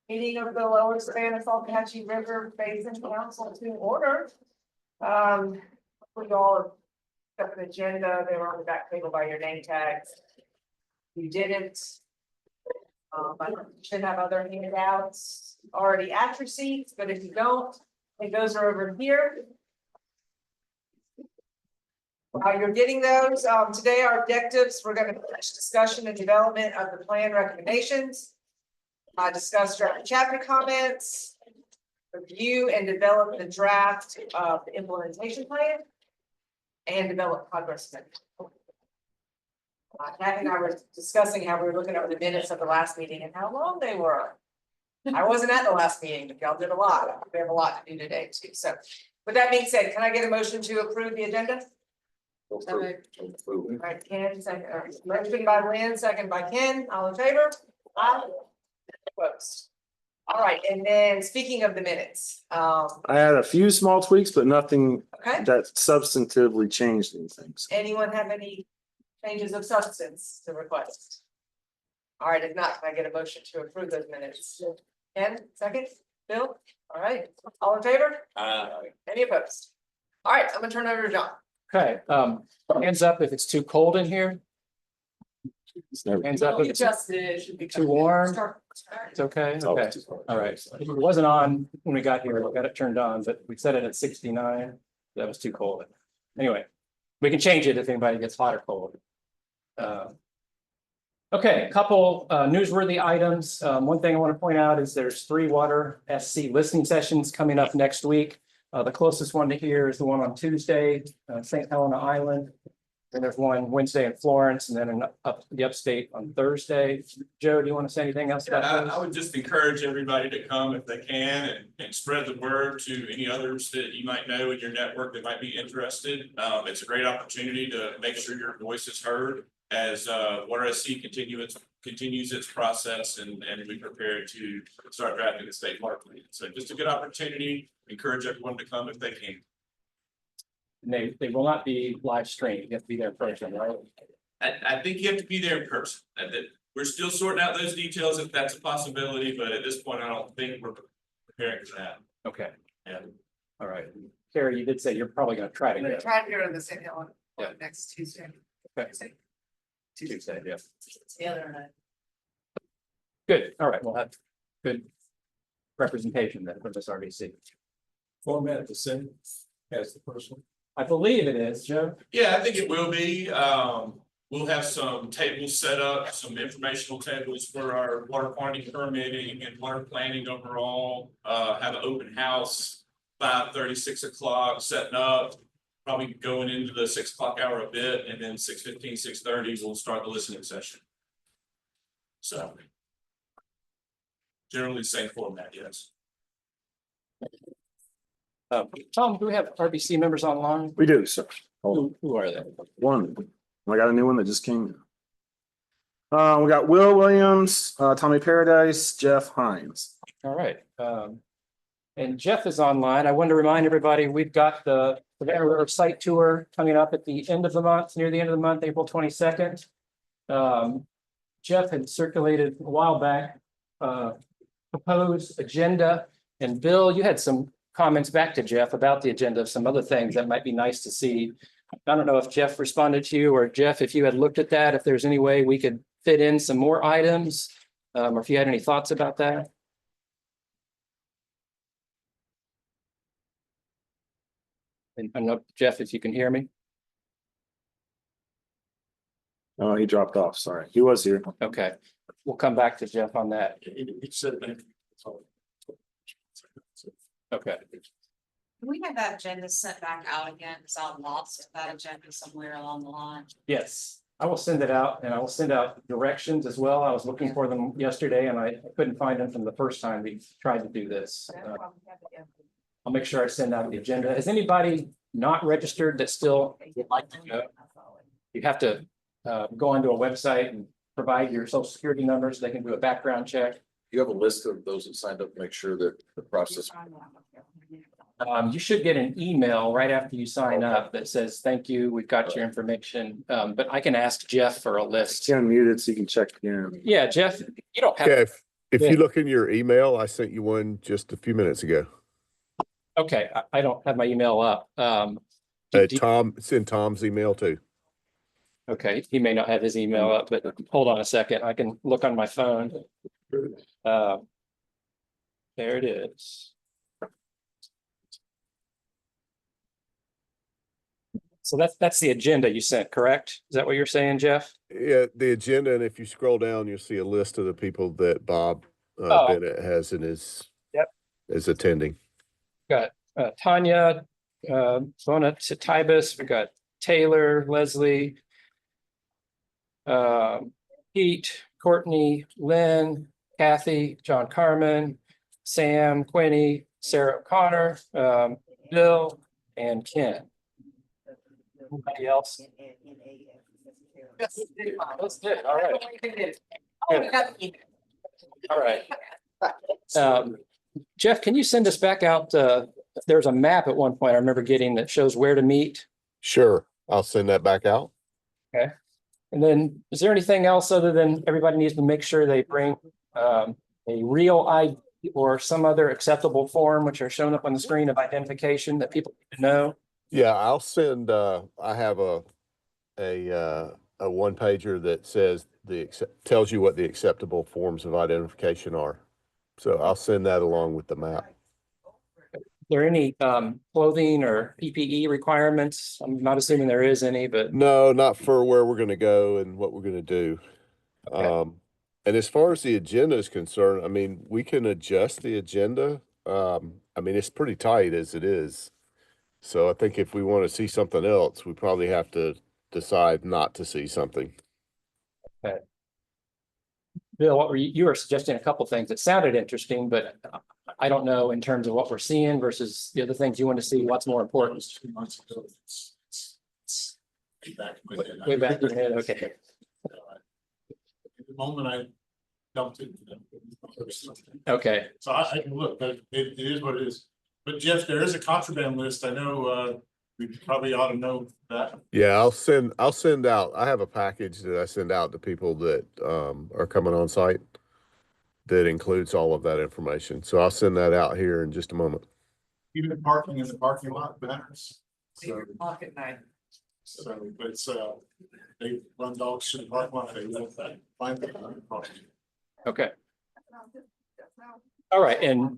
Meeting of the Lower Savannah-Salkehatchie River Basin Council to order. We all got an agenda. They were on the back table by your name tags. You didn't. But you should have other handouts already at your seats, but if you don't, I think those are over here. While you're getting those, today our objectives, we're going to finish discussion and development of the plan recommendations, discuss draft chapter comments, review and develop the draft of the implementation plan, and develop progress memo. Kathy and I were discussing how we were looking over the minutes of the last meeting and how long they were. I wasn't at the last meeting, but y'all did a lot. We have a lot to do today too. So with that being said, can I get a motion to approve the agenda? All right, Ken, second, motion by Lynn, second by Ken, all in favor? Aye. Opposed. All right, and then speaking of the minutes. I had a few small tweaks, but nothing Okay. that substantively changed anything. So. Anyone have any changes of substance to request? All right, if not, can I get a motion to approve those minutes? Ken, second, Bill, all right, all in favor? Any opposed? All right, I'm gonna turn it over to John. Okay, hands up if it's too cold in here. Hands up if it's too warm. It's okay, okay, all right. It wasn't on when we got here, we got it turned on, but we set it at 69. That was too cold. Anyway, we can change it if anybody gets hot or cold. Okay, a couple newsworthy items. One thing I want to point out is there's 3 water SC listening sessions coming up next week. The closest one to here is the one on Tuesday, St. Helena Island. Then there's one Wednesday in Florence, and then the upstate on Thursday. Joe, do you want to say anything else about those? I would just encourage everybody to come if they can and spread the word to any others that you might know in your network that might be interested. It's a great opportunity to make sure your voice is heard as Water SC continues its process and we prepare to start drafting the state water plan. So just a good opportunity. Encourage everyone to come if they can. And they will not be live streamed. You have to be there in person, right? I think you have to be there in person. We're still sorting out those details if that's a possibility, but at this point, I don't think we're preparing for that. Okay. Yeah. All right. Carrie, you did say you're probably going to try to I'm gonna get try to go to the St. Helena Yeah. next Tuesday. Okay. Tuesday, yeah. The other night. Good. All right. We'll have good representation then from this RDC. Format the same as the first one. I believe it is, Joe. Yeah, I think it will be. We'll have some tables set up, some informational tables for our water quantity permitting and water planning overall. Have an open house, 5:30, 6 o'clock, setting up, probably going into the 6 o'clock hour a bit, and then 6:15, 6:30, we'll start the listening session. So generally the same format, yes. Tom, do we have RBC members online? We do, sir. Who are they? One. I got a new one that just came in. We got Will Williams, Tommy Paradise, Jeff Hines. All right. And Jeff is online. I wanted to remind everybody, we've got the Savannah River site tour coming up at the end of the month, near the end of the month, April 22nd. Jeff had circulated a while back, proposed agenda. And Bill, you had some comments back to Jeff about the agenda of some other things that might be nice to see. I don't know if Jeff responded to you, or Jeff, if you had looked at that, if there's any way we could fit in some more items, or if you had any thoughts about that. And I don't know, Jeff, if you can hear me. Oh, he dropped off. Sorry. He was here. Okay, we'll come back to Jeff on that. He said that. Okay. Can we have that agenda sent back out again? Because I lost that agenda somewhere along the line. Yes, I will send it out, and I will send out directions as well. I was looking for them yesterday and I couldn't find them from the first time we tried to do this. I'll make sure I send out the agenda. Is anybody not registered that still would like to go? You have to go onto a website and provide your social security number so they can do a background check. You have a list of those that signed up, make sure that the process. You should get an email right after you sign up that says, thank you, we've got your information. But I can ask Jeff for a list. It's unmuted, so you can check again. Yeah, Jeff, you don't Yeah, have, if Yeah. you look in your email, I sent you one just a few minutes ago. okay, I don't have my email up. do- Tom, it's in Tom's email too. Okay, he may not have his email up, but hold on a second. I can look on my phone. Uh, There it is. So that's the agenda you sent, correct? Is that what you're saying, Jeff? Yeah, the agenda, and if you scroll down, you'll see a list of the people that Bob Oh. Bennett has in his. Yep. Is attending. Got Tanya, Bona Tibus, we got Taylor, Leslie, Pete, Courtney, Lynn, Kathy, John Carmen, Sam, Quinny, Sarah O'Connor, Bill, and Ken. Anybody else? That's good. All right. Oh, we got the email. All right. Jeff, can you send us back out? There's a map at one point I remember getting that shows where to meet. Sure, I'll send that back out. And then is there anything else other than everybody needs to make sure they bring a real ID or some other acceptable form, which are shown up on the screen of identification that people need to know? Yeah, I'll send, I have a one pager that says tells you what the acceptable forms of identification are. So I'll send that along with the map. Are there any clothing or PPE requirements? I'm not assuming there is any, but No, not for where we're gonna go and what we're gonna do. Okay. And as far as the agenda is concerned, I mean, we can adjust the agenda. I mean, it's pretty tight as it is. So I think if we want to see something else, we probably have to decide not to see something. Bill, what were you were suggesting a couple things that sounded interesting, but I don't know in terms of what we're seeing versus the other things you want to see, what's more important. Way back in your head, okay. At the moment I dumped it. Okay, So I can look, but it is what it is. But Jeff, there is a contraband list. I know, we probably ought to know that. Yeah, I'll send out, I have a package that I send out to people that are coming on site that includes all of that information. So I'll send that out here in just a moment. Even parking in the parking lot matters. See your pocket knife. So it's, they run dogs to the parking lot, they let that find them. okay. All right, and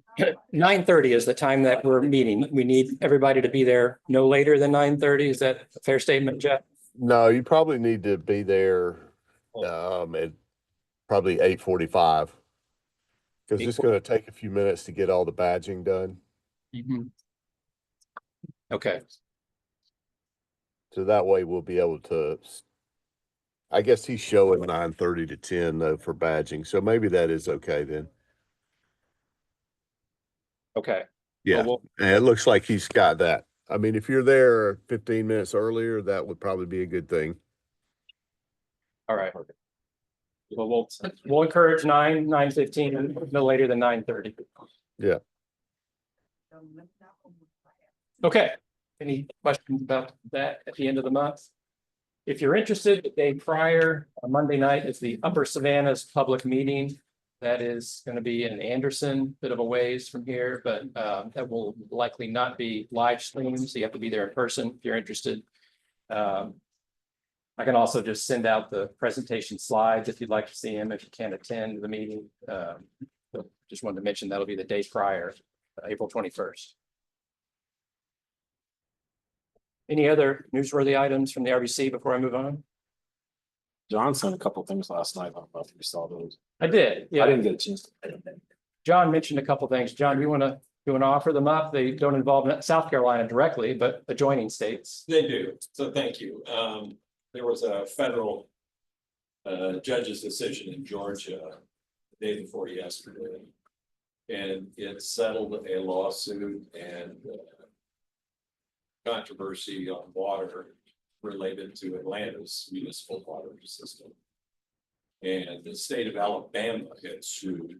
9:30 is the time that we're meeting. We need everybody to be there no later than 9:30. Is that a fair statement, Jeff? No, you probably need to be there at probably 8:45. Because it's gonna take a few minutes to get all the badging done. Okay, So that way we'll be able to, I guess he's showing 9:30 to 10 though for badging. So maybe that is okay then. okay. Yeah, Well, and it looks like he's got that. I mean, if you're there 15 minutes earlier, that would probably be a good thing. all right. Well, we'll encourage 9:15, no later than 9:30. Yeah. Okay, any questions about that at the end of the month? If you're interested, the day prior, on Monday night is the Upper Savannah's public meeting. That is going to be in Anderson, bit of a ways from here, but that will likely not be live streamed, so you have to be there in person if you're interested. I can also just send out the presentation slides if you'd like to see them, if you can't attend the meeting. But just wanted to mention that'll be the day prior, April 21st. Any other newsworthy items from the RBC before I move on? John sent a couple things last night. I don't know if you saw those. I did, I yeah. didn't get a chance. John mentioned a couple things. John, do you want to offer them up? They don't involve South Carolina directly, but adjoining states. They do, so thank you. There was a federal judge's decision in Georgia the day before yesterday. And it settled a lawsuit and controversy on water related to Atlanta's municipal water system. And the state of Alabama had sued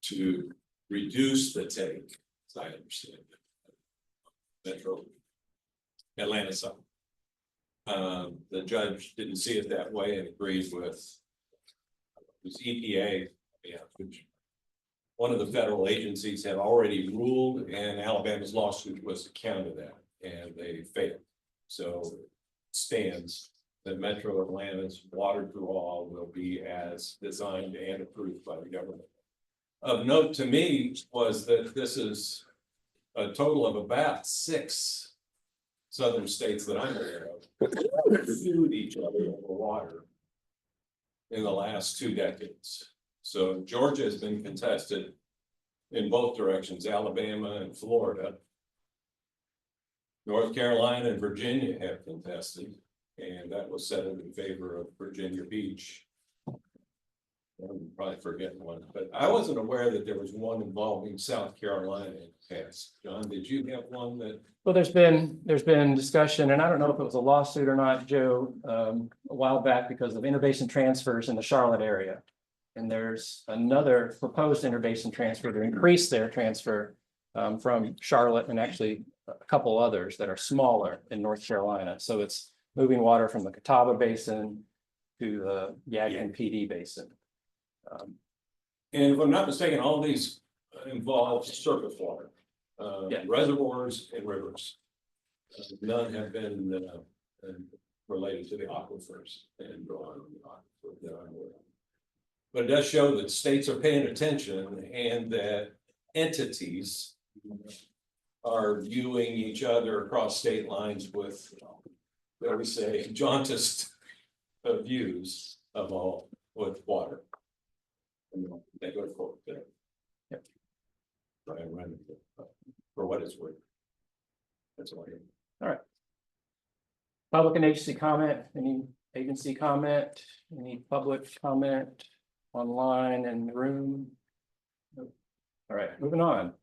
to reduce the take, as I understand it. Metro Atlanta side. The judge didn't see it that way and agreed with this EPA, which one of the federal agencies had already ruled, and Alabama's lawsuit was to counter that, and they failed. So it stands that Metro Atlanta's water draw will be as designed and approved by the government. Of note to me was that this is a total of about 6 southern states that I'm aware of sued each other over water in the last 2 decades. So Georgia has been contested in both directions, Alabama and Florida. North Carolina and Virginia have contested, and that was settled in favor of Virginia Beach. I'm probably forgetting one, but I wasn't aware that there was one involving South Carolina in the past. John, did you have one that? Well, there's been discussion, and I don't know if it was a lawsuit or not, Joe, a while back because of interbasin transfers in the Charlotte area. And there's another proposed interbasin transfer to increase their transfer from Charlotte and actually a couple others that are smaller in North Carolina. So it's moving water from the Catawba Basin to the Yadkin PD Basin. And if I'm not mistaken, all these involve surface water, Yeah. reservoirs and rivers. None have been related to the aquifers and drawn on the aquifer that I'm aware of. But it does show that states are paying attention and that entities are viewing each other across state lines with, what we say, jaundiced views of all with water. They go to court there. Yep. Try and run it for what it's worth. That's all I have. Public and agency comment, any agency comment, any public comment online in the room? Nope. All right, moving on.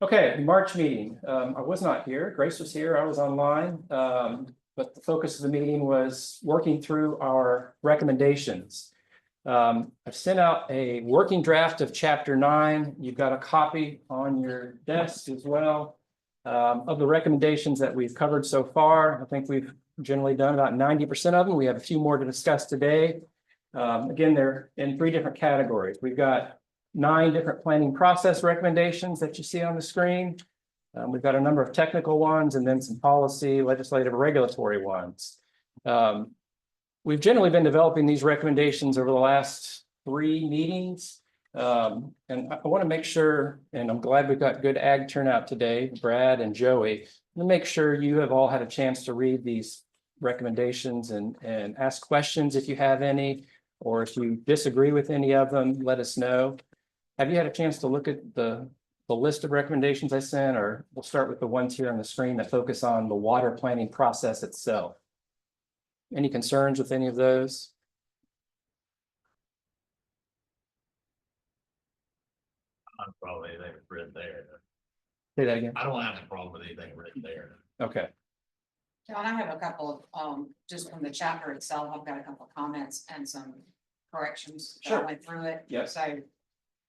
Okay, March meeting. I was not here. Grace was here. I was online. But the focus of the meeting was working through our recommendations. I've sent out a working draft of chapter 9. You've got a copy on your desk as well of the recommendations that we've covered so far. I think we've generally done about 90% of them. We have a few more to discuss today. Again, they're in 3 different categories. We've got 9 different planning process recommendations that you see on the screen. We've got a number of technical ones and then some policy, legislative, regulatory ones. We've generally been developing these recommendations over the last 3 meetings. And I want to make sure, and I'm glad we've got good ag turnout today, Brad and Joey, to make sure you have all had a chance to read these recommendations and ask questions if you have any, or if you disagree with any of them, let us know. Have you had a chance to look at the list of recommendations I sent, or we'll start with the ones here on the screen that focus on the water planning process itself? Any concerns with any of those? Probably anything written there. Say that again. I don't have a problem with anything written there. Okay. John, I have a couple of, just from the chapter itself, I've got a couple of comments and some corrections. I Sure. went through it. Yep. So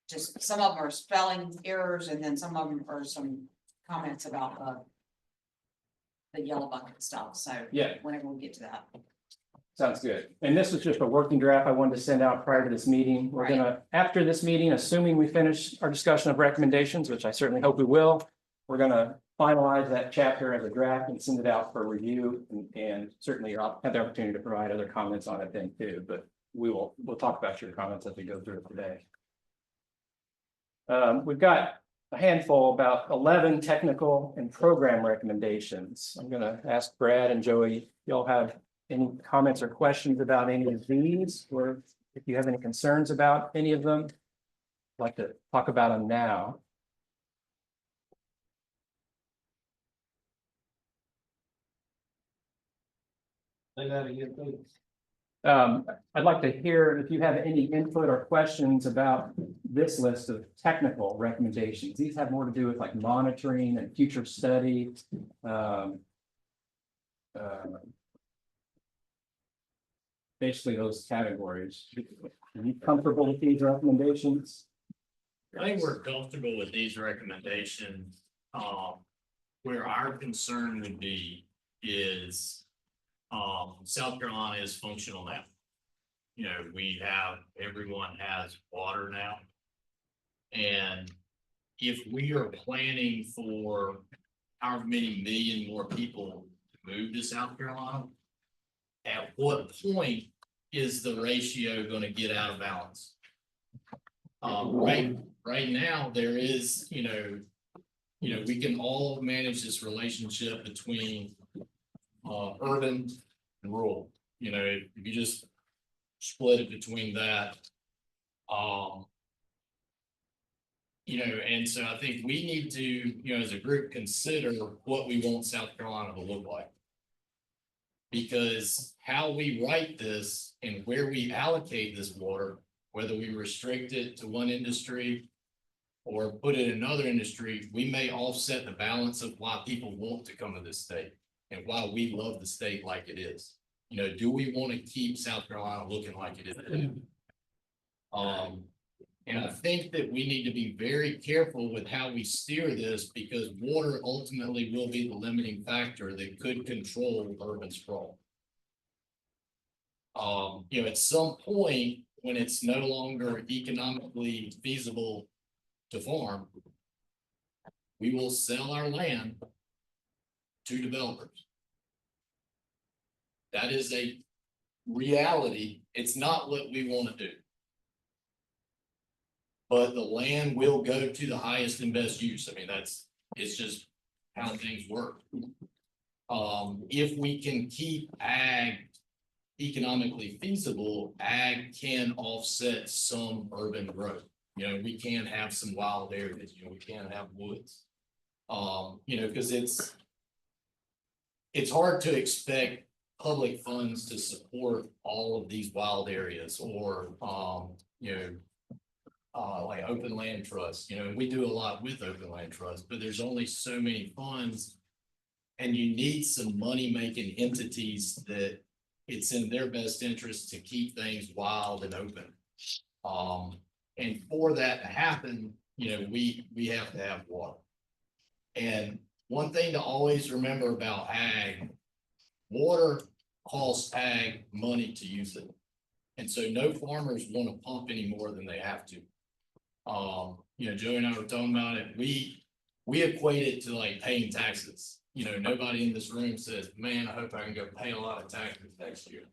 just some of them are spelling errors and then some of them are some comments about the yellow bucket stuff. So Yeah. whenever we get to that. Sounds good. And this was just a working draft I wanted to send out prior to this meeting. We're gonna, after this meeting, assuming we finish our discussion of recommendations, which I certainly hope we will, we're gonna finalize that chapter as a draft and send it out for review. And certainly you'll have the opportunity to provide other comments on it then too, but we'll talk about your comments as we go through it today. We've got a handful, about 11 technical and program recommendations. I'm gonna ask Brad and Joey, y'all have any comments or questions about any of these, or if you have any concerns about any of them, I'd like to talk about them now. Say that again, please. I'd like to hear if you have any input or questions about this list of technical recommendations. These have more to do with like monitoring and future study. Basically those categories. Are you comfortable with these recommendations? I think we're comfortable with these recommendations. Where our concern would be is, South Carolina is functional now. You know, everyone has water now. And if we are planning for however many million more people to move to South Carolina, at what point is the ratio gonna get out of balance? Right now, there is, we can all manage this relationship between urban and rural. If you just split it between that. And so I think we need to, as a group, consider what we want South Carolina to look like. Because how we write this and where we allocate this water, whether we restrict it to one industry or put it in another industry, we may offset the balance of why people want to come to this state and why we love the state like it is. Do we want to keep South Carolina looking like it is? And I think that we need to be very careful with how we steer this, because water ultimately will be the limiting factor that could control urban sprawl. At some point, when it's no longer economically feasible to farm, we will sell our land to developers. That is a reality. It's not what we want to do. But the land will go to the highest and best use. I mean, it's just how things work. If we can keep ag economically feasible, ag can offset some urban growth. We can have some wild areas, we can have woods. Because it's hard to expect public funds to support all of these wild areas, or like open land trust. We do a lot with open land trust, but there's only so many funds, and you need some money-making entities that it's in their best interest to keep things wild and open. And for that to happen, we have to have water. And one thing to always remember about ag, water costs ag money to use it. And so no farmers want to pump any more than they have to. Joey and I were talking about it. We equate it to like paying taxes. Nobody in this room says, man, I hope I can go pay a lot of taxes next year.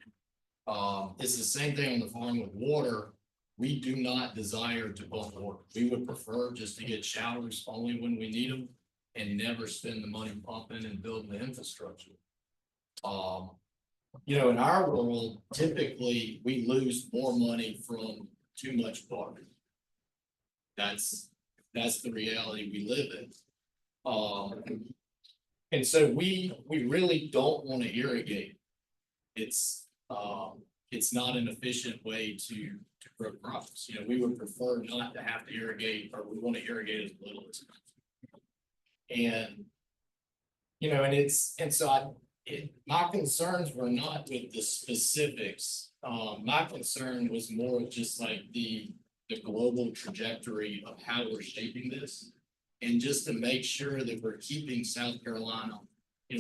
It's the same thing on the farm with water. We do not desire to pump water. We would prefer just to get showers only when we need them and never spend the money pumping and building the infrastructure. In our world, typically we lose more money from too much water. That's the reality we live in. And so we really don't want to irrigate. It's not an efficient way to grow crops. We would prefer not to have to irrigate, or we want to irrigate as little as possible. And my concerns were not with the specifics. My concern was more just like the global trajectory of how we're shaping this, and just to make sure that we're keeping South Carolina.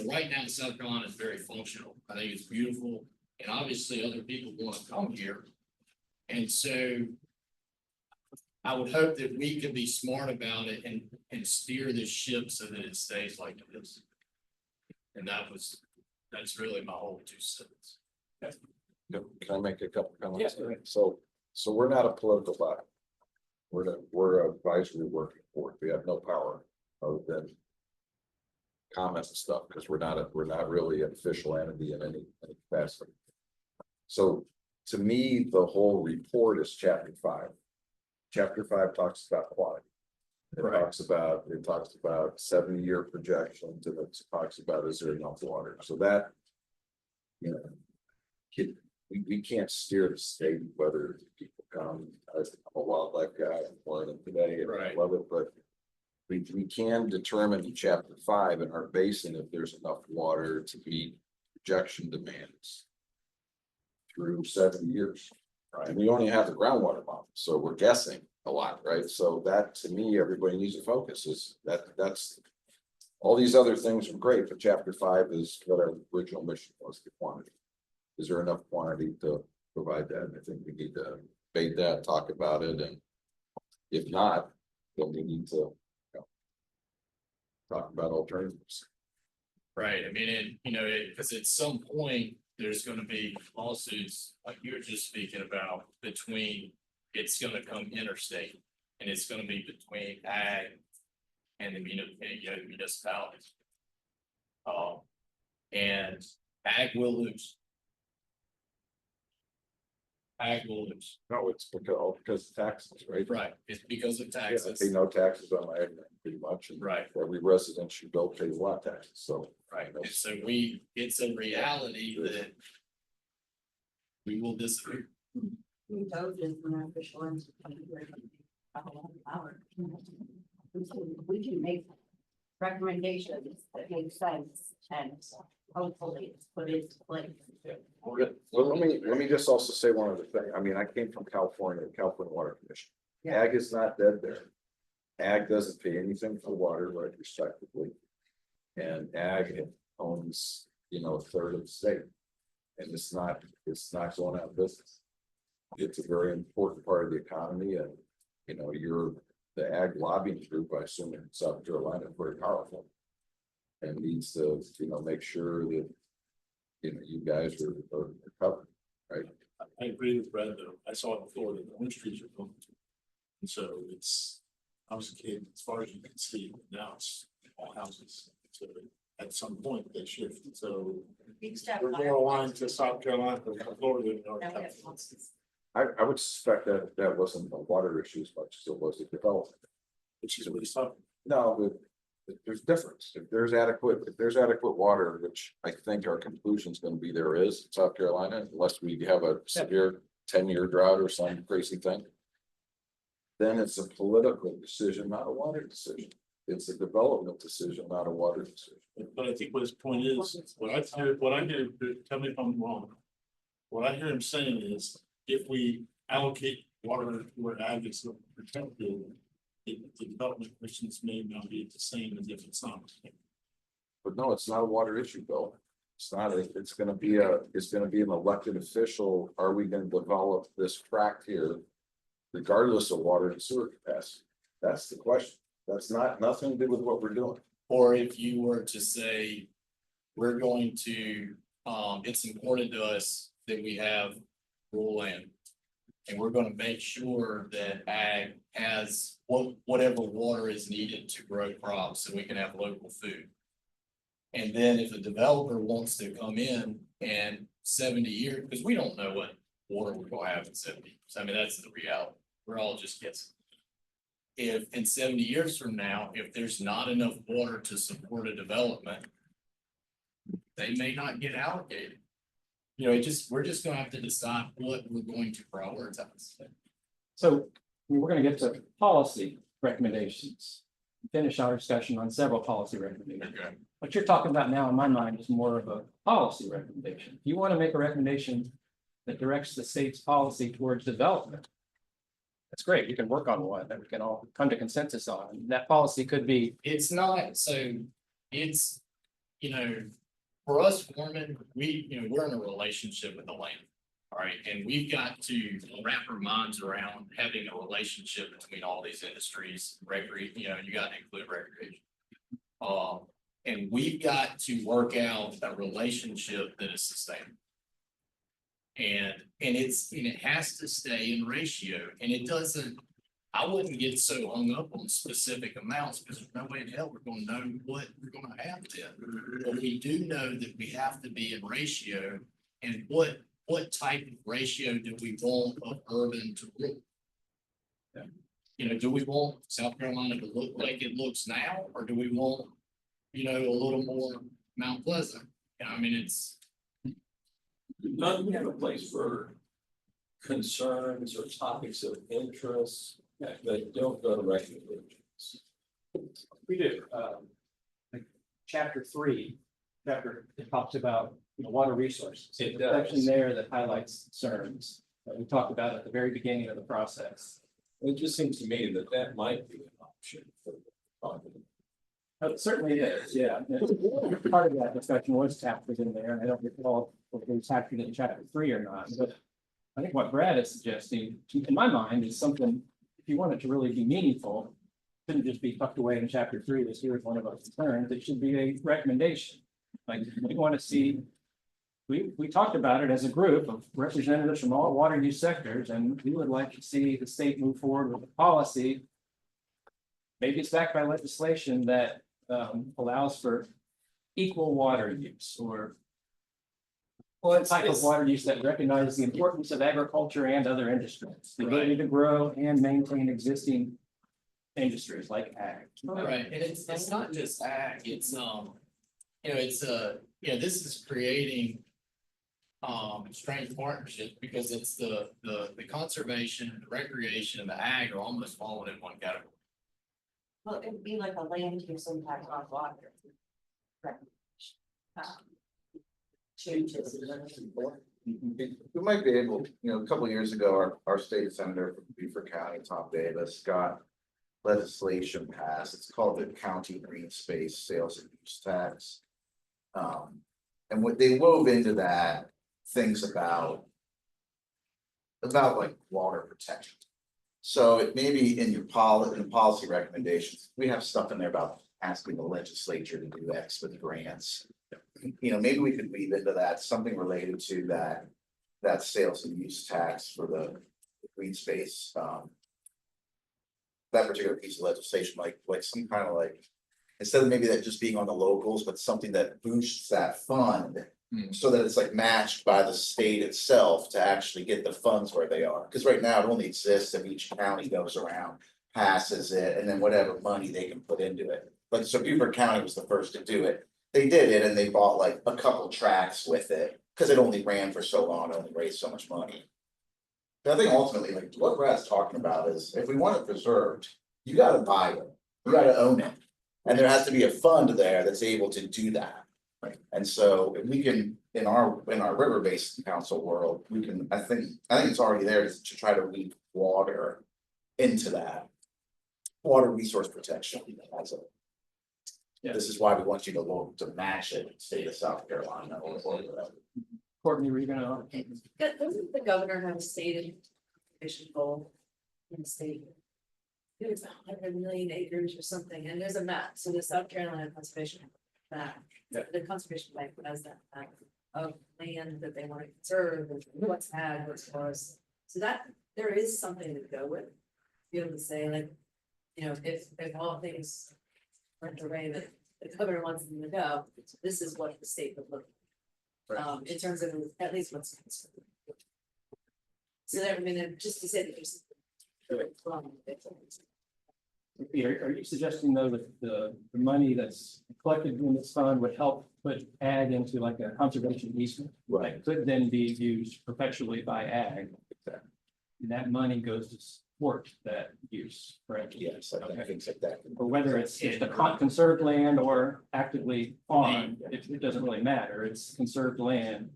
Right now, South Carolina is very functional. I think it's beautiful, and obviously other people want to come here. And so I would hope that we could be smart about it and steer this ship so that it stays like it is. And that's really my whole 2 cents. Can I make a couple comments? Yeah. So we're not a political body. We're an advisory working board. We have no power other than comments and stuff, because we're not really an official entity in any capacity. So to me, the whole report is chapter 5. Chapter 5 talks about quality. It talks about 70-year projections, and it talks about is there enough water. So that, we can't steer the state whether people come. I'm a wildlife guy. I'm one of them today, and I love it. But we can determine in chapter 5 in our basin if there's enough water to meet projection demands through 70 years. Right. And we only have the groundwater model, so we're guessing. a lot, right? So that, to me, everybody needs to focus is that's. All these other things are great, but chapter 5 is what our original mission was, the quantity. Is there enough quantity to provide that? And I think we need to debate that, talk about it, and if not, then we need to, you know, talk about alternatives. Right, I mean, because at some point, there's gonna be lawsuits, like you were just speaking about, between, it's gonna come interstate. And it's gonna be between ag and the municipalities. And ag will lose. Ag will lose, No, it's because of taxes, right? right, it's because of Yeah, I taxes, pay no taxes on my ag pretty much, and right, every resident you build pays a lot of taxes, so. right, and so it's a reality that we will disagree. We voted when our official entity. Have a lot of power. We can make recommendations that make sense and hopefully it's put into place. Well, let me just also say one other thing. I mean, I came from California, California Water Commission. Yeah. Ag is not dead there. Ag doesn't pay anything for water, right, respectively. And ag owns, a third of the state. And it's not going out of business. It's a very important part of the economy, and the ag lobbying group, I assume in South Carolina, is very powerful. And needs to, make sure that, you guys are covered, right? I agree with Brad, though. I saw it in Florida, the orange trees are going to. And so I was a kid, as far as you can see, now it's all houses. So at some point they shift, so we're more aligned to South Carolina than Florida than North Carolina. I would suspect that that wasn't a water issue as much as it was a development. Which is what he's talking. No, but there's difference. If there's adequate water, which I think our conclusion is going to be there is in South Carolina, unless we have a severe 10-year drought or some crazy thing. Then it's a political decision, not a water decision. It's a development decision, not a water decision. But I think what his point is, what I hear, tell me if I'm wrong. What I hear him saying is, if we allocate water where ag is protected, the development missions may not be the same as if it's not. But no, it's not a water issue, Bill. It's not, it's gonna be an elected official. Are we gonna develop this tract here? Regardless of water and sewer capacity? That's the question. That's nothing to do with what we're doing. Or if you were to say, we're going to, it's important to us that we have rural land. And we're gonna make sure that ag has whatever water is needed to grow crops, so we can have local food. And then if a developer wants to come in and 70 years, because we don't know what water we're gonna have in 70 years. I mean, that's the reality. We're all just guessing. If in 70 years from now, if there's not enough water to support a development, they may not get allocated. We're just gonna have to decide what we're going to prioritize. So we're gonna get to policy recommendations. Finish our discussion on several policy recommendations. Okay. What you're talking about now, in my mind, is more of a policy recommendation. If you want to make a recommendation that directs the state's policy towards development, that's great. You can work on one that we can all come to consensus on. And that policy could be, It's not, so it's, for us, Foreman, we're in a relationship with the land. All right, and we've got to wrap our minds around having a relationship between all these industries, you got to include recreation. And we've got to work out a relationship that is sustainable. And it has to stay in ratio, and it doesn't, I wouldn't get so hung up on specific amounts because there's no way in hell we're gonna know what we're gonna have then. But we do know that we have to be in ratio, and what type of ratio do we want of urban to rural? Do we want South Carolina to look like it looks now, or do we want, a little more Mount Pleasant? I mean, it's. Not we have a place for concerns or topics of interest that don't go to recommendations. we do, like chapter 3, it talks about water resources. It There's a section does. there that highlights concerns that we talked about at the very beginning of the process. It just seems to me that that might be an option for the property. It certainly is, yeah. Part of that discussion was captured in there, and I don't recall if it was captured in chapter 3 or not, but I think what Brad is suggesting, in my mind, is something, if you want it to really be meaningful, shouldn't just be tucked away in chapter 3, this here is one of our concerns, it should be a recommendation. Like, we want to see, we talked about it as a group of representatives from all water use sectors, and we would like to see the state move forward with a policy. Maybe it's backed by legislation that allows for equal water use, or type of water use that recognizes the importance of agriculture and other industries, the ability to grow and maintain existing industries like ag. Right, and it's not just ag, it's, this is creating strange partnerships, because it's the conservation, the recreation, and the ag are almost falling in one category. Well, it'd be like a land use impact on water. Changes. We might be able, a couple of years ago, our state senator from Beaufort County, Tom Davis, got legislation passed. It's called the County Green Space Sales and Use Tax. And what they wove into that, things about like water protection. So it may be in your policy recommendations, we have stuff in there about asking the legislature to do X with grants. Maybe we could weave into that, something related to that sales and use tax for the green space. That particular piece of legislation, like some kind of like, instead of maybe that just being on the locals, but something that boosts that fund. So that it's like matched by the state itself to actually get the funds where they are, because right now it only exists if each county goes around, passes it, and then whatever money they can put into it. But so Beaufort County was the first to do it. They did it and they bought like a couple tracks with it, because it only ran for so long, it only raised so much money. But I think ultimately, like what Brad's talking about is, if we want it preserved, you gotta buy it, you gotta own it. And there has to be a fund there that's able to do that. Right, and so if we can, in our river basin council world, we can, I think it's already there to try to weave water into that. Water resource protection as a. Yeah. This is why we want you to look to match it, state of South Carolina or whatever. Courtney, were you gonna? Doesn't the governor have a stated conservation goal in the state? It's 100 million acres or something, and there's a map, so the South Carolina conservation map. Yeah. The conservation bank has that map of land that they want to conserve, and what's ag, what's forest. So that there is something to go with. Be able to say, like, if all things went the way that the governor wants them to go, this is what the state would look. In terms of at least what's conserved. So that, I mean, just to say that there's. Are you suggesting though that the money that's collected in this fund would help put ag into like a conservation easement? Right. That could then be used perpetually by ag. And that money goes to support that use, correct? Yes, I think things like that. Or whether it's just a conserved land or actively farmed, it doesn't really matter, it's conserved land.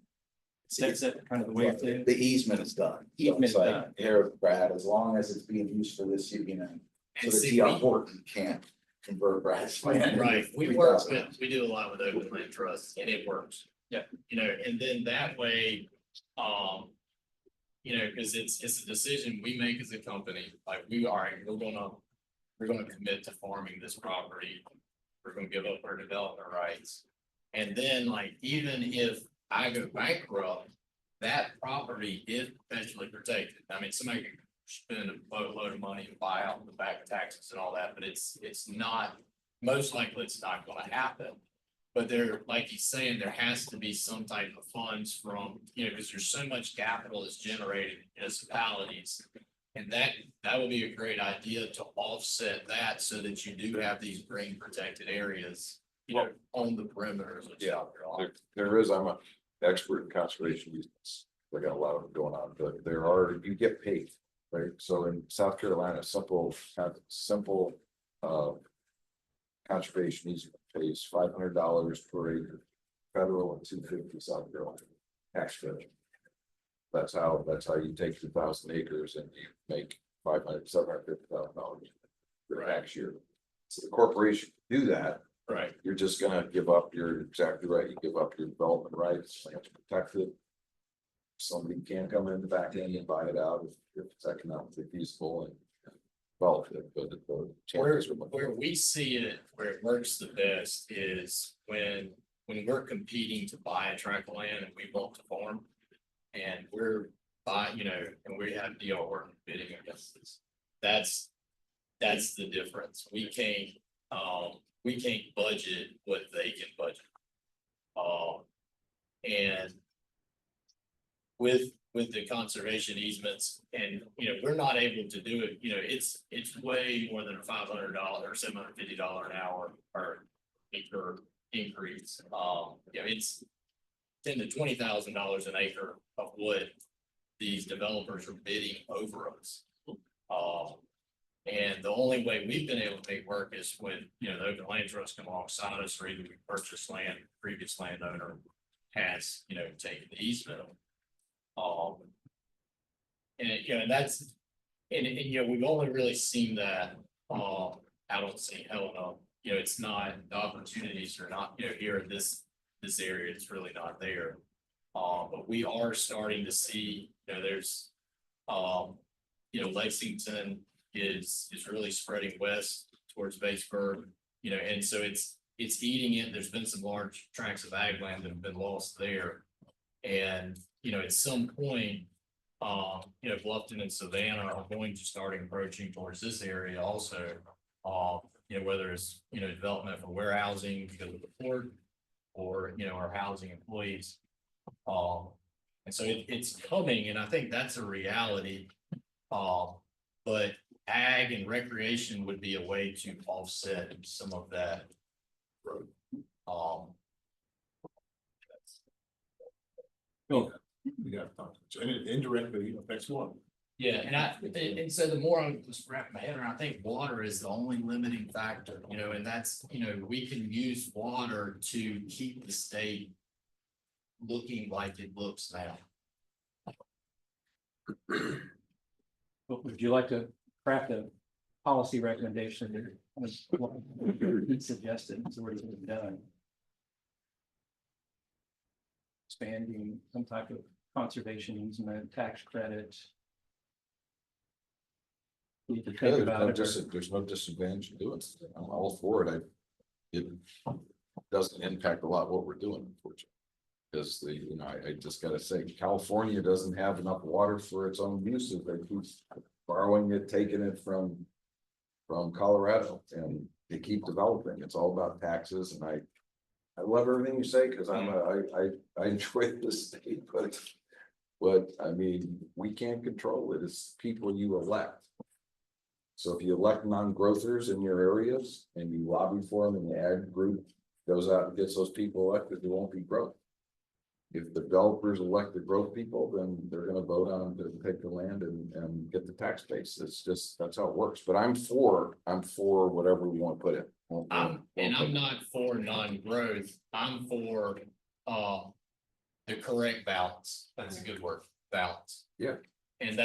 That's kind of the way to. The easement is done. So Easement it's is like, done. here, Brad, as long as it's being used for this, so that T.R. Horton can't convert Brad's land. Right, we 3,000 work with, we do a lot with open land trusts, and it works. Yeah. And then that way, because it's a decision we make as a company, like we're gonna commit to farming this property. We're gonna give up our development rights. And then like, even if I go bankrupt, that property is potentially protected. I mean, somebody can spend a boatload of money to buy out the back taxes and all that, but it's not, most likely it's not gonna happen. But there, like he's saying, there has to be some type of funds from, because there's so much capital that's generated in municipalities. And that would be a great idea to offset that so that you do have these green protected areas, on the perimeters. Yeah, there is, I'm an expert in conservation easements. We got a lot of them going on, but you get paid, right? So in South Carolina, simple conservation easement pays $500 per acre, federal, and $250 South Carolina tax credit. That's how you take 2,000 acres and you make $750,000 for next year. So the corporation can do that. Right. You're just gonna give up, you're exactly right, you give up your development rights, land's protected. Somebody can come in the back end and buy it out if it's economically feasible and develop it, but the chances are. Where we see it, where it works the best is when we're competing to buy a tract of land and we want to farm. And we're and we have DR work bidding against this. That's the difference. We can't budget what they can budget. And with the conservation easements and, we're not able to do it, it's way more than a $500 or $750 an hour per acre increase. It's $10,000 to $20,000 an acre of what these developers are bidding over us. And the only way we've been able to make work is when, the open land trust come alongside us, or either we purchase land, previous landowner has, taken the easement. And that's, we've only really seen that, out on St. Helena. It's not, the opportunities are not, here in this area, it's really not there. But we are starting to see, there's, Lexington is really spreading west towards Batesburg, and so it's eating it. There's been some large tracts of ag land that have been lost there. And, at some point, Bluffton and Savannah are going to start encroaching towards this area also. Whether it's, development for warehousing because of the port or, our housing employees. And so it's coming, and I think that's a reality. But ag and recreation would be a way to offset some of that. We got to talk, and it indirectly affects one. Yeah, and so the more I'm just wrapping my head around, I think water is the only limiting factor, and that's, we can use water to keep the state looking like it looks now. Would you like to craft a policy recommendation that he suggested, it's already been done? Expanding some type of conservation easement, tax credit. You need to think about it. There's no disadvantage in doing it. I'm all for it. It doesn't impact a lot what we're doing, unfortunately. Because I just gotta say, California doesn't have enough water for its own uses. They keep borrowing it, taking it from Colorado, and they keep developing. It's all about taxes, and I love everything you say because I enjoy this state, but I mean, we can't control it. It's people you elect. So if you elect non-growthers in your areas and you lobby for them, and the ag group goes out and gets those people elected, there won't be growth. If the developers elect the growth people, then they're gonna vote on to take the land and get the tax base. It's just, that's how it works. But I'm for whatever we want to put in. I'm not for non-growth. I'm for the correct balance. That's a good word, balance. Yeah. And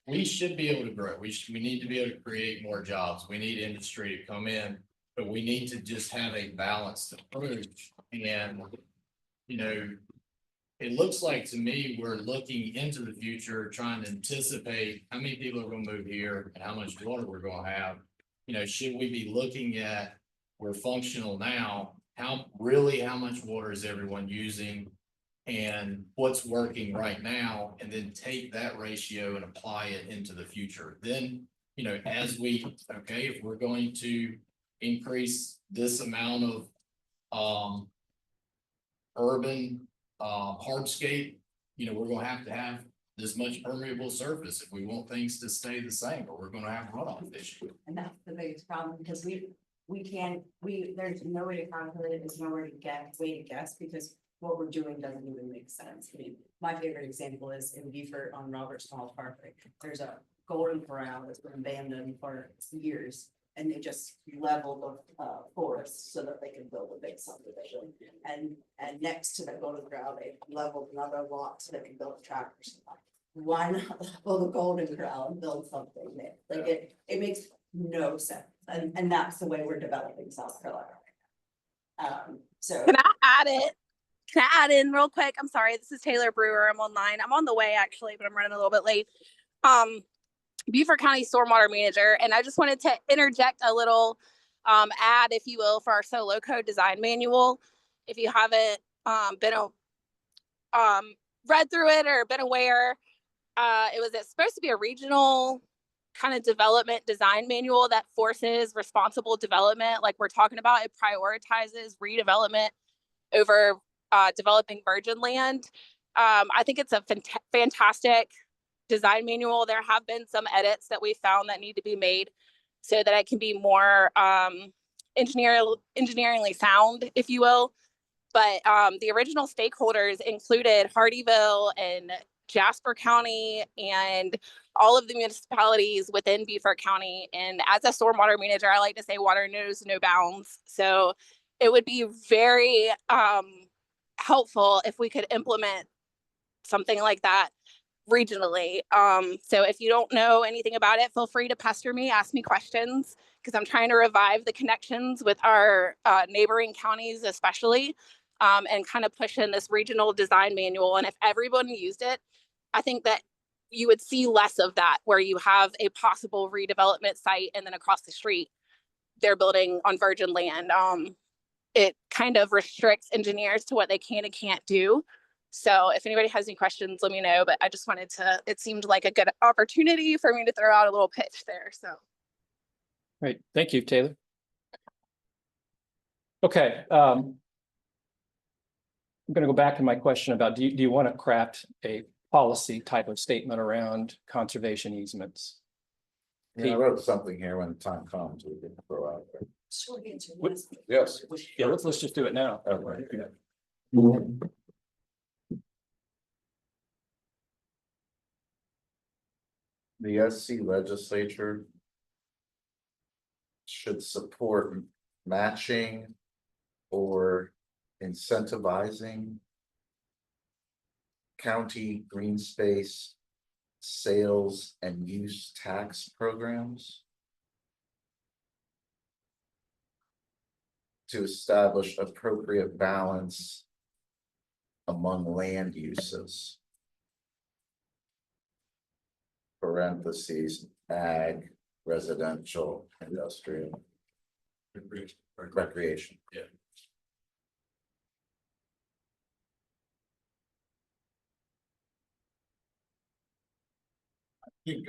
we should be able to grow. We need to be able to create more jobs. We need industry to come in, but we need to just have a balanced approach. And it looks like to me, we're looking into the future, trying to anticipate how many people are going to move here and how much water we're going to have. Should we be looking at, we're functional now, how much water is everyone using and what's working right now, and then take that ratio and apply it into the future. Then, if we're going to increase this amount of urban hardscape, we're going to have this much permeable surface if we want things to stay the same, or we're going to have runoff issue. And that's the biggest problem, because there's no way to calculate it, there's no way to guess, because what we're doing doesn't even make sense. I mean, my favorite example is in Beaufort on Roberts Falls Parkway. There's a golden corral that's been abandoned for years, and they just leveled the forest so that they can build a big subdivision. And next to the golden corral, they leveled another lot so they can build a tractor supply. why not pull the Golden Corral and build something there? Like it makes no sense. And that's the way we're developing South Carolina. So. Can I add it? Can I add in real quick? I'm sorry, this is Taylor Brewer. I'm online. I'm on the way actually, but I'm running a little bit late. Beaufort County Stormwater Manager, and I just wanted to interject a little ad, if you will, for our solo code design manual. If you haven't read through it or been aware, it's supposed to be a regional kind of development design manual that forces responsible development, like we're talking about. It prioritizes redevelopment over developing virgin land. I think it's a fantastic design manual. There have been some edits that we found that need to be made so that it can be more engineeringly sound, if you will. But the original stakeholders included Hardeeville and Jasper County and all of the municipalities within Beaufort County. And as a stormwater manager, I like to say water knows no bounds. So it would be very helpful if we could implement something like that regionally. So if you don't know anything about it, feel free to pester me, ask me questions, because I'm trying to revive the connections with our neighboring counties, especially, and kind of push in this regional design manual. And if everyone used it, I think that you would see less of that, where you have a possible redevelopment site and then across the street, they're building on virgin land. It kind of restricts engineers to what they can and can't do. So if anybody has any questions, let me know. But I just wanted to, it seemed like a good opportunity for me to throw out a little pitch there. So. Great, thank you, Taylor. Okay. I'm going to go back to my question about, do you want to craft a policy type of statement around conservation easements? Yeah, I wrote something here when the time comes, we can throw out there. Short answer, What- Yes. Yeah, let's just do it now. Okay. The SC legislature should support matching or incentivizing county green space sales and use tax programs to establish appropriate balance among land uses. Parentheses, ag, residential, industrial, recreation. Yeah. I think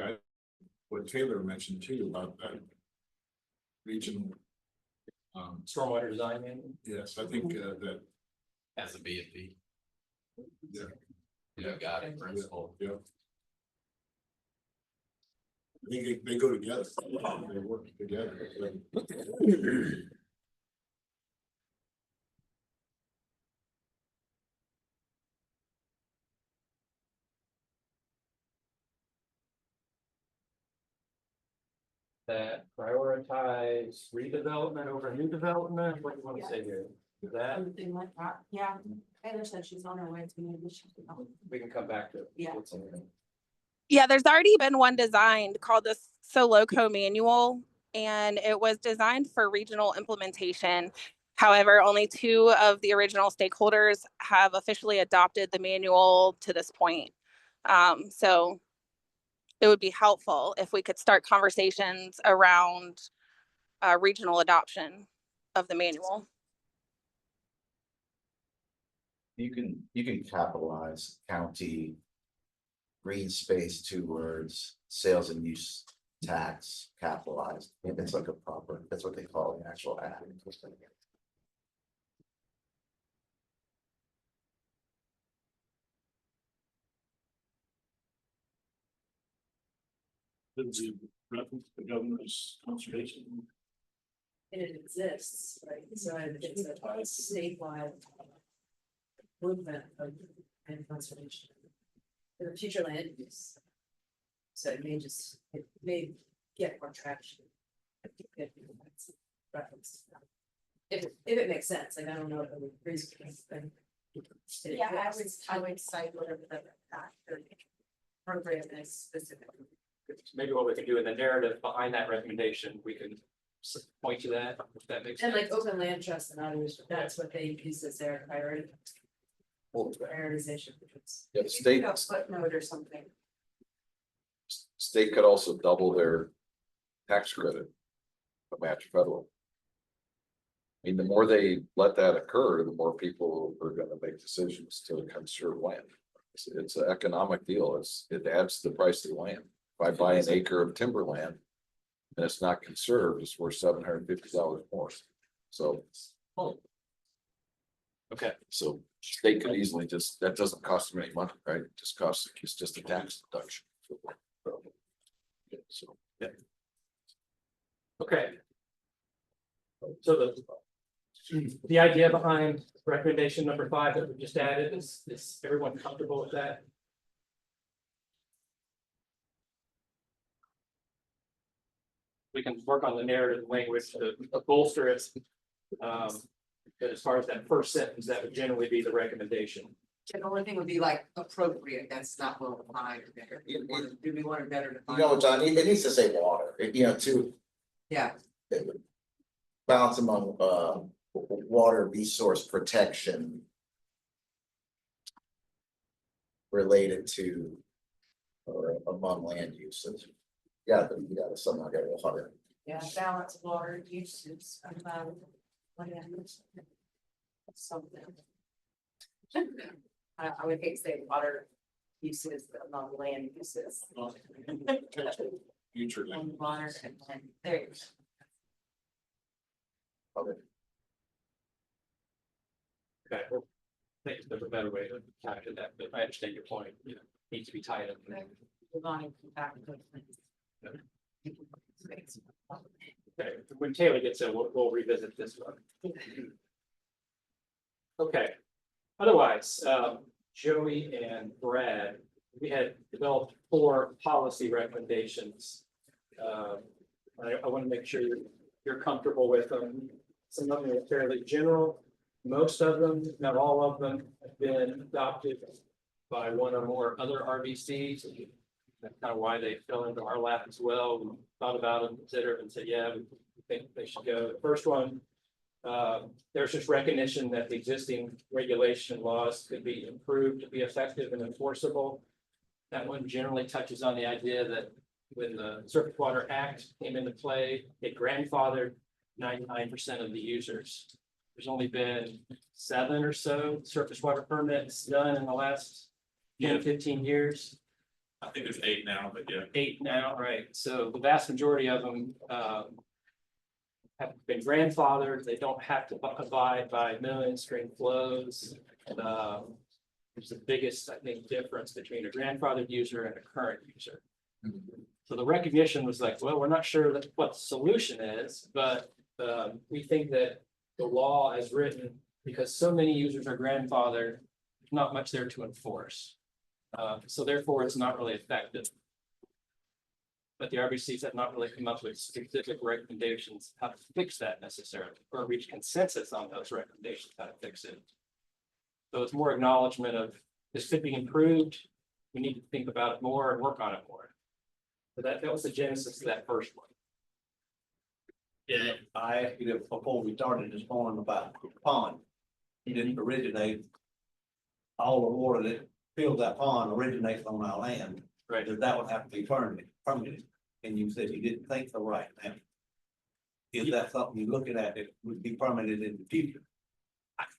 what Taylor mentioned too about that regional. Stormwater design manual. Yes, I think that. As a BFP. Yeah. Yeah, got it, principle. Yeah. I think they go together, they work together. That prioritize redevelopment over new development. What do you want to say here? Is that, Something like that, yeah. Taylor said she's on her way to me. we can come back to it. Yeah. Yeah, there's already been one designed called the Soloco Manual, and it was designed for regional implementation. However, only 2 of the original stakeholders have officially adopted the manual to this point. So it would be helpful if we could start conversations around regional adoption of the manual. You can capitalize county green space, 2 words, sales and use tax capitalized. It's like a proper, that's what they call an actual ad. Does it reference the governor's conservation? And it exists, right? So it's a statewide movement of land conservation. The future land use. So it may get more traction. If it's referenced. If it makes sense, like I don't know if it would reason. Yeah, I would cite whatever the factor. appropriateness specifically. Maybe what we can do in the narrative behind that recommendation, we can point to that, if that makes And sense. like open land trust and others, that's what they use as their priority. Prioritization. Yeah, the state, A footnote or something. state could also double their tax credit. To match federal. I mean, the more they let that occur, the more people are gonna make decisions to conserve land. It's an economic deal. It adds to the price of the land. If I buy an acre of timberland. And it's not conserved, it's worth $750 more. So. Okay. So state could easily just, that doesn't cost them any money, right? It just costs, it's just a tax deduction. So, yeah. Okay. So the idea behind recommendation number 5 that we just added is everyone comfortable with that? We can work on the narrative language to bolster it. But as far as that first sentence, that would generally be the recommendation. And the only thing would be like appropriate, that's not well defined or better. Do we want it better defined? You know, John, it needs to say water, to Yeah, balance among water resource protection. Related to or among land uses. Yeah, you gotta somehow get water. Yeah, balance water uses. Something. I would hate to say water uses among land uses. Future. And water and then there you go. Okay. Okay, well, I think there's a better way to capture that, but I understand your point, needs to be tied up. Move on and come back to those things. Okay, when Taylor gets in, we'll revisit this one. Okay, otherwise, Joey and Brad, we had developed 4 policy recommendations. I want to make sure you're comfortable with them. Some of them are fairly general. Most of them, if not all of them, have been adopted by one or more other RBCs. That's kind of why they fell into our lap as well. We thought about them, considered, and said, yeah, we think they should go. The first one, there's just recognition that the existing regulation laws could be improved to be effective and enforceable. That one generally touches on the idea that when the Surface Water Act came into play, it grandfathered 99% of the users. There's only been 7 or so surface water permits done in the last 10, 15 years. I think there's 8 now, but yeah. 8 now, right? So the vast majority of them have been grandfathered. They don't have to abide by million string flows. There's the biggest, I think, difference between a grandfathered user and a current user. So the recognition was like, well, we're not sure what the solution is, but we think that the law as written, because so many users are grandfathered, there's not much there to enforce. So therefore, it's not really effective. But the RBCs have not really come up with specific recommendations how to fix that necessarily, or reach consensus on those recommendations how to fix it. So it's more acknowledgement of this could be improved. We need to think about it more and work on it more. So that was the genesis of that first one. Yeah, I asked you that before we started this morning about the pond. It didn't originate. All the water that fills that pond originates on our land. Right. That would have to be permanent, and you said you didn't think so right now. Is that something you're looking at that would be permanent in the future?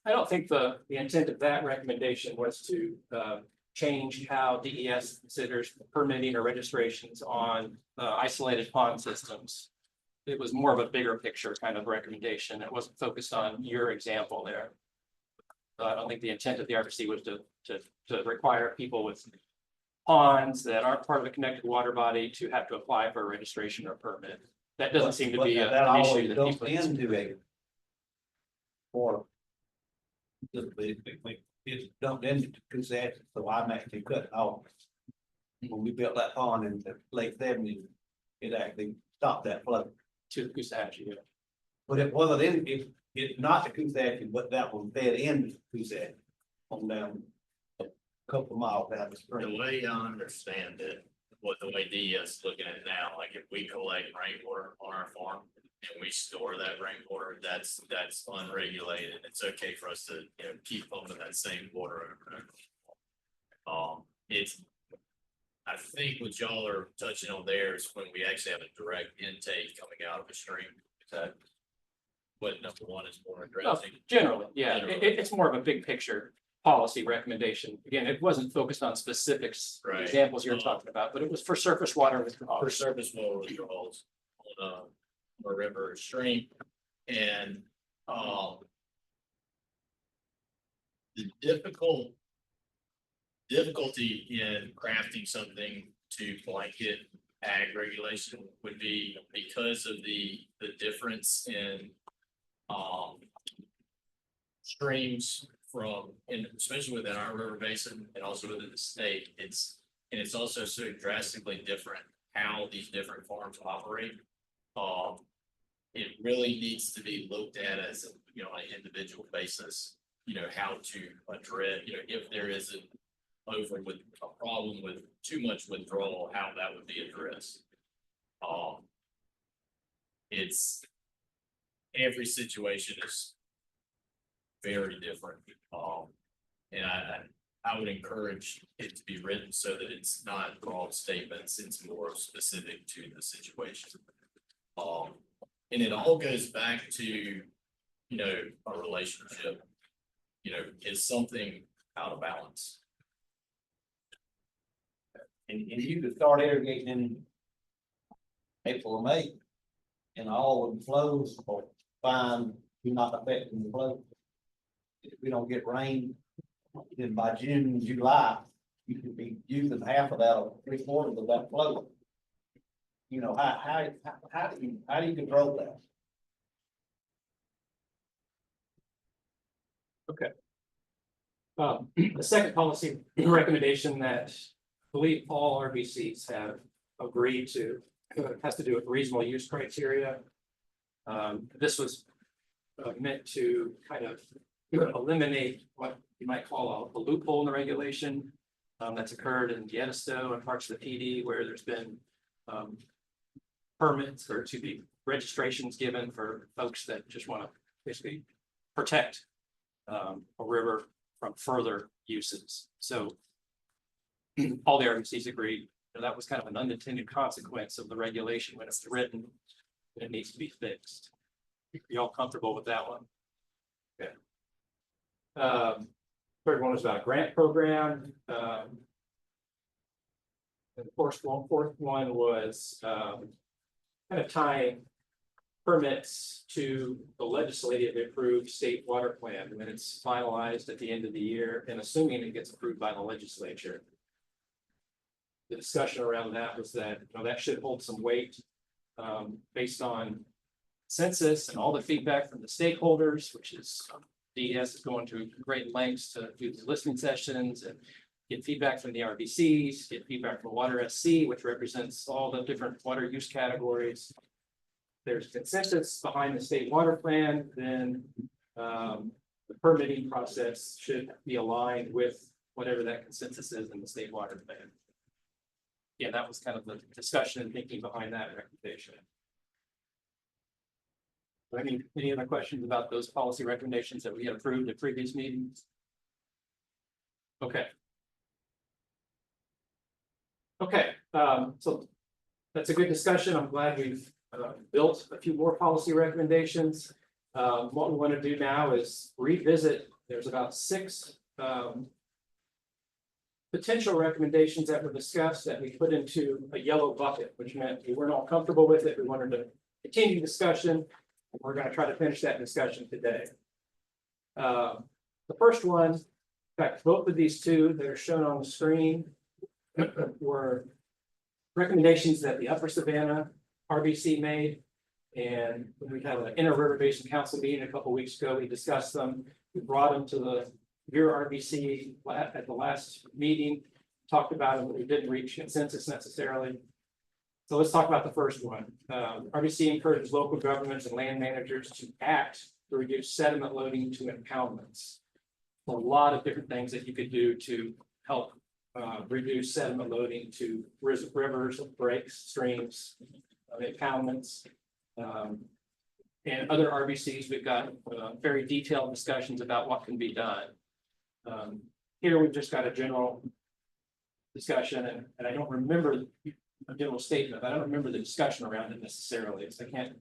I don't think the intent of that recommendation was to change how DES considers permitting or registrations on isolated pond systems. It was more of a bigger picture kind of recommendation. It wasn't focused on your example there. I don't think the intent of the RBC was to require people with ponds that aren't part of a connected water body to have to apply for a registration or permit. That doesn't seem to be an issue that people. Into a. Or. It's dumped into Coosahatchee, so I'm actually cutting off. When we built that pond in the late 70s, it actually stopped that flow. To Coosahatchee, yeah. But it wasn't it's not the Coosahatchee, but that one fed into Coosahatchee on down. couple miles down the The stream. way I understand it, what the way DES is looking at it now, like if we collect rainwater on our farm and we store that rainwater, that's unregulated. It's okay for us to, keep pumping that same water. It's, I think what y'all are touching on there is when we actually have a direct intake coming out of a stream. Is that what number one is more addressing? Generally, yeah, Generally. it's more of a big picture policy recommendation. Again, it wasn't focused on specifics, Right. examples you're talking about, but it was for surface water For withdrawal. surface water withdrawals on a river or stream. And the difficulty in crafting something to blanket ag regulation would be because of the difference in streams from, and especially within our river basin and also within the state, it's also so drastically different how these different farms operate. It really needs to be looked at as, on an individual basis, how to address, if there is a problem with too much withdrawal, how that would be addressed. It's, every situation is very different. And I would encourage it to be written so that it's not broad statements, it's more specific to the situation. And it all goes back to, a relationship, is something out of balance. And you could start irrigating in April or May. And all of the flows are fine, you're not affecting the flow. If we don't get rain, then by June, July, you could be using half of that or 3/4 of that flow. How do you control that? The second policy recommendation that I believe all RBCs have agreed to has to do with reasonable use criteria. This was meant to kind of eliminate what you might call a loophole in the regulation that's occurred in Yedistow and parts of the PD where there's been permits or to be registrations given for folks that just want to basically protect a river from further uses. So all the RBCs agreed that was kind of an unintended consequence of the regulation when it's written, and it needs to be fixed. Are you all comfortable with that one? Okay. Third one was about a grant program. And the fourth one was kind of tying permits to the legislatively approved state water plan when it's finalized at the end of the year and assuming it gets approved by the legislature. The discussion around that was that, that should hold some weight based on census and all the feedback from the stakeholders, which is DES is going to great lengths to do the listening sessions and get feedback from the RBCs, get feedback from Water SC, which represents all the different water use categories. There's consensus behind the state water plan, then the permitting process should be aligned with whatever that consensus is in the state water plan. Yeah, that was kind of the discussion and thinking behind that recommendation. Any other questions about those policy recommendations that we had approved at previous meetings? Okay. Okay, so that's a good discussion. I'm glad we've built a few more policy recommendations. What we want to do now is revisit. There's about 6 potential recommendations that were discussed that we put into a yellow bucket, which meant we weren't all comfortable with it. We wanted to continue discussion. We're going to try to finish that discussion today. The first one, in fact, both of these two that are shown on the screen were recommendations that the Upper Savannah RBC made. And we had an Inter-River Basin Council meeting a couple weeks ago. We discussed them. We brought them to your RBC at the last meeting, talked about them, but we didn't reach consensus necessarily. So let's talk about the first one. RBC encourages local governments and land managers to act to reduce sediment loading to impoundments. A lot of different things that you could do to help reduce sediment loading to rivers, breaks, streams, impoundments. And other RBCs, we've got very detailed discussions about what can be done. Here, we've just got a general discussion, and I don't remember a general statement. I don't remember the discussion around it necessarily, so I can't.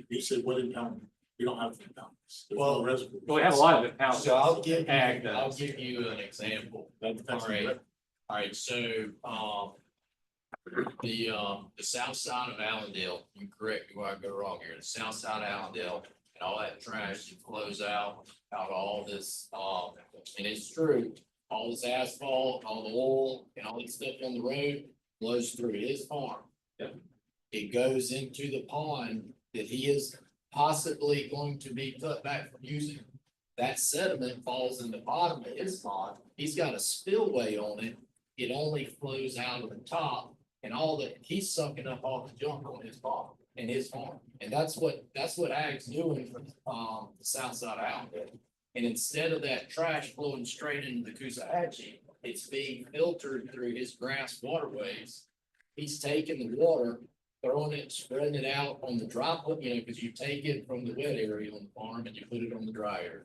You said what impoundment? We don't have impoundments. There's Well, no reservoir. Well, we have a lot of impoundments. So I'll give Ag you, does. I'll give you an example. That's All right. All right, so, the south side of Allendale, you correct me where I go wrong here, the south side of Allendale, and all that trash that flows out all this, and it's true, all this asphalt, all the oil, and all that stuff on the road flows through his farm. Yep. It goes into the pond that he is possibly going to be cut back from using. That sediment falls in the bottom of his pond, he's got a spillway on it, it only flows out of the top, and all that, he's sucking up all the junk on his farm, and his farm. And that's what Ag's doing from, the south side of Allendale. And instead of that trash flowing straight into the Coosawhatchie, it's being filtered through his grass waterways. He's taking the water, throwing it, spreading it out on the dry, because you take it from the wet area on the farm and you put it on the dry area.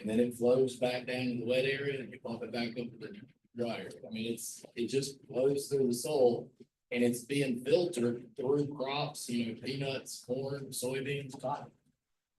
And then it flows back down to the wet area and you pump it back up to the dry area. I mean, it just flows through the soil and it's being filtered through crops, peanuts, corn, soybeans, cotton.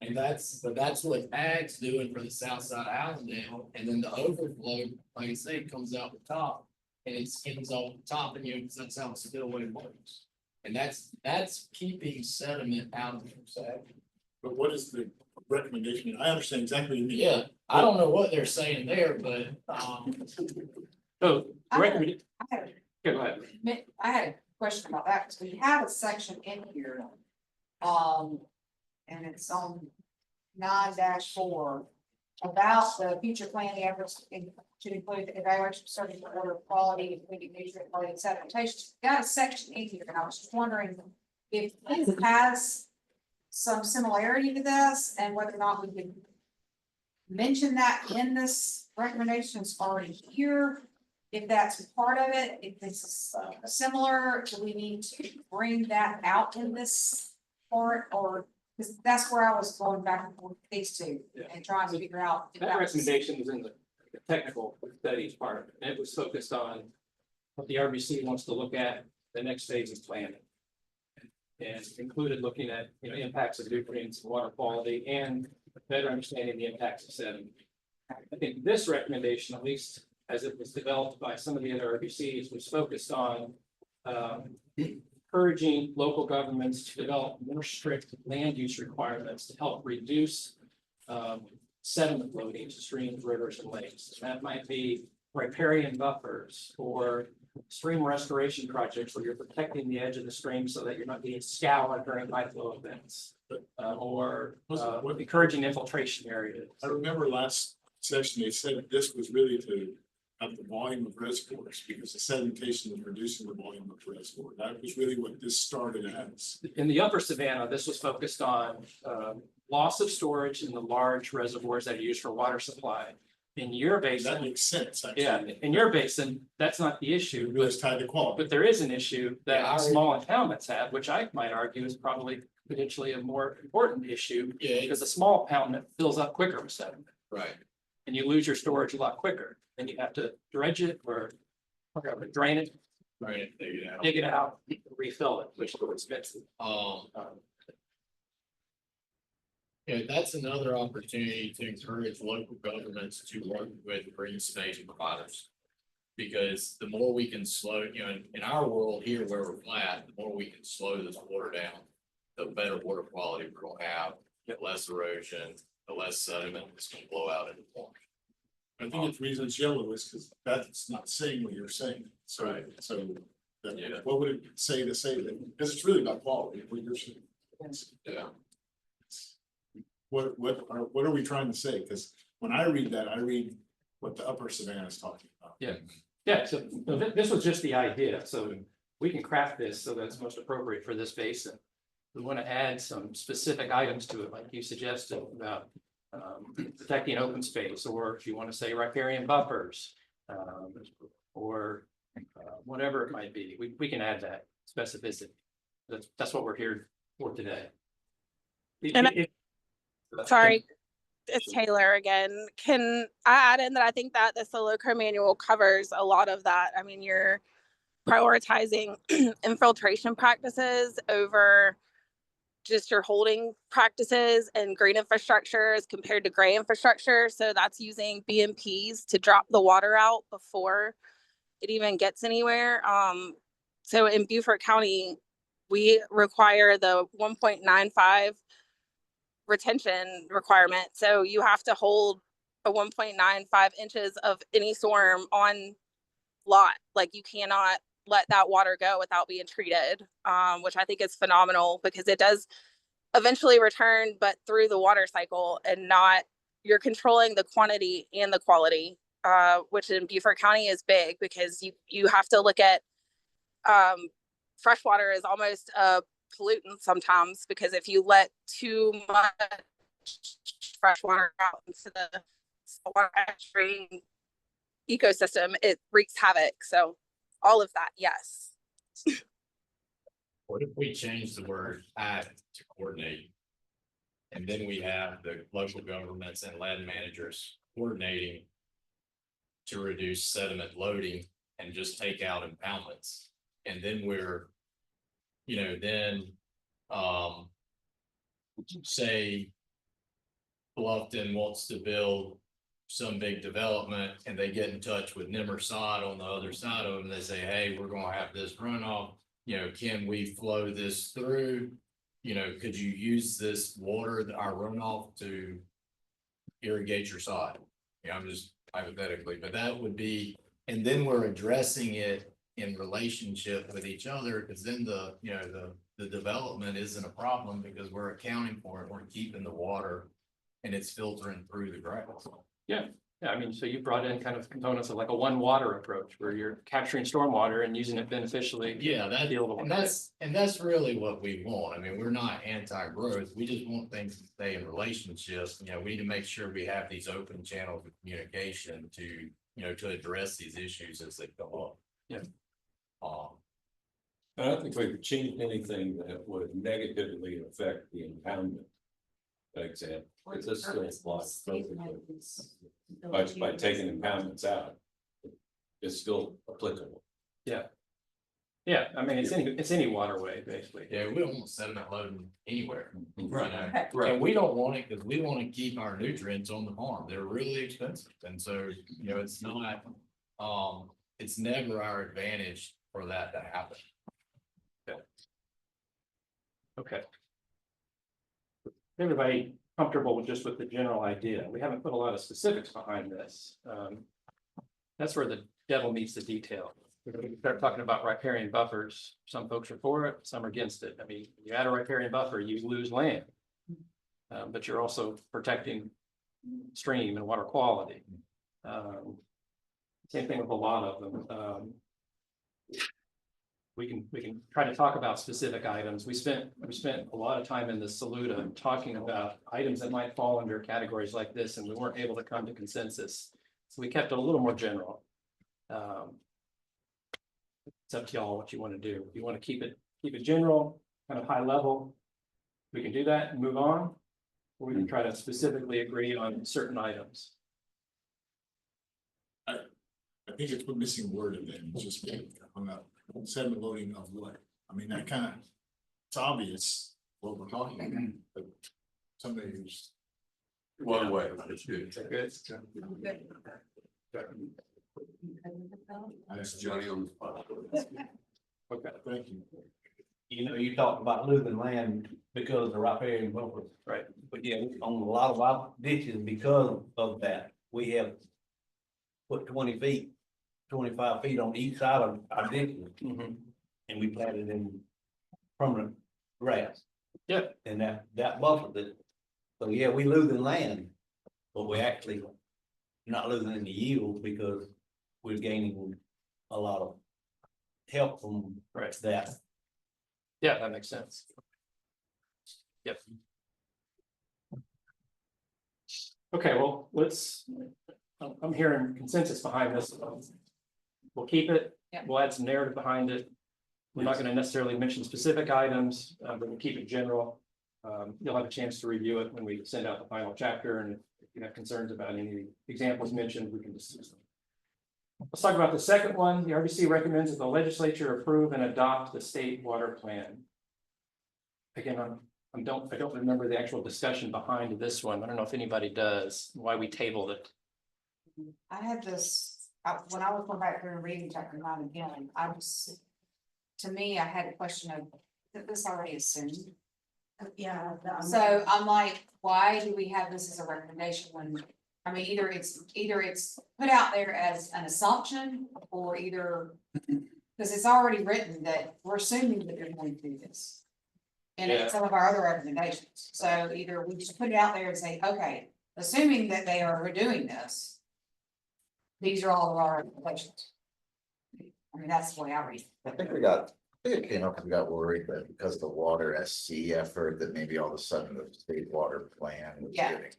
And that's what Ag's doing for the south side of Allendale. And then the overflow, like I say, comes out the top and it skims off the top, and because that's how the spillway works. And that's keeping sediment out of the Coosawhatchie. But what is the recommendation? I understand exactly what you mean. Yeah, I don't know what they're saying there, but, So, I recommend, had go ahead. I had a question about that, because we have a section in here. And it's on 9-4 about the future planning efforts to include the evaluation of certain order of quality, including nutrient quality and sedimentation. Got a section in here, and I was just wondering if it has some similarity to this, and whether or not we could mention that in this recommendation as already here. If that's part of it, if it's similar, do we need to bring that out in this part, or? Because that's where I was going back and forth with these two and trying to figure out. if That was- recommendation was in the technical studies part of it, and it was focused on what the RBC wants to look at the next phase of planning. And included looking at, impacts of nutrients, water quality, and better understanding the impacts of sediment. I think this recommendation, at least as it was developed by some of the other RBCs, was focused on encouraging local governments to develop more strict land use requirements to help reduce sediment loading to streams, rivers, and lakes. That might be riparian buffers or stream restoration projects where you're protecting the edge of the stream so that you're not getting scoured during high flow events. Or encouraging infiltration areas. I remember last session, they said this was really to have the volume of reservoirs, because the sedimentation was reducing the volume of reservoir. That was really what this started as. In the upper Savannah, this was focused on loss of storage in the large reservoirs that are used for water supply. In your That basin, makes sense, actually. yeah, in your basin, that's not the issue, It really is tied to quality. but there is an issue Yeah, that small impoundments have, which I might argue is probably potentially a more important issue. Yeah, Because a small impoundment fills up quicker with sediment, right. and you lose your storage a lot quicker. Then you have to dredge it or drain it, Right, figure it out. dig it out, refill it, which is expensive. Yeah, that's another opportunity to encourage local governments to work with green space providers. Because the more we can slow, in our world here where we're flat, the more we can slow this water down, the better water quality we're gonna have, get less erosion, the less sediment that's gonna blow out in the pond. I think the reason it's yellow is because that's not saying what you're saying. So, Right. so Yeah. what would it say to say that? Because it's really about quality, what you're saying. Yeah. What are we trying to say? Because when I read that, I read what the upper Savannah is talking about. Yeah, so this was just the idea, so we can craft this so that's most appropriate for this basin. We want to add some specific items to it, like you suggested about protecting open space, or if you want to say riparian buffers. or whatever it might be. We can add that specificity. That's what we're here for today. And If- Sorry, it's Taylor again. Can I add in that I think that the solo co manual covers a lot of that. I mean, you're prioritizing infiltration practices over just your holding practices and green infrastructure as compared to gray infrastructure. So that's using BMPs to drop the water out before it even gets anywhere. So in Beaufort County, we require the 1.95 retention requirement. So you have to hold a 1.95 inches of any storm on lot. Like you cannot let that water go without being treated, which I think is phenomenal because it does eventually return, but through the water cycle and not, you're controlling the quantity and the quality, which in Beaufort County is big because you have to look at fresh water is almost a pollutant sometimes because if you let too much fresh water out into the water stream ecosystem, it wreaks havoc. So all of that, yes. What if we change the word act to coordinate? And then we have the local governments and land managers coordinating to reduce sediment loading and just take out impoundments. And then we're, then, say Bluffton wants to build some big development and they get in touch with Nimmer Sod on the other side of them. They say, hey, we're gonna have this runoff. Can we flow this through? Could you use this water, our runoff, to irrigate your sod? I'm just hypothetically, but that would be, and then we're addressing it in relationship with each other, because then the development isn't a problem because we're accounting for it, we're keeping the water and it's filtering through the grass. Yeah, I mean, so you brought in kind of components of like a one water approach where you're capturing stormwater and using it beneficially. Yeah, that's really what we want. I mean, we're not anti-growth. We just want things to stay in relationships. We need to make sure we have these open channels of communication to address these issues as they come up. Yeah. I don't think we could change anything that would negatively affect the impoundment. For example, because this still applies by taking impoundments out, it's still applicable. Yeah, I mean, it's any waterway, basically. Yeah, we don't want sediment loading anywhere. Right. And we don't want it because we want to keep our nutrients on the farm. They're really expensive. And so, it's not, it's never our advantage for that to happen. Okay. Everybody comfortable with the general idea? We haven't put a lot of specifics behind this. That's where the devil meets the detail. We start talking about riparian buffers. Some folks are for it, some are against it. I mean, you add a riparian buffer, you lose land. But you're also protecting stream and water quality. Same thing with a lot of them. We can try to talk about specific items. We spent a lot of time in the Saluda talking about items that might fall under categories like this, and we weren't able to come to consensus. So we kept it a little more general. It's up to y'all what you want to do. If you want to keep it general, kind of high level, we can do that and move on, or we can try to specifically agree on certain items. I think it's a missing word in there, it's just hung up. Sediment loading of what? I mean, that kind of, it's obvious what we're talking about, but somebody who's. One way, it's good. Is that good? That's Johnny on the spot. Okay. Thank you. You talked about losing land because of the riparian buffer. Right. But yeah, on a lot of our ditches, because of that, we have put 20 feet, 25 feet on each side of our ditches. And we planted in permanent grass. Yeah. And that buffered it. So yeah, we losing land, but we actually not losing any yield because we're gaining a lot of help from that. Yeah, that makes sense. Yep. Okay, well, I'm hearing consensus behind this. we'll keep it, Yeah. we'll add some narrative behind it. We're not gonna necessarily mention specific items, but we'll keep it general. You'll have a chance to review it when we send out the final chapter, and if you have concerns about any examples mentioned, we can discuss them. Let's talk about the second one. The RBC recommends that the legislature approve and adopt the state water plan. Again, I don't remember the actual discussion behind this one. I don't know if anybody does, why we tabled it. I had this, when I was going back through and reading chapter 9 again, to me, I had a question of, that this already assumed. Yeah. So I'm like, why do we have this as a recommendation when, I mean, either it's put out there as an assumption or either. Because it's already written that we're assuming that they're going to do this. And Yeah. it's some of our other recommendations, so either we just put it out there and say, okay, assuming that they are doing this. These are all of our recommendations. I mean, that's the way I read it. I think it came up, we got worried that because of the water SC effort, that maybe all of a sudden the state water plan was Yeah. getting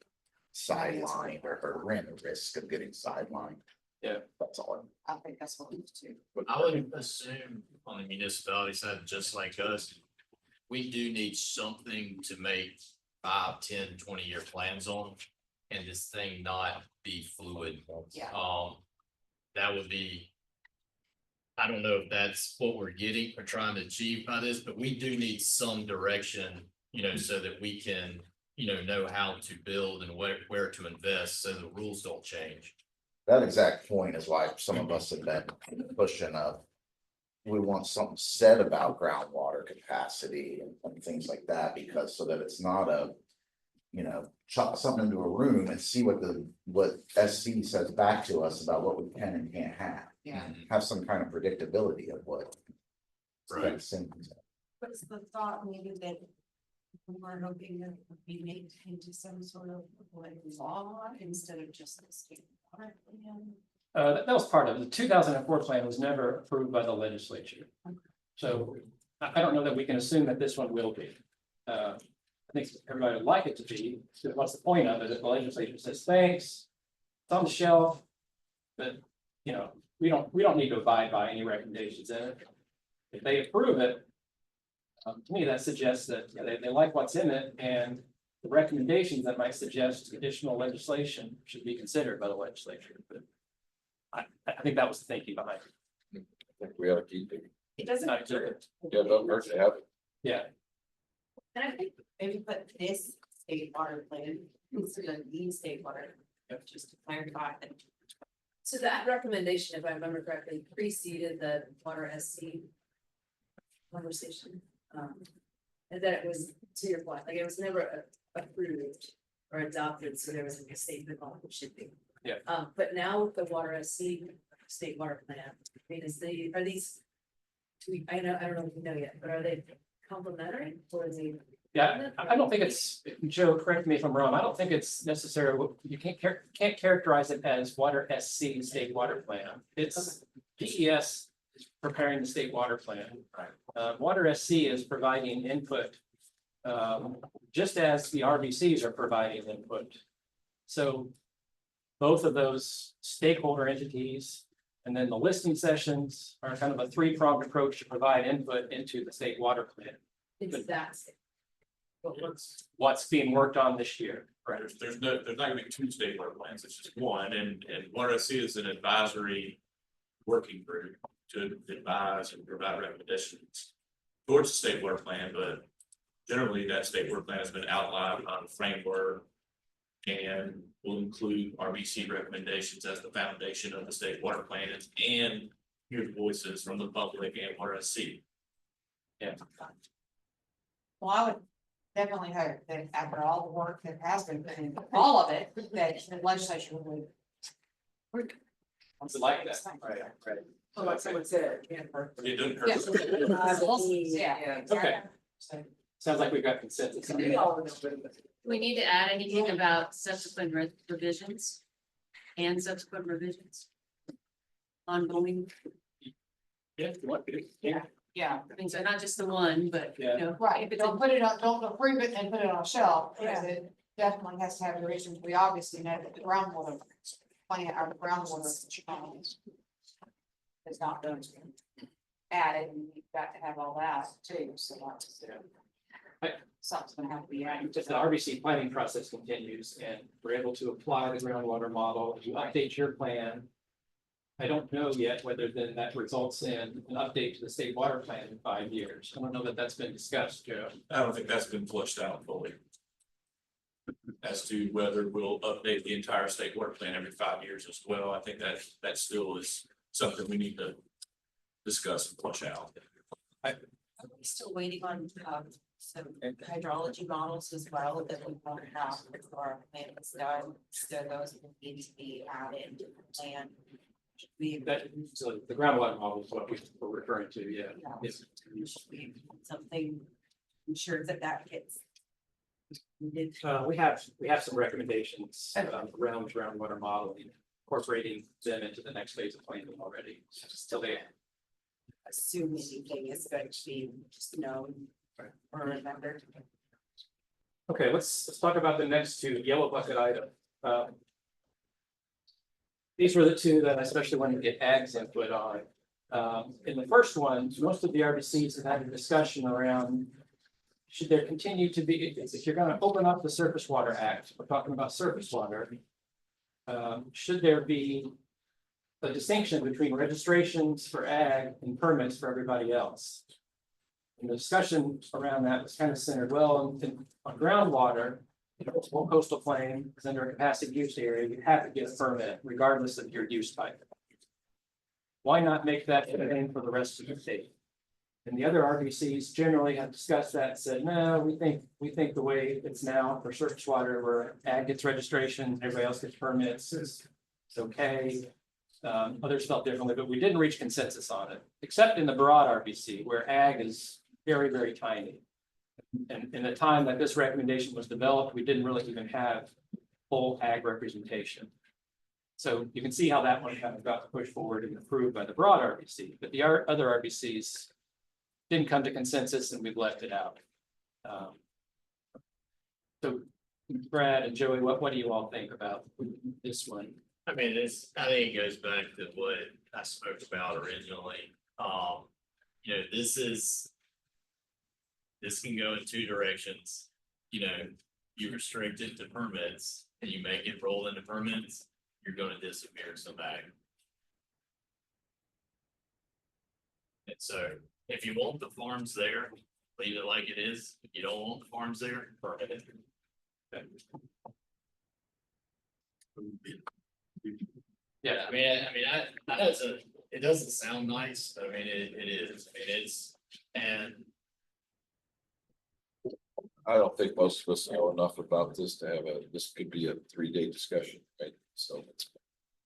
sidelined or ran the risk of getting sidelined. Yeah. That's all. I think that's what we need to do. I would assume on the municipality side, just like us, we do need something to make 5, 10, 20-year plans on. And this thing not be fluid. Yeah. That would be. I don't know if that's what we're getting or trying to achieve by this, but we do need some direction, so that we can, know how to build and where to invest, so the rules don't change. That exact point is why some of us have been pushing we want something said about groundwater capacity and things like that, because so that it's not chuck something into a room and see what SC says back to us about what we can and can't have. Yeah. Have some kind of predictability of what. Right. What's the thought, maybe that we're hoping that it would be made into some sort of like law instead of just the state water plan? That was part of it. The 2004 plan was never approved by the legislature. So I don't know that we can assume that this one will be. I think everybody would like it to be. So what's the point of it? If the legislature says, thanks, it's on the shelf, but, we don't need to abide by any recommendations in it. If they approve it, to me, that suggests that they like what's in it, and the recommendations that might suggest additional legislation should be considered by the legislature. But I think that was the thinking behind it. I think we ought to keep it. It doesn't. Not good. Yeah, don't hurt to have it. Yeah, And I think maybe put this state water plan instead of the state water, just to clarify that. So that recommendation, if I remember correctly, preceded the water SC conversation. And that it was, to your point, like it was never approved or adopted, so there was a statement on it should be. Yeah. But now with the water SC state water plan, I mean, are these? I don't know if you know yet, but are they complementary or is it? yeah, I don't think it's, Joe, correct me if I'm wrong, I don't think it's necessary, you can't characterize it as water SC state water plan. It's PES preparing the state water plan. Water SC is providing input, just as the RBCs are providing input. So both of those stakeholder entities and then the listening sessions are kind of a three-pronged approach to provide input into the state water plan. It's that. What's being worked on this year. Right, there's not gonna be 2 state water plans, it's just one, and water SC is an advisory working group to advise and provide recommendations towards the state water plan, but generally that state water plan has been outlined on a framework and will include RBC recommendations as the foundation of the state water plan and hear voices from the public and water SC. Yeah. Well, I would definitely hope that after all the work that has been put into all of it, that the legislature would. It's like that. Right. So like someone said, yeah. It doesn't hurt. Yeah. Okay. Sounds like we've got consensus. We need to add anything about subsequent revisions and subsequent revisions. Ongoing, Yeah, if you want to. Yeah. Yeah, I mean, so not just the one, but you Yeah. know. right, but don't put it on, don't approve it and put it on a shelf, because it definitely has to have the reasons. We obviously know that the groundwater plan, our groundwater. has not been added, and you've got to have all that too, so that's. Something's gonna have to be added. If the RBC planning process continues and we're able to apply the groundwater model, you update your plan. I don't know yet whether then that results in an update to the state water plan in 5 years. I don't know that that's been discussed, Joe. I don't think that's been flushed out fully. As to whether we'll update the entire state water plan every 5 years as well. I think that still is something we need to discuss and flush out. Are we still waiting on, some hydrology models as well that we won't have before our plan is done? So those will need to be added to the plan. So the groundwater model is what we were referring to, yeah. Yes. Something ensure that that gets. We have some recommendations around groundwater modeling, incorporating them into the next phase of planning already. Still there. Assume anything is going to be just known or remembered. Okay, let's talk about the next two yellow bucket items. These were the two that I especially wanted to get ag's input on. In the first one, most of the RBCs have had a discussion around should there continue to be, if you're going to open up the Surface Water Act, we're talking about surface water. Should there be a distinction between registrations for ag and permits for everybody else? And the discussion around that was kind of centered well on groundwater. Coastal plain is under a capacity use area, you have to get a permit regardless of your use type. Why not make that the same for the rest of the state? And the other RBCs generally have discussed that and said, no, we think the way it's now for surface water where ag gets registration, everybody else gets permits, it's okay. Others felt differently, but we didn't reach consensus on it, except in the broad RBC where ag is very, very tiny. And in the time that this recommendation was developed, we didn't really even have full ag representation. So you can see how that one kind of got pushed forward and approved by the broad RBC, but the other RBCs didn't come to consensus and we've left it out. So Brad and Joey, what do you all think about this one? I mean, I think it goes back to what I spoke about originally. This can go in two directions. You restrict it to permits and you make it roll into permits, you're gonna disappear some ag. And so if you want the farms there, leave it like it is. If you don't want the farms there, permit it. Yeah, I mean, I know it doesn't sound nice, but I mean, it is, I mean, and I don't think most of us know enough about this to have this could be a 3-day discussion, right? So.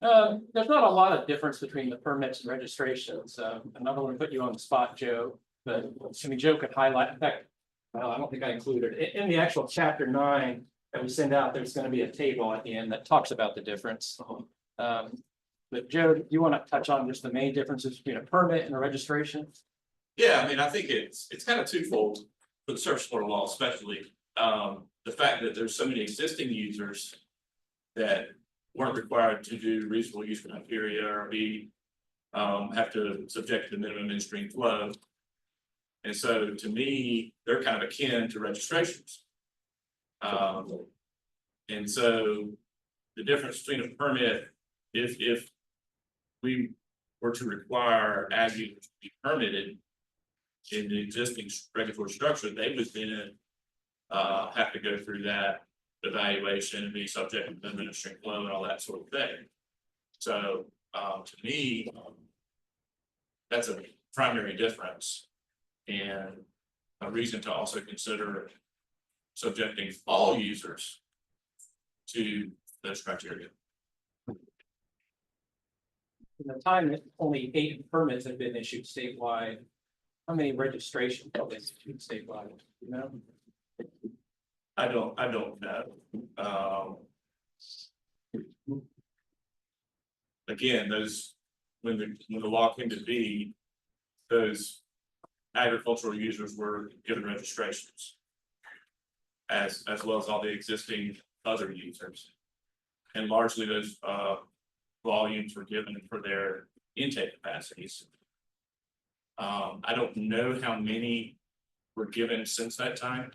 There's not a lot of difference between the permits and registrations. I'm not going to put you on the spot, Joe, but I mean, Joe could highlight. In fact, well, I don't think I included it in the actual chapter 9 that we send out. There's going to be a table at the end that talks about the difference. But Joe, do you want to touch on just the main differences between a permit and a registration? Yeah, I mean, I think it's kind of twofold for the surface water law, especially the fact that there's so many existing users that weren't required to do reasonable use criteria or have to subject to the minimum in-stream flow. And so to me, they're kind of akin to registrations. And so the difference between a permit, if we were to require ag users to be permitted in the existing regulatory structure, they would then have to go through that evaluation and be subject to the in-stream flow and all that sort of thing. So to me, that's a primary difference and a reason to also consider subjecting all users to those criteria. In the time that only 8 permits have been issued statewide, how many registrations have been issued statewide? You know? I don't know. Again, those when the law came to be, those agricultural users were given registrations as well as all the existing other users, and largely those volumes were given for their intake capacities. I don't know how many were given since that time.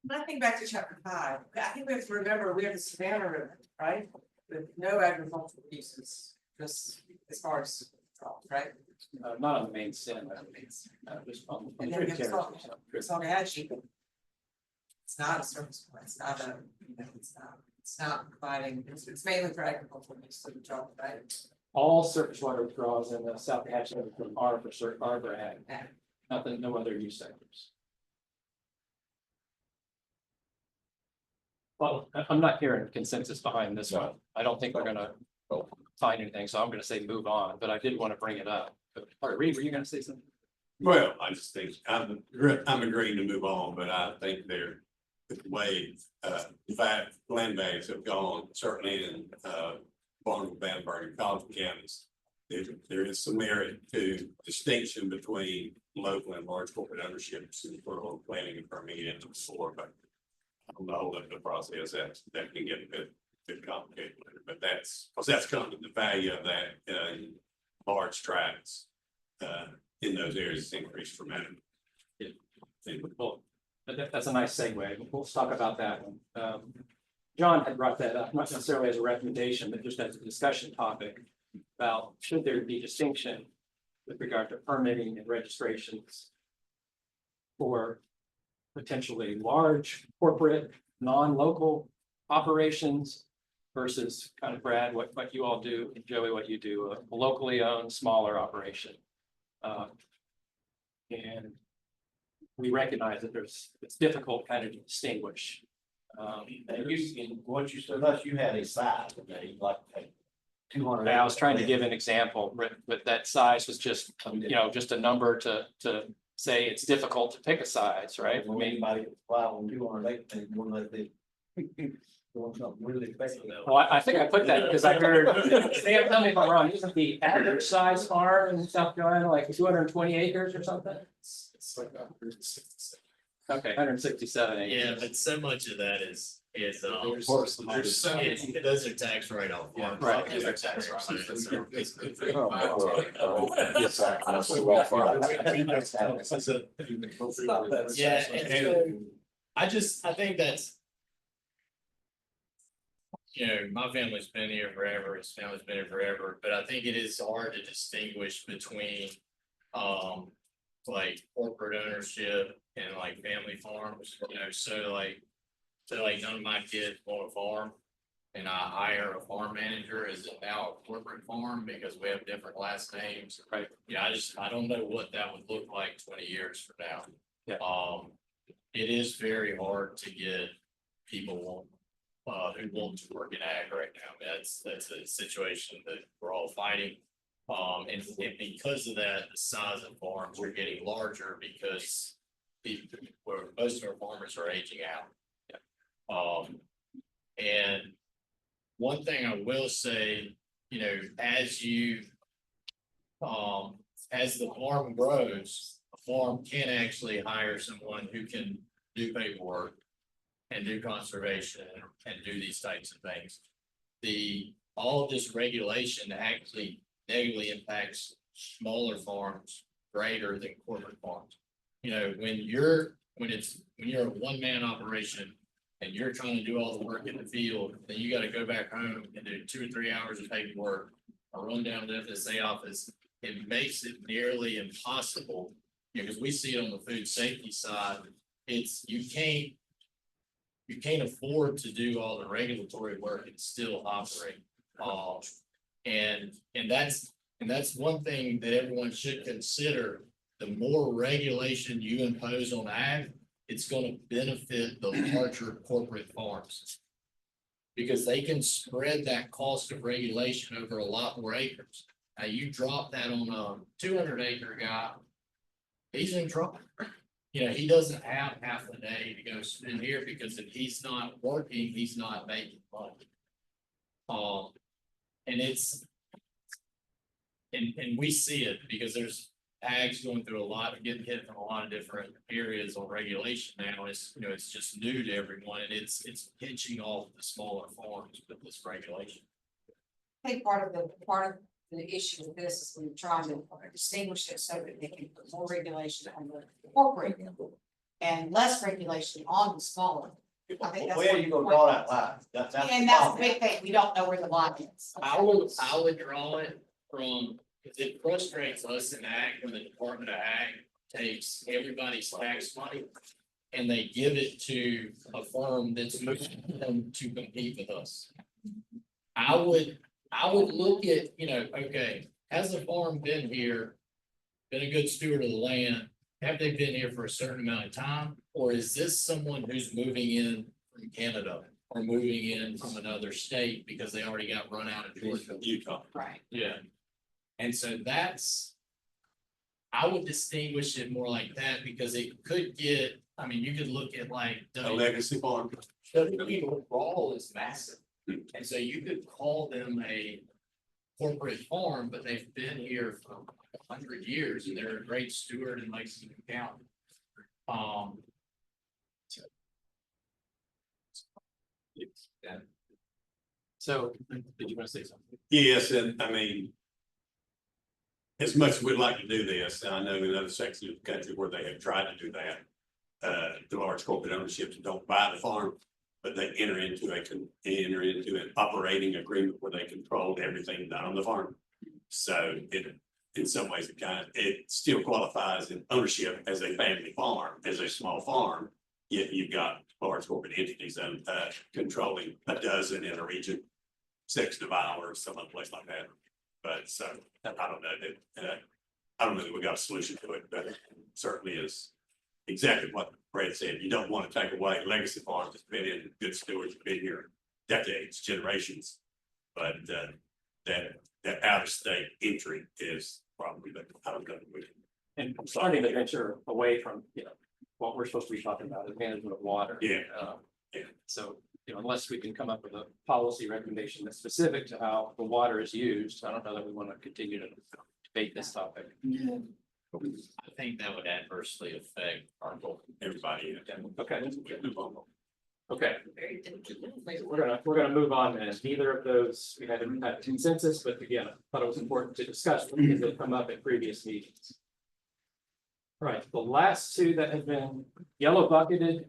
When I think back to chapter 5, I think we have to remember we have the Savannah River, right? With no agricultural uses, just as far as, right? Not on the main stem, just on. And then we have Savannah-Salkehatchie. It's not a service point, it's not a, you know, it's not providing, it's mainly for agricultural use to the job, right? All surface water withdrawals in the Salkehatchie are for certain, are for ag, nothing, no other use sectors. Well, I'm not hearing consensus behind this one. I don't think we're gonna find anything, so I'm gonna say move on, but I did want to bring it up. All right, Reed, were you gonna say something? Well, I just think I'm agreeing to move on, but I think they're the way land values have gone, certainly in Barnwell, Vandenberg, and College counties. There is some merit to distinction between local and large corporate ownerships and for planning and permitting and before, but I don't know that the process that can get a bit complicated later, but that's kind of the value of that large tracts in those areas increased dramatically. Well, that's a nice segue. We'll talk about that one. John had brought that up, not necessarily as a recommendation, but just as a discussion topic about should there be distinction with regard to permitting and registrations for potentially large corporate, non-local operations versus kind of Brad, what you all do, and Joey, what you do, a locally owned, smaller operation. And we recognize that it's difficult kind of to distinguish. And you, what you said, unless you had a size, okay, like 200. I was trying to give an example, but that size was just, you know, just a number to say it's difficult to pick a size, right? When anybody gets plowed on 208, they more like they. Doing something really special. Well, I think I put that because I heard, Sam, tell me if I'm wrong, isn't the average size farm in South Carolina like 220 acres or something? It's like 167. Okay, 167 acres. Yeah, but so much of that is There's some- those are tax write-off. Yeah, right. Those are tax write-offs. Yeah, and I think that's. You know, my family's been here forever, his family's been here forever, but I think it is hard to distinguish between. Like corporate ownership and like family farms, you know, so like none of my kids want a farm. And I hire a farm manager as now a corporate farm because we have different last names. Right. Yeah, I don't know what that would look like 20 years from now. Yeah. It is very hard to get people who want to work in ag right now. That's a situation that we're all fighting. And because of that, the size of farms are getting larger because where most of our farmers are aging out. And one thing I will say, you know, as the farm grows, a farm can actually hire someone who can do paperwork and do conservation and do these types of things. All of this regulation actually negatively impacts smaller farms greater than corporate farms. You know, when you're a one-man operation and you're trying to do all the work in the field, then you got to go back home and do 2 or 3 hours of paperwork or run down to the FSA office. It makes it nearly impossible, because we see it on the food safety side. You can't afford to do all the regulatory work and still operate. And that's one thing that everyone should consider. The more regulation you impose on ag, it's going to benefit the larger corporate farms, because they can spread that cost of regulation over a lot more acres. Now you drop that on a 200-acre guy, he's in trouble. You know, he doesn't have half a day to go spend here, because if he's not working, he's not making money. And we see it because there's ag's going through getting hit from a lot of different areas on regulation now. It's just new to everyone, and it's pinching off the smaller farms with this regulation. I think part of the issue with this is we're trying to distinguish it so that they can put more regulation on the corporate and less regulation on the smaller. I think that's Where what you gonna the draw point that line? That's the And that's the problem. big thing, we don't know where the line is. I would draw it from, because it frustrates us in ag when the Department of Ag takes everybody's tax money and they give it to a firm that's moving them to compete with us. I would look at, okay, has the farm been here, been a good steward of the land? Have they been here for a certain amount of time? Or is this someone who's moving in from Canada or moving in from another state because they already got run out of Georgia? Utah. Right. Yeah. And so I would distinguish it more like that because it could get, I mean, you could look at like. A legacy farm. Raw is massive. And so you could call them a corporate farm, but they've been here for 100 years and they're a great steward in Lexington County. Yeah. So, did you want to say something? Yes, and I mean, as much as we'd like to do this, and I know in other sections of the country where they have tried to do that, the large corporate ownerships don't buy the farm, but they enter into an operating agreement where they control everything done on the farm. So in some ways, it still qualifies in ownership as a family farm, as a small farm. Yet you've got large corporate entities controlling a dozen in a region, 6 to Iowa or some other place like that. But so I don't know I don't know that we got a solution to it, but it certainly is exactly what Brad said. You don't want to take away legacy farms that's been in good stewards, been here decades, generations. But that out of state entry is probably the I don't know. And starting to venture away from, what we're supposed to be talking about is management of water. Yeah. Yeah. So, unless we can come up with a policy recommendation that's specific to how the water is used, I don't know that we want to continue to debate this topic. I think that would adversely affect our goal. Everybody. Okay. Okay. We're gonna move on, and neither of those, we haven't had consensus, but again, I thought it was important to discuss because they've come up at previous meetings. All right, the last two that have been yellow bucketed,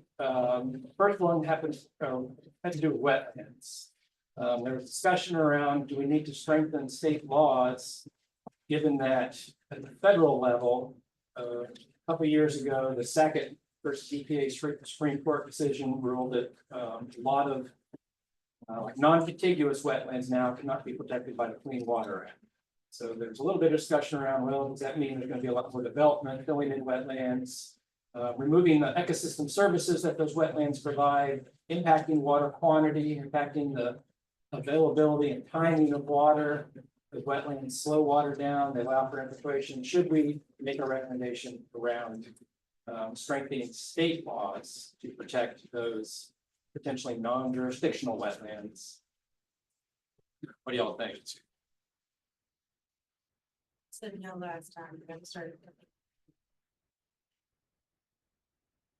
first one had to do with wetlands. There was discussion around, do we need to strengthen state laws? Given that at the federal level, a couple of years ago, the second versus EPA Supreme Court decision ruled that a lot of like non-contiguous wetlands now cannot be protected by the Clean Water Act. So there's a little bit of discussion around, well, does that mean there's going to be a lot more development filling in wetlands, removing the ecosystem services that those wetlands provide, impacting water quantity, impacting the availability and timing of water. The wetlands slow water down, they allow for infiltration. Should we make a recommendation around strengthening state laws to protect those potentially non-jurisdictional wetlands? What do y'all think? Said no last time, but I started.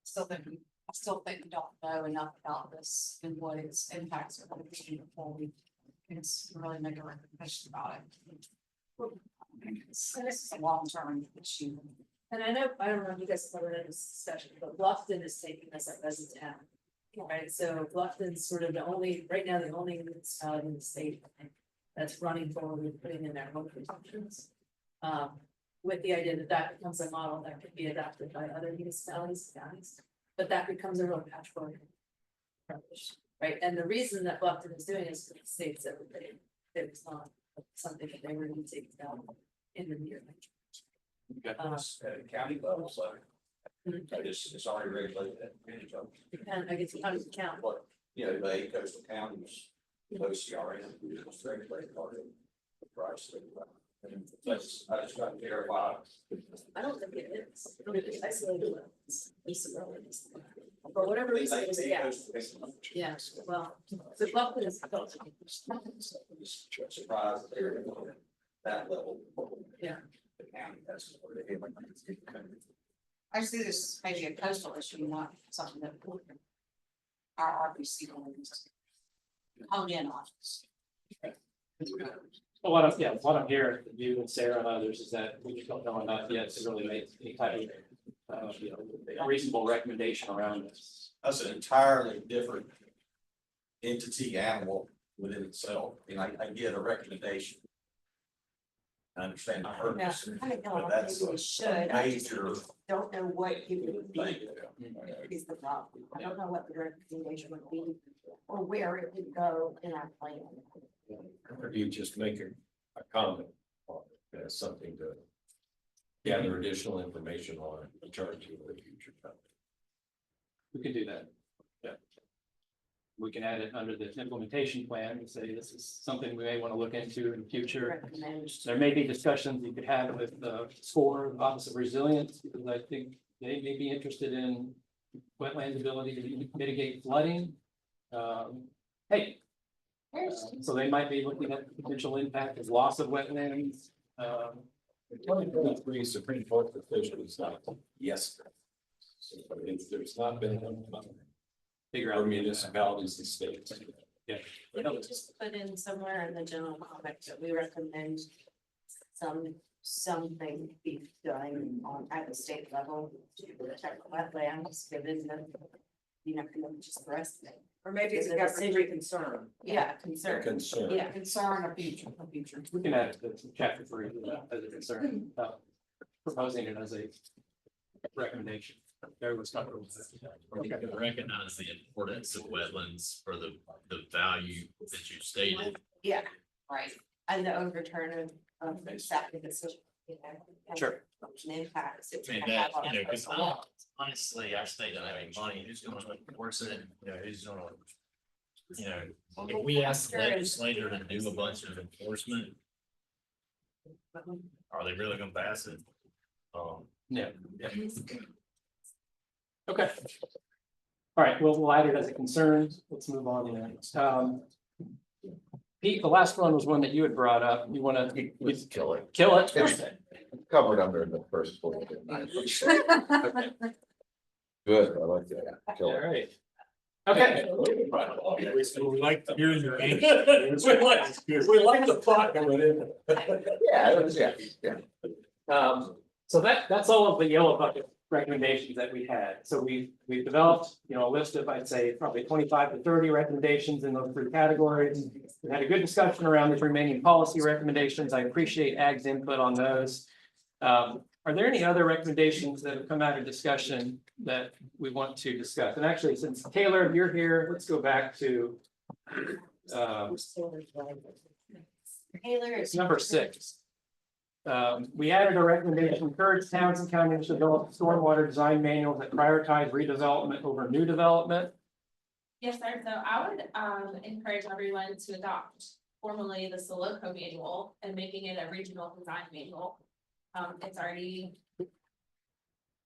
I still think we don't know enough about this and what its impacts are going to be before we can really make a recommendation about it. This is a long-term issue. And I don't know if you guys covered in this discussion, but Bluffton is taking us up as a town. Right, so Bluffton's sort of the only municipality in the state, I think, that's running forward with putting in their own protections. With the idea that that becomes a model that could be adopted by other municipalities, counties, but that becomes a real patchwork approach, right? And the reason that Bluffton is doing is because it states that it was not something that they were going to take down in the near future. County level, so. It's already regulated. And I guess counties count. But, the coastal counties, those CRN, it's regulated part of the price. I just got to verify. I don't think it is. I think it's isolated. For whatever reason, it was, yeah, well, so Bluffton is. Surprised that they're that level. Yeah. The county, that's what they. I see this maybe a coastal issue, not something that our RBC will hone in on. Well, what I'm hearing from you and Sarah and others is that we just don't know enough yet to really make any type of, reasonable recommendation around this. That's an entirely different entity, animal within itself, and I get a recommendation. I understand the purpose, I don't know, but that's maybe we should, I just major don't know what it would be, thing. is the problem. I don't know what the recommendation would be, or where it would go in our plan. Or do you just make a comment on it as something to gather additional information on and return to in the future? We could do that. Yeah. We can add it under the implementation plan and say this is something we may want to look into in the future. Recommend. There may be discussions you could have with the SCORE, the Office of Resilience, because I think they may be interested in wetlands ability to mitigate flooding. Hey. So they might be looking at the potential impact of loss of wetlands. 2023 Supreme Court decision is not. Yes. So there's not been Figure for out municipalities and states. Yeah. If we just put in somewhere in the general comments that we recommend something be done on at the state level to protect wetlands, given the, just the rest of it. Or maybe it's a government concern. Yeah, concern. Concern. Yeah, concern of future, future. We can add it to chapter 3 as a concern, proposing it as a recommendation. Everyone's comfortable with that. We can recognize the importance of wetlands for the value that you stated. Yeah, right. And the overturn of exactly decision. Sure. And impacts. It's I mean, gonna that, have on you know, us. because honestly, our state doesn't have any money. Who's gonna enforce it? Who's gonna, if we ask the legislator to do a bunch of enforcement, are they really gonna pass it? Yeah. Okay. All right, we'll add it as a concern. Let's move on to that. Pete, the last one was one that you had brought up. You want to Let's kill it. kill it? It's covered under the first bullet. Okay. Good, I like that. Kill All it. right. Okay. We like to hear your answer. We like the thought going in. Yeah. So that's all of the yellow bucket recommendations that we had. So we've developed, a list of, I'd say, probably 25 to 30 recommendations in those 3 categories. We had a good discussion around the remaining policy recommendations. I appreciate Ag's input on those. Are there any other recommendations that have come out of discussion that we want to discuss? And actually, since Taylor, you're here, let's go back to Taylor is. number 6. We added a recommendation, encourage towns and counties to develop stormwater design manuals that prioritize redevelopment over new development. Yes, sir. So I would encourage everyone to adopt formally the Soloco manual and making it a regional design manual. It's already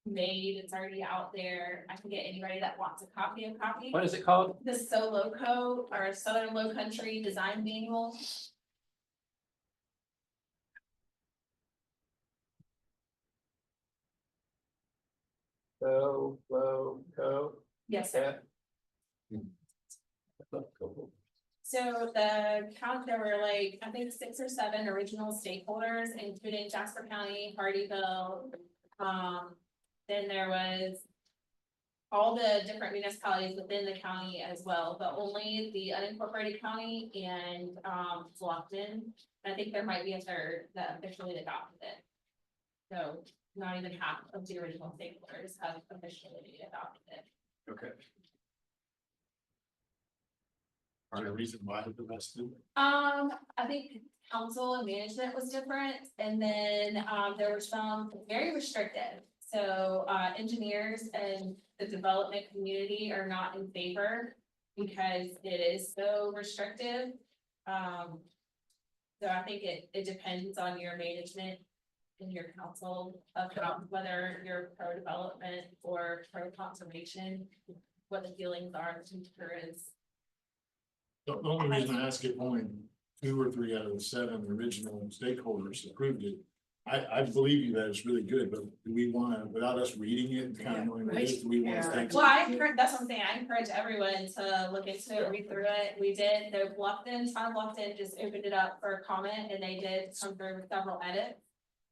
made, it's already out there. I can get anybody that wants a copy. What is it called? The Soloco or Southern Low Country Design Manual. Yes, sir. So the count, there were like, I think 6 or 7 original stakeholders, including Jasper County, Hardyville. Then there was all the different municipalities within the county as well, but only the unincorporated county and Bluffton. And I think there might be a 3rd that officially adopted it. So not even half of the original stakeholders have officially adopted it. Okay. Is there a reason why the rest do it? I think council and management was different, and then there were some very restrictive. So engineers and the development community are not in favor because it is so restrictive. So I think it depends on your management and your council of whether you're pro development or pro conservation, what the feelings are. Is The only reason I ask it, only 2 or 3 out of the 7 original stakeholders approved it. I believe you that it's really good, but do we wanna, without us reading it and kind of knowing what it is, do we wanna think? Well, I encourage, that's what I'm saying, I encourage everyone to look into it, read through it, we did, the town of Bluffton just opened it up for comment, and they did come through with several edits.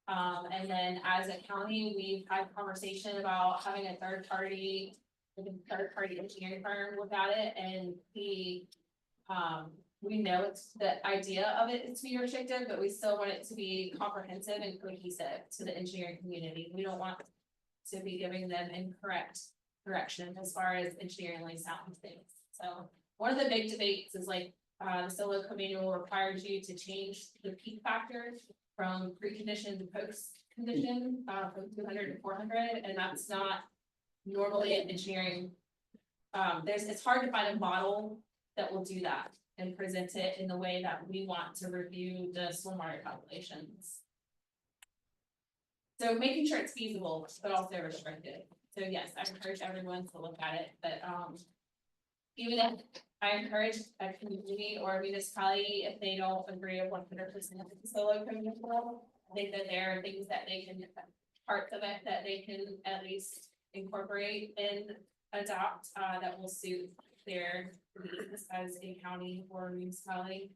And then as a county, we've had conversation about having a third party engineering firm look at it, and we know it's the idea of it is to be restrictive, but we still want it to be comprehensive and cohesive to the engineering community. We don't want to be giving them incorrect direction as far as engineeringly sound things. So one of the big debates is like, the solo manual requires you to change the peak factor from precondition to post condition, from 200 to 400, and that's not normally in engineering. It's hard to find a model that will do that and present it in the way that we want to review the stormwater calculations. So making sure it's feasible, but also restricted. So yes, I encourage everyone to look at it, but even if I encourage a community or a municipality, if they don't agree of 100% with the solo control, I think that there are things that they can, parts of it that they can at least incorporate and adopt that will suit their needs as a county or municipality.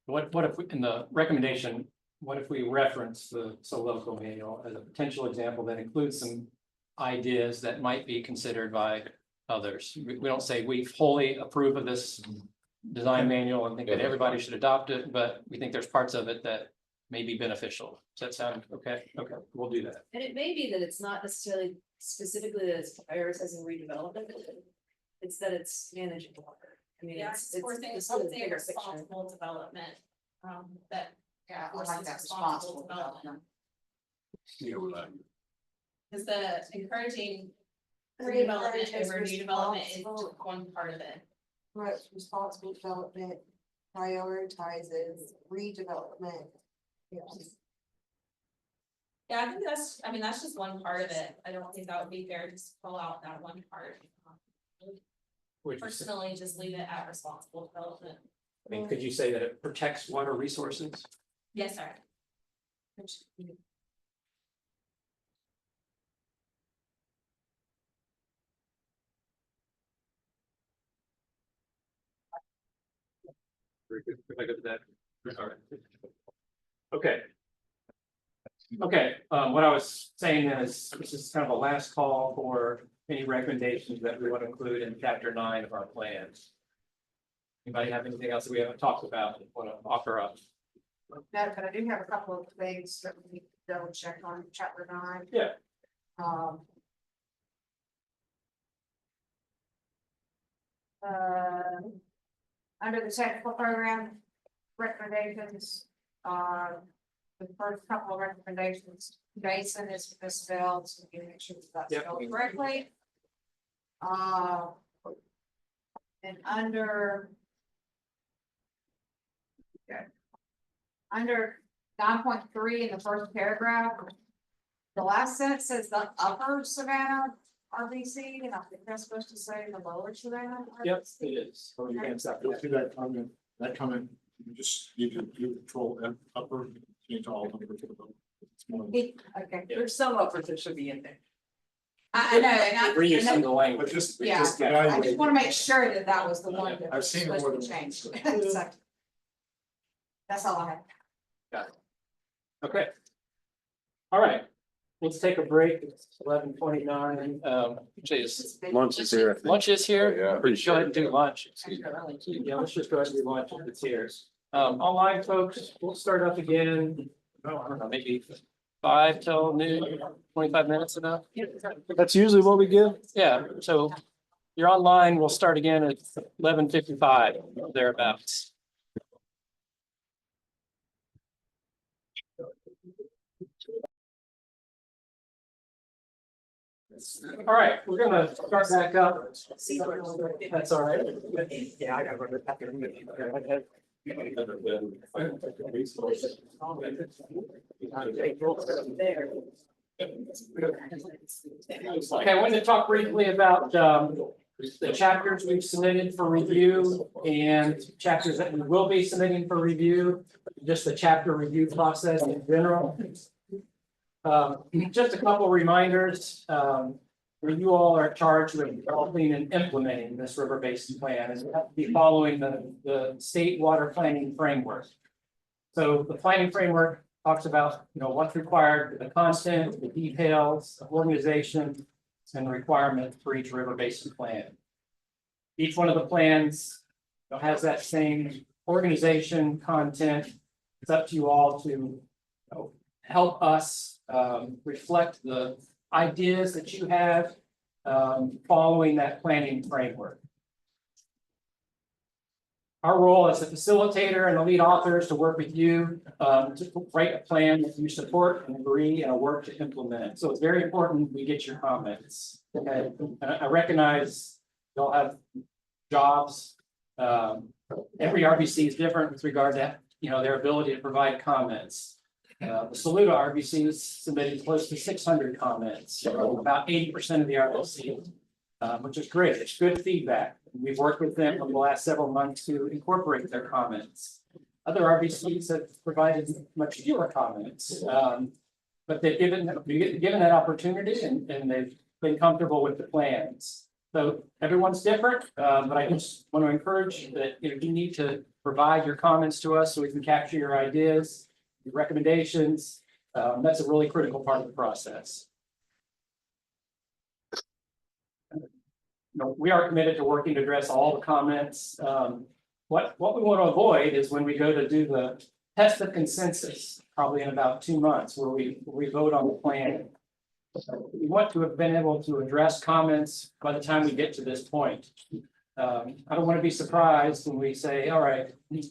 What if, in the recommendation, what if we reference the local manual as a potential example that includes some ideas that might be considered by others? We don't say we wholly approve of this design manual and think that everybody should adopt it, but we think there's parts of it that may be beneficial. Does that sound okay? Okay, we'll do that. And it may be that it's not necessarily specifically that it's prioritizing redevelopment, it's that it's managing water. I mean, Yes, it's we're saying, it's I would the say bigger picture. responsible development, that. Yeah, I versus like that responsible development. Because the encouraging Three redevelopment encourages over new development is responsible- one part of it. Right, responsible development prioritizes redevelopment. Yes. Yeah, I think that's just one part of it. I don't think that would be fair to just pull out that one part. Would you say- Personally, just leave it at responsible development. I mean, could you say that it protects water resources? Yes, sir. Very good. If I go to that. All right. Okay. Okay, what I was saying then is this is kind of a last call for any recommendations that we want to include in chapter 9 of our plans. Anybody have anything else that we haven't talked about that want to offer up? No, but I do have a couple of things that we need to double check on chapter 9. Yeah. Under the technical program recommendations, the first couple of recommendations, Basin is misspelled, so you make sure that's Yep. spelled correctly. And under 9.3 in the first paragraph, the last sentence says the upper Savannah RBC, and I think that's supposed to say the lower Savannah. Yep, RBC. it is. Or you can accept Go that. through that comment, you just need to do control F upper, change all of them. It's more- Okay, There's some uppers that should be in there. I know, and I Reusing the But language. just, Yeah, just I evaluate. just want to make sure that that was the one that I've was seen more supposed to than change. one. So, that's all I have. Okay. All right, let's take a break. It's 11:29. Lunch is here. I think. Lunch is here. Yeah. Pretty sure. Go ahead and do lunch. Yeah, let's just go ahead and do lunch if it's here. Online folks, we'll start up again. Oh, I don't know, maybe 5 till noon, 25 minutes enough? That's usually what we give. Yeah, so you're online, we'll start again at 11:55, thereabouts. All right, we're gonna start back up. That's all right. Yeah, I gotta run it back in a minute. Okay, I wanted to talk briefly about the chapters we've submitted for review and chapters that we will be submitting for review, just the chapter review process in general. Just a couple reminders, where you all are charged with developing and implementing this river basin plan, and you have to be following the state water planning framework. So the planning framework talks about, what's required, the content, the details, the organization, and the requirement for each river basin plan. Each one of the plans has that same organization, content. It's up to you all to help us reflect the ideas that you have following that planning framework. Our role as a facilitator and the lead author is to work with you to write a plan that you support and agree and work to implement. So it's very important we get your comments. Okay, I recognize you'll have jobs. Every RBC is different with regard to their ability to provide comments. The Saluda RBC submitted close to 600 comments, about 80% of the RBC, which is great. It's good feedback. We've worked with them over the last several months to incorporate their comments. Other RBCs have provided much fewer comments, but they've given that opportunity and they've been comfortable with the plans. So everyone's different, but I just want to encourage that you need to provide your comments to us so we can capture your ideas, your recommendations. That's a really critical part of the process. We are committed to working to address all the comments. What we want to avoid is when we go to do the test of consensus, probably in about 2 months, where we vote on the plan. We want to have been able to address comments by the time we get to this point. I don't want to be surprised when we say, all right, we're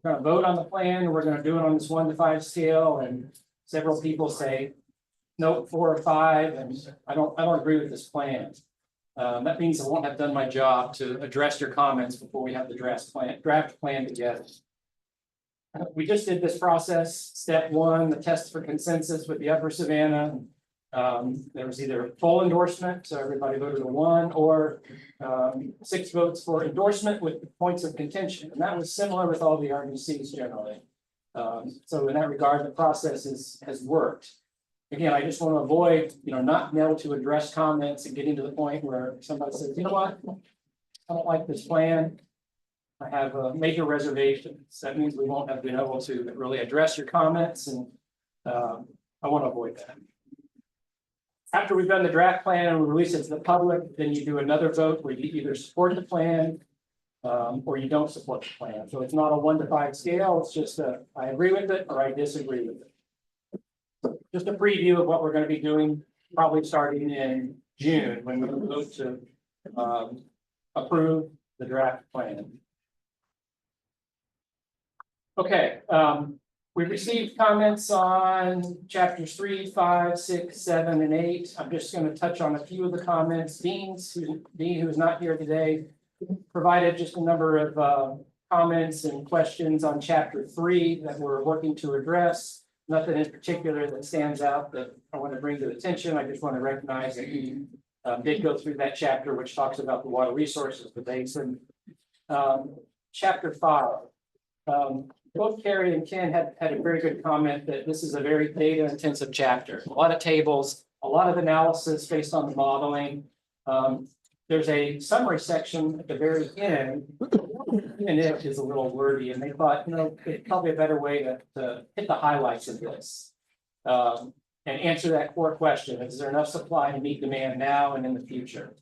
going to vote on the plan and we're going to do it on this 1 to 5 scale, and several people say, nope, 4 or 5, and I don't agree with this plan. That means I won't have done my job to address your comments before we have the draft plan together. We just did this process. Step 1, the test for consensus with the Upper Savannah. There was either full endorsement, so everybody voted a 1, or 6 votes for endorsement with points of contention. And that was similar with all the RBCs generally. So in that regard, the process has worked. Again, I just want to avoid, not being able to address comments and getting to the point where somebody says, you know what, I don't like this plan. I have major reservations. That means we won't have been able to really address your comments, and I want to avoid that. After we've done the draft plan and we release it to the public, then you do another vote where you either support the plan or you don't support the plan. So it's not a 1 to 5 scale. It's just I agree with it or I disagree with it. Just a preview of what we're going to be doing, probably starting in June when we vote to approve the draft plan. Okay, we received comments on chapters 3, 5, 6, 7, and 8. I'm just going to touch on a few of the comments. Dean, who's not here today, provided just a number of comments and questions on chapter 3 that we're working to address. Nothing in particular that stands out that I want to bring to attention. I just want to recognize that he did go through that chapter, which talks about the water resources, the basin. Chapter 5. Both Carrie and Ken had a very good comment that this is a very data intensive chapter. A lot of tables, a lot of analysis based on the modeling. There's a summary section at the very end, and it is a little wordy, and they thought, it's probably a better way to hit the highlights of this and answer that core question. Is there enough supply to meet demand now and in the future?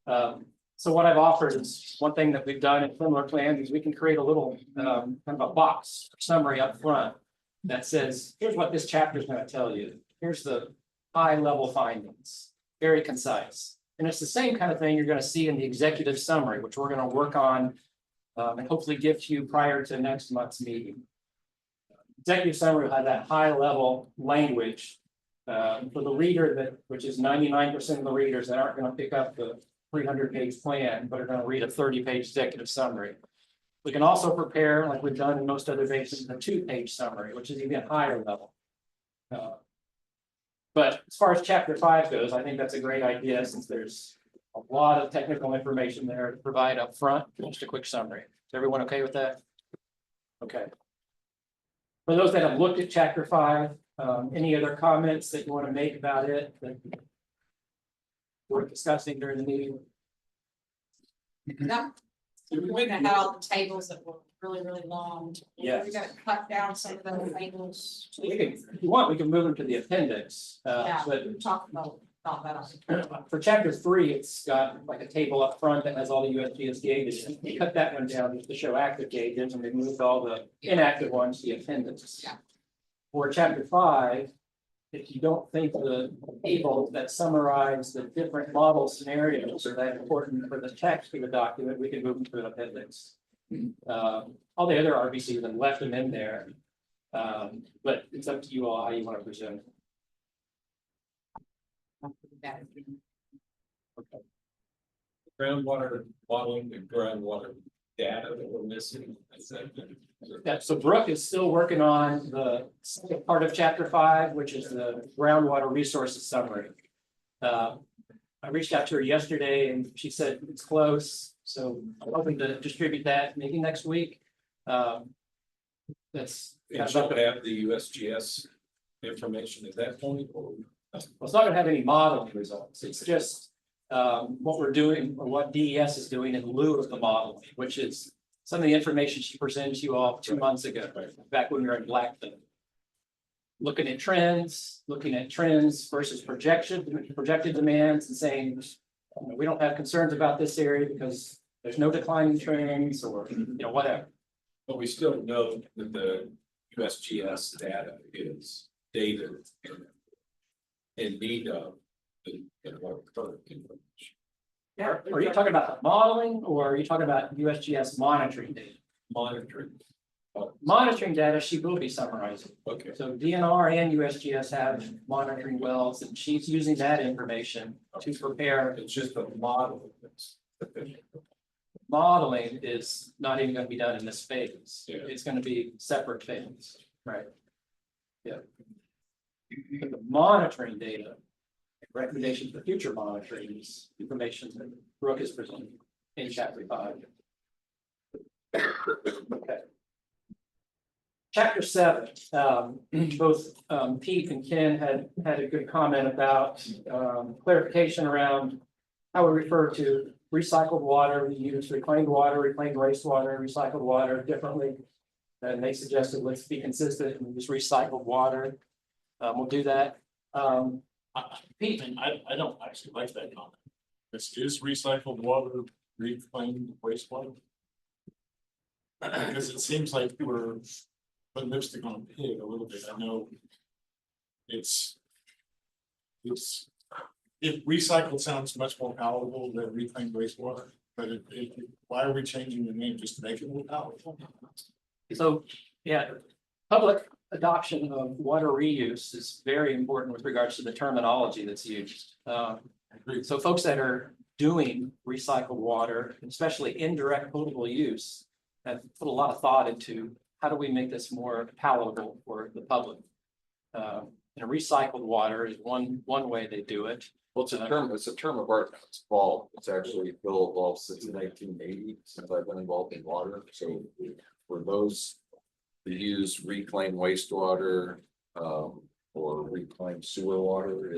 So what I've offered is one thing that we've done in similar plans is we can create a little kind of a box summary up front that says, here's what this chapter is going to tell you. Here's the high level findings, very concise. And it's the same kind of thing you're going to see in the executive summary, which we're going to work on and hopefully give to you prior to next month's meeting. Executive summary will have that high level language for the reader, which is 99% of the readers that aren't going to pick up the 300-page plan, but are going to read a 30-page executive summary. We can also prepare, like we've done in most other basins, a 2-page summary, which is even higher level. But as far as chapter 5 goes, I think that's a great idea since there's a lot of technical information there to provide up front. Just a quick summary. Is everyone okay with that? Okay. For those that have looked at chapter 5, Any other comments that you want to make about it that we're discussing during the meeting? No, we wouldn't have had all the tables that were really, really long. Yes. We gotta cut down some of those tables. We can, if you want, we can move them to the appendix, Yeah, but we talked about that. for chapter 3, it's got like a table up front that has all the USGS gauges. We cut that one down just to show active gauges, and we moved all the inactive ones to the appendix. Yeah. For chapter 5, if you don't think the tables that summarize the different model scenarios are that important for the text of the document, we can move them to an appendix. All the other RBCs have left them in there. But it's up to you all how you want to present it. Groundwater modeling and groundwater data that we're missing. Yeah, so Brooke is still working on the second part of chapter 5, which is the groundwater resources summary. I reached out to her yesterday and she said it's close, so I'm hoping to distribute that maybe next week. That's. And she'll have the USGS information at that point, or? Well, it's not gonna have any modeling results. It's just what we're doing or what DES is doing in lieu of the modeling, which is some of the information she presented to you all 2 months ago, back when we were in Blackfin. Looking at trends versus projected demands and saying, we don't have concerns about this area because there's no declining trends or, whatever. But we still know that the USGS data is dated in need of the current information. Yeah, are you talking about the modeling or are you talking about USGS monitoring data? Monitoring. Monitoring data, she will be summarizing. Okay. So DNR and USGS have monitoring wells and she's using that information to prepare. It's just a model that's sufficient. Modeling is not even going to be done in this phase. Yeah. It's going to be separate phase, right? Yeah. But the monitoring data, recommendations for future monitoring is information that Brooke is presenting in chapter 5. Okay. Chapter 7, both Pete and Ken had a good comment about clarification around how we refer to recycled water. We use reclaimed wastewater, recycled water differently. And they suggested let's be consistent and use recycled water. We'll do that. Pete, I don't actually like that comment. This is recycled water, reclaimed wastewater. Because it seems like we're putting lipstick on a pig a little bit. I know it's if recycled sounds much more palatable than reclaimed wastewater, but why are we changing the name just to make it more palatable? so yeah, public adoption of water reuse is very important with regards to the terminology that's used. So folks that are doing recycled water, especially indirect potable use, have put a lot of thought into how do we make this more palatable for the public. And recycled water is one way they do it. Well, it's a term of art. It's evolved. It's actually Bill evolved since 1980, since I've been involved in water. So for those who use reclaimed wastewater, or reclaimed sewer water,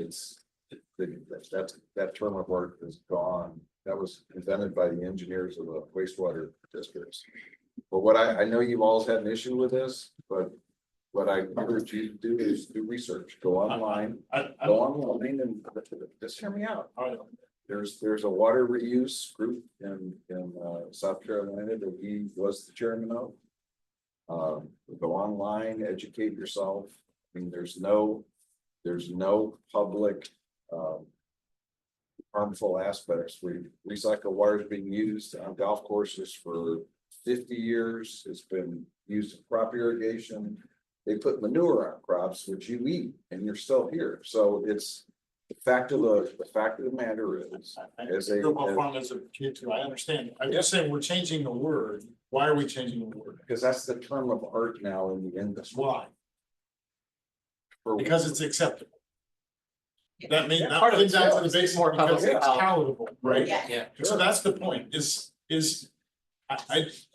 that term of art is gone. That was invented by the engineers of the wastewater districts. But what I know you've always had an issue with this, but what I encourage you to do is do research, go online, and just hear me out. There's a water reuse group in South Carolina that he was the chairman of. Go online, educate yourself. I mean, there's no public harmful aspects. Recycled water is being used on golf courses for 50 years. It's been used in crop irrigation. They put manure on crops, which you eat, and you're still here. So it's the fact of the matter is, as a kid too, I understand. I'm just saying we're changing the word. Why are we changing the word? because that's the term of art now in the industry. Why? Because it's acceptable. That means that Part of comes it's down to the basic more because public it's health. palatable, right? Yeah. So that's the point.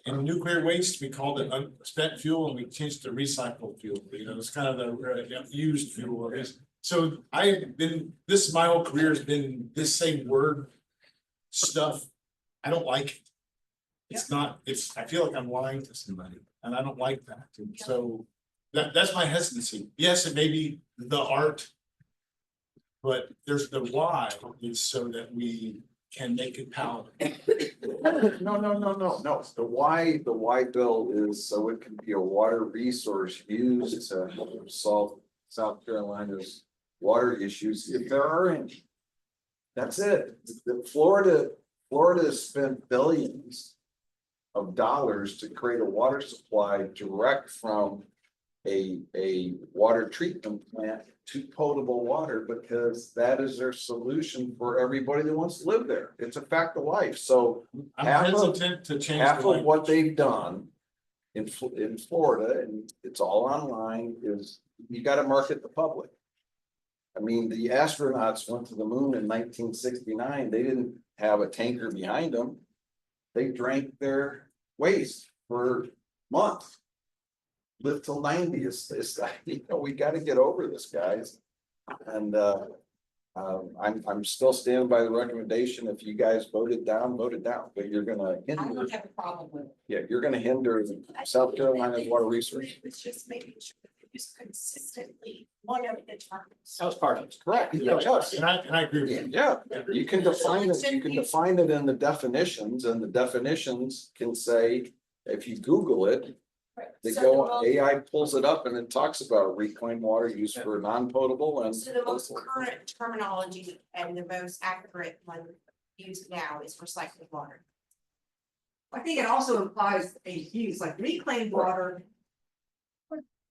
in nuclear waste, we called it unspent fuel and we changed to recycled fuel, it's kind of the used fuel. So I've been, my whole career has been this same word stuff. I don't like it. It's not, I feel like I'm lying to somebody and I don't like that. And so that's my hesitancy. Yes, it may be the art, but there's the why is so that we can make it palatable. No. The why bill is so it can be a water resource used to solve South Carolina's water issues, if there are any. That's it. Florida has spent billions of dollars to create a water supply direct from a water treatment plant to potable water, because that is their solution for everybody that wants to live there. It's a fact of life. So I'm half hesitant to change of the what they've done in Florida, and it's all online, is you got to market the public. I mean, the astronauts went to the moon in 1969. They didn't have a tanker behind them. They drank their waste for months. Live till 90 is we got to get over this, guys. And I'm still standing by the recommendation. If you guys voted down, but you're gonna hinder. I don't have a problem with it. Yeah, you're gonna hinder South Carolina's water resource. It's just making sure that it's consistently one of the terms. That was part of it. Correct. Yes. And I agree with you. Yeah, you can define it, you can define it in the definitions, and the definitions can say, if you Google it, they go, AI pulls it up and it talks about reclaimed water used for non-potable and. So the most current terminology and the most accurate one used now is recycled water. I think it also implies a use, like reclaimed water.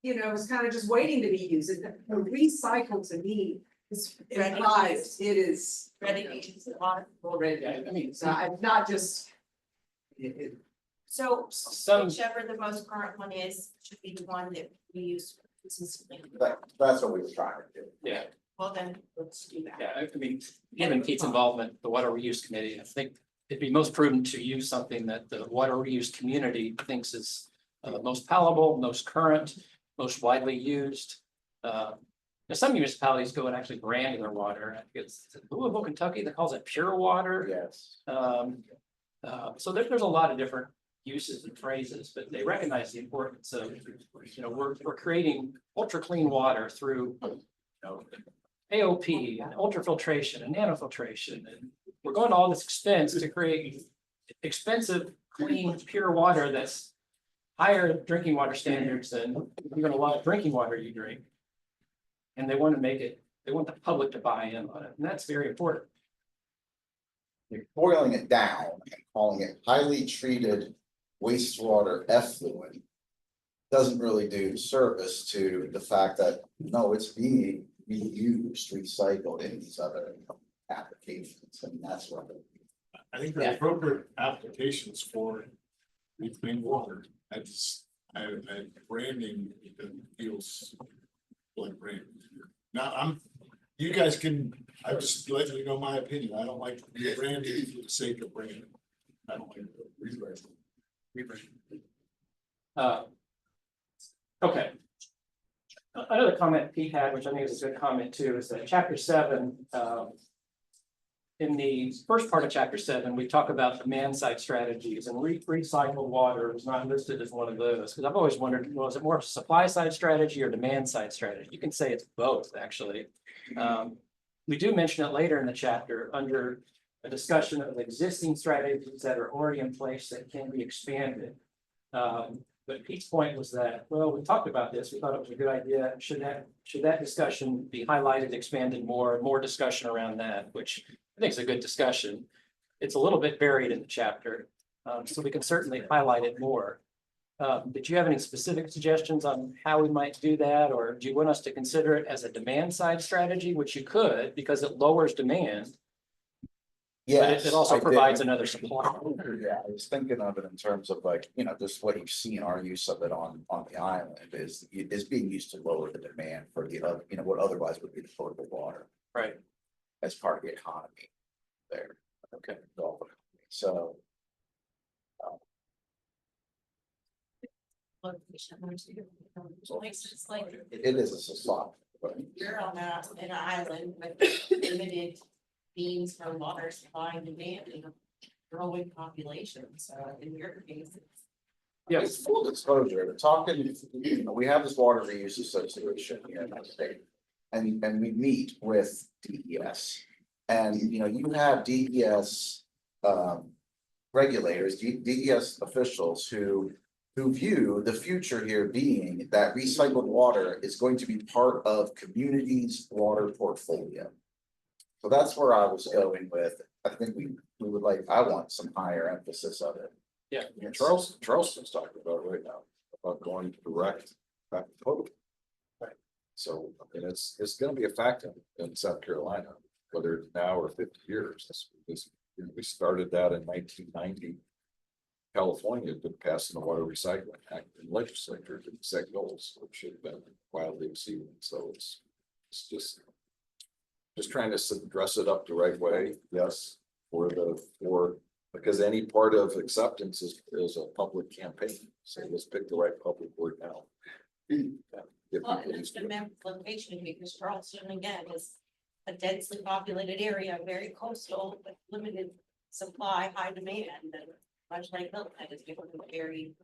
Is kind of just waiting to be used. Recycled to me is implies it is Ready to use a lot. already. I mean, so I'm not just. So Some- whichever the most current one is, should be the one that we use consistently. That's what we were trying to do. Yeah, Well, then let's do that. yeah, I mean, given Pete's involvement, the water reuse committee, I think it'd be most prudent to use something that the water reuse community thinks is most palatable, most current, most widely used. Some municipalities go and actually brand their water. I think it's Louisville, Kentucky, that calls it pure water. Yes. So there's a lot of different uses and phrases, but they recognize the importance of, we're creating ultra clean water through, AOP and ultrafiltration and nanofiltration, and we're going to all this expense to create expensive, clean, pure water that's higher drinking water standards than even a lot of drinking water you drink. And they want the public to buy in on it, and that's very important. You're boiling it down and calling it highly treated wastewater effluent doesn't really do service to the fact that, no, it's being reused, recycled in these other applications, and that's what. I think the appropriate applications for reclaimed water, branding feels like branding. Now you guys can, I just let you know my opinion. I don't like branding for the sake of branding. I don't like rebranding. Okay. Another comment Pete had, which I think is a good comment too, is that chapter 7, in the first part of chapter 7, we talk about demand side strategies, and recycled water was not listed as one of those, because I've always wondered, well, is it more of a supply side strategy or demand side strategy? You can say it's both, actually. We do mention it later in the chapter under a discussion of existing strategies that are already in place that can be expanded. But Pete's point was that, well, we talked about this, we thought it was a good idea. Should that discussion be highlighted, expanded more discussion around that, which I think is a good discussion. It's a little bit buried in the chapter, so we can certainly highlight it more. Did you have any specific suggestions on how we might do that? Or do you want us to consider it as a demand side strategy, which you could, because it lowers demand? Yeah, It also provides another supply. Yeah, I was thinking of it in terms of like, just what you've seen, our use of it on the island is being used to lower the demand for the other, what otherwise would be the potable water. Right. As part of the economy there. Okay. So. location. It's like It is a spot, but you're on an island with limited means for water supply and demand and a growing population, so in your case. it's full disclosure, we're talking, you know, we have this water reuse association here in the state. And we meet with DES. And, you know, you have DES regulators, DES officials who view the future here being that recycled water is going to be part of communities' water portfolio. So that's where I was going with, I think we would like, I want some higher emphasis of it. Yeah. And Charleston's talking about right now, about going direct back to total. Right. So, I mean, it's gonna be a fact in South Carolina, whether it's now or 50 years. We started that in 1990. California did pass the Water Recycling Act in legislature to set goals, which should have been wildly exceeded. So it's just trying to dress it up the right way. Yes, because any part of acceptance is a public campaign. So let's pick the right public word now. Give Well, people and it's these- the member location because Charleston again is a densely populated area, very coastal, with limited supply, high demand, and much like Milton is given a very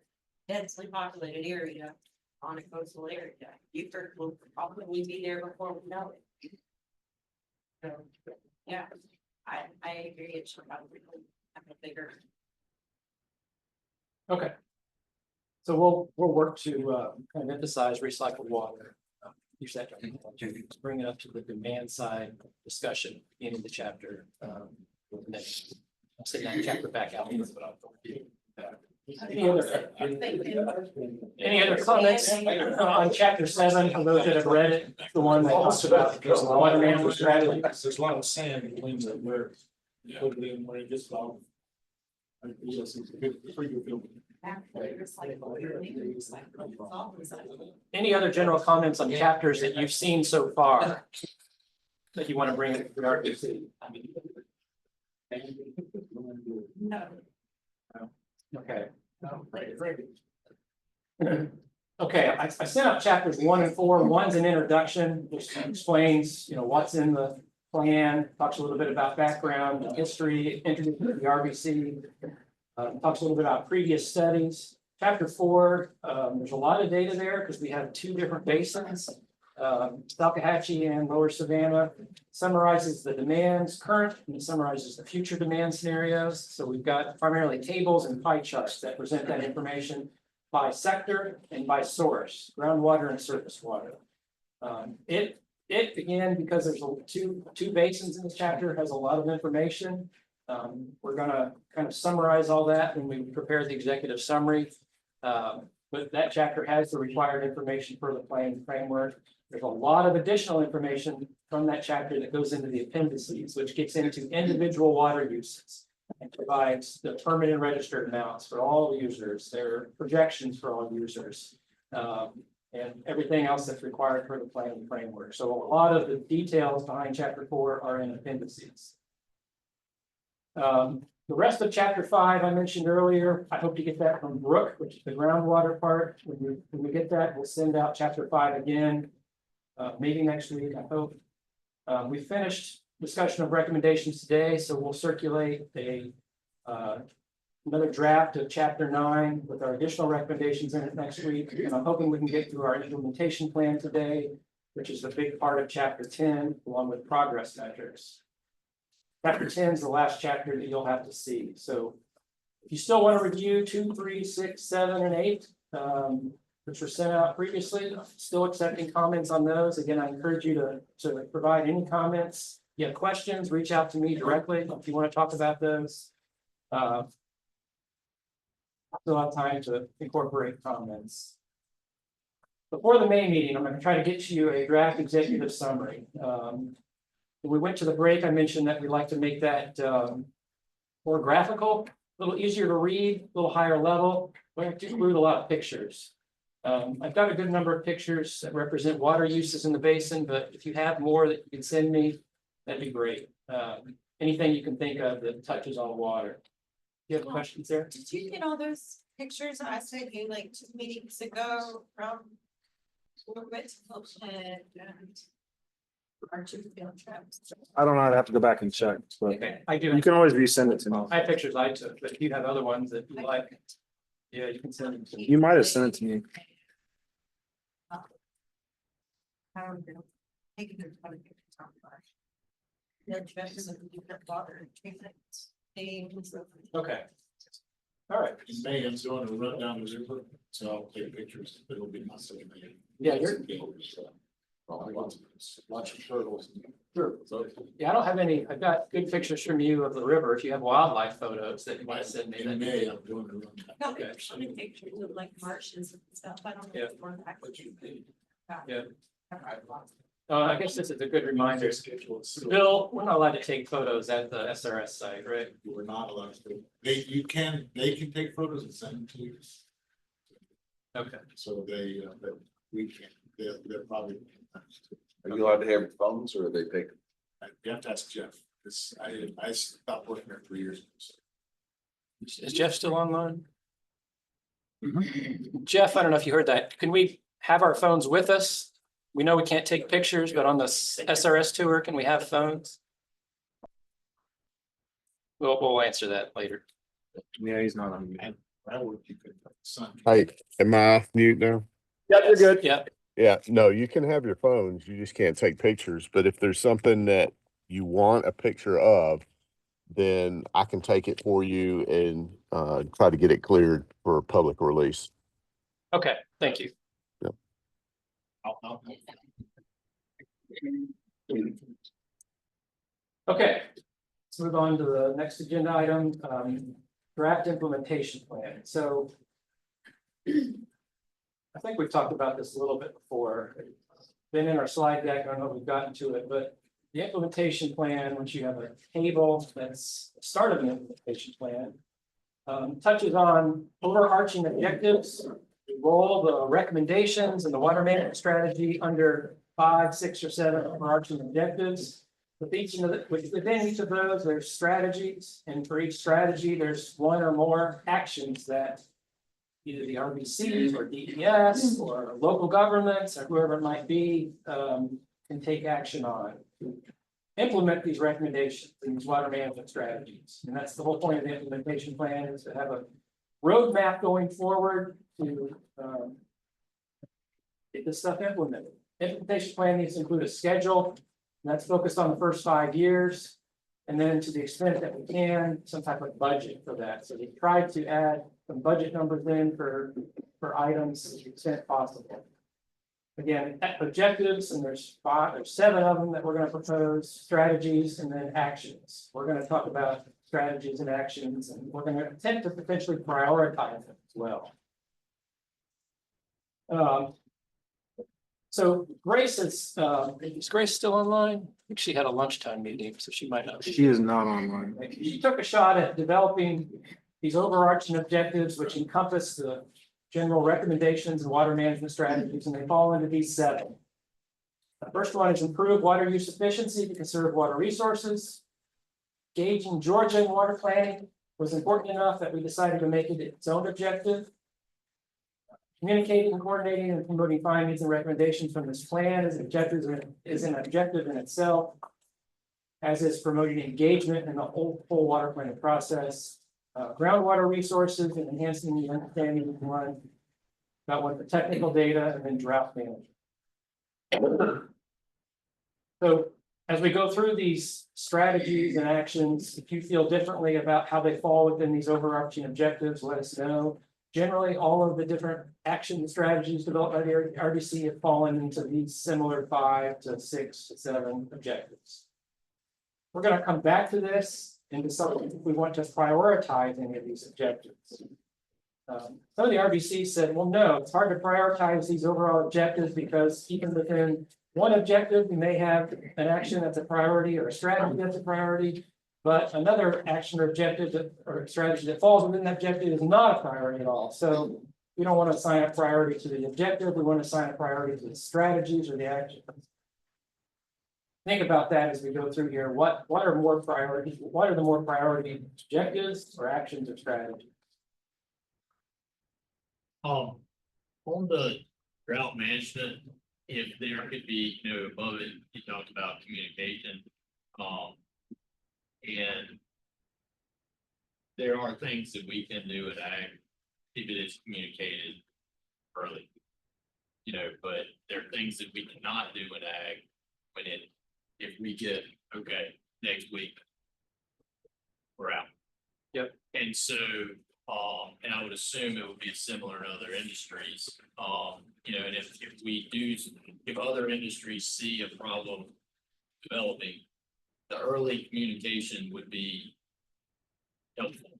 densely populated area on a coastal area. Beaufort will probably be there before we know it. So, yeah, I agree. It should probably have a bigger. Okay. So we'll work to kind of emphasize recycled water. Use that to bring it up to the demand side discussion in the chapter. With the next, I'll send that chapter back out. Any other comments on chapter 7 for those that have read it? The one that talks about the water management strategy. There's a lot of sand in Williams that where when it gets long. Yes, it's a good, pretty good building. Any other general comments on chapters that you've seen so far that you want to bring to the RPC? No. Okay. Okay, I sent out chapters 1 and 4. One's an introduction, which explains, you know, what's in the plan, talks a little bit about background, history, introduction to the RBC, talks a little bit about previous studies. Chapter 4, there's a lot of data there because we have 2 different basins, Salkehatchie and Lower Savannah. Summarizes the demands current and summarizes the future demand scenarios. So we've got primarily tables and pie charts that present that information by sector and by source, groundwater and surface water. It again, because there's two basins in this chapter, has a lot of information. We're gonna kind of summarize all that when we prepare the executive summary. But that chapter has the required information for the planning framework. There's a lot of additional information from that chapter that goes into the appendices, which gets into individual water uses and provides the permit and registered amounts for all users, their projections for all users, and everything else that's required for the planning framework. So a lot of the details behind chapter 4 are in appendices. The rest of chapter 5 I mentioned earlier, I hope to get that from Brooke, which is the groundwater part. When we get that, we'll send out chapter 5 again, maybe next week, I hope. We finished discussion of recommendations today, so we'll circulate another draft of chapter 9 with our additional recommendations in it next week. And I'm hoping we can get through our implementation plan today, which is the big part of chapter 10, along with progress measures. Chapter 10 is the last chapter that you'll have to see. So if you still want to review 2, 3, 6, 7, and 8, which were sent out previously, still accepting comments on those. Again, I encourage you to provide any comments. If you have questions, reach out to me directly if you want to talk about those. Still have time to incorporate comments. Before the May meeting, I'm going to try to get you a draft executive summary. When we went to the break, I mentioned that we'd like to make that more graphical, a little easier to read, a little higher level. We have to include a lot of pictures. I've got a good number of pictures that represent water uses in the basin, but if you have more that you can send me, that'd be great. Anything you can think of that touches on water. You have questions there? Did you get all those pictures I sent you like 2 meetings ago from where we went to Hilton and our 2 field trips. I don't know, I'd have to go back and check, but Okay, I do. you can always resend it to me. I have pictures I took, but if you have other ones that you like, yeah, you can send them to me. You might have sent it to me. I don't know. Taking their photo pictures on fire. Field trips and water treatments. Okay. All right. In May, I'm going to run down the river, so I'll take pictures, it'll be my second May. Yeah, you're- Lots of turtles. Sure. So, Yeah, I don't have any, I've got good pictures from you of the river. If you have wildlife photos that you want to send me. in that'd be May, good. I'm doing the run. Okay. So many pictures of like marshes and stuff. I don't know. Yeah. if we're back. Yeah. I guess this is a good reminder. Bill, we're not allowed to take photos at the SRS site, right? You are not allowed to. They can take photos and send them to you. Okay. So but we can't, they're probably. Are you allowed to have phones or are they take? You have to ask Jeff, this, I stopped working there 3 years ago. So. Is Jeff still online? Jeff, I don't know if you heard that. Can we have our phones with us? We know we can't take pictures, but on the SRS tour, can we have phones? We'll answer that later. Yeah, he's not on. And that would be good. Son. Hey, am I off mute now? Yeah, you're good. Yeah. Yeah, no, you can have your phones, you just can't take pictures, but if there's something that you want a picture of, then I can take it for you and try to get it cleared for public release. Okay, thank you. Okay, let's move on to the next agenda item, draft implementation plan. So I think we've talked about this a little bit before. Been in our slide deck, I don't know if we've gotten to it, but the implementation plan, once you have a table that's the start of an implementation plan, touches on overarching objectives, the role, the recommendations, and the water management strategy under 5, 6, or 7 overarching objectives. Within each of those, there's strategies, and for each strategy, there's one or more actions that either the RBCs or DES or local governments or whoever it might be can take action on to implement these recommendations and these water management strategies. And that's the whole point of the implementation plan, is to have a roadmap going forward to get this stuff implemented. Implementation plan needs to include a schedule, and that's focused on the first 5 years. And then to the extent that we can, some type of budget for that. So we tried to add some budget numbers in for items to the extent possible. Again, objectives, and there's 7 of them that we're going to propose, strategies, and then actions. We're going to talk about strategies and actions, and we're going to attempt to potentially prioritize them as well. So Grace is Grace still online? I think she had a lunchtime meeting, so she might not. She is not online. She took a shot at developing these overarching objectives, which encompass the general recommendations and water management strategies, and they fall into these 7. The first one is improve water use efficiency to conserve water resources. Engaging Georgia in water planning was important enough that we decided to make it its own objective. Communicating, coordinating, and promoting findings and recommendations from this plan is an objective in itself, as is promoting engagement in the whole water planning process. Groundwater resources and enhancing the understanding of one about what the technical data, and then drought management. So as we go through these strategies and actions, if you feel differently about how they fall within these overarching objectives, let us know. Generally, all of the different action strategies developed by the RDC have fallen into these similar 5 to 6 to 7 objectives. We're going to come back to this and decide if we want to prioritize any of these objectives. Some of the RBC said, well, no, it's hard to prioritize these overall objectives because even within one objective, we may have an action that's a priority or a strategy that's a priority, but another action or objective or strategy that falls within that objective is not a priority at all. So we don't want to assign a priority to the objective. We want to assign a priority to the strategies or the actions. Think about that as we go through here. What are more priorities? What are the more priority objectives or actions or strategies? On the drought management, if there could be, above it, you talked about communication. And there are things that we can do at ag, if it is communicated early. But there are things that we cannot do in ag if we get, okay, next week, we're out. Yep. And so, and I would assume it would be similar in other industries. And if other industries see a problem developing, the early communication would be helpful.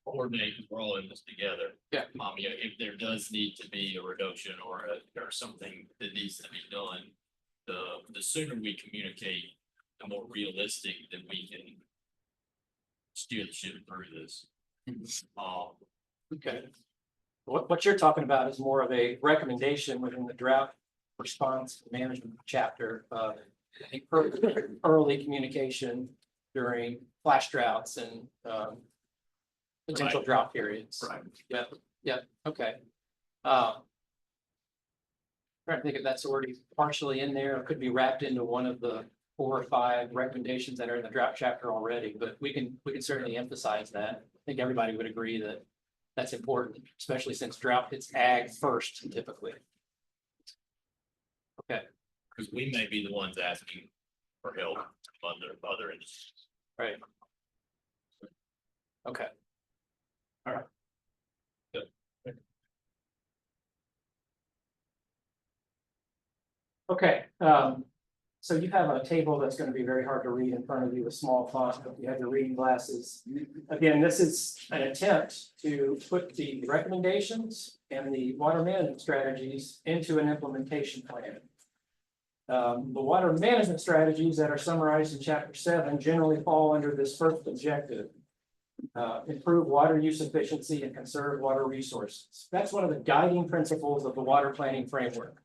Coordinate, we're all in this together. Yeah. If there does need to be a reduction or something that needs to be done, the sooner we communicate, the more realistic that we can steer the ship through this. Okay. What you're talking about is more of a recommendation within the drought response management chapter. I think early communication during flash droughts and potential Right. drought periods. Right. Yep, okay. Trying to think if that's already partially in there, or could be wrapped into one of the 4 or 5 recommendations that are in the drought chapter already, but we can certainly emphasize that. I think everybody would agree that that's important, especially since drought hits ag first typically. Okay. Because we may be the ones asking for help from other industries. Right. Okay. All right. Good. Okay, so you have a table that's going to be very hard to read in front of you with small font, but you have your reading glasses. Again, this is an attempt to put the recommendations and the water management strategies into an implementation plan. The water management strategies that are summarized in chapter 7 generally fall under this first objective. Improve water use efficiency and conserve water resources. That's one of the guiding principles of the water planning framework.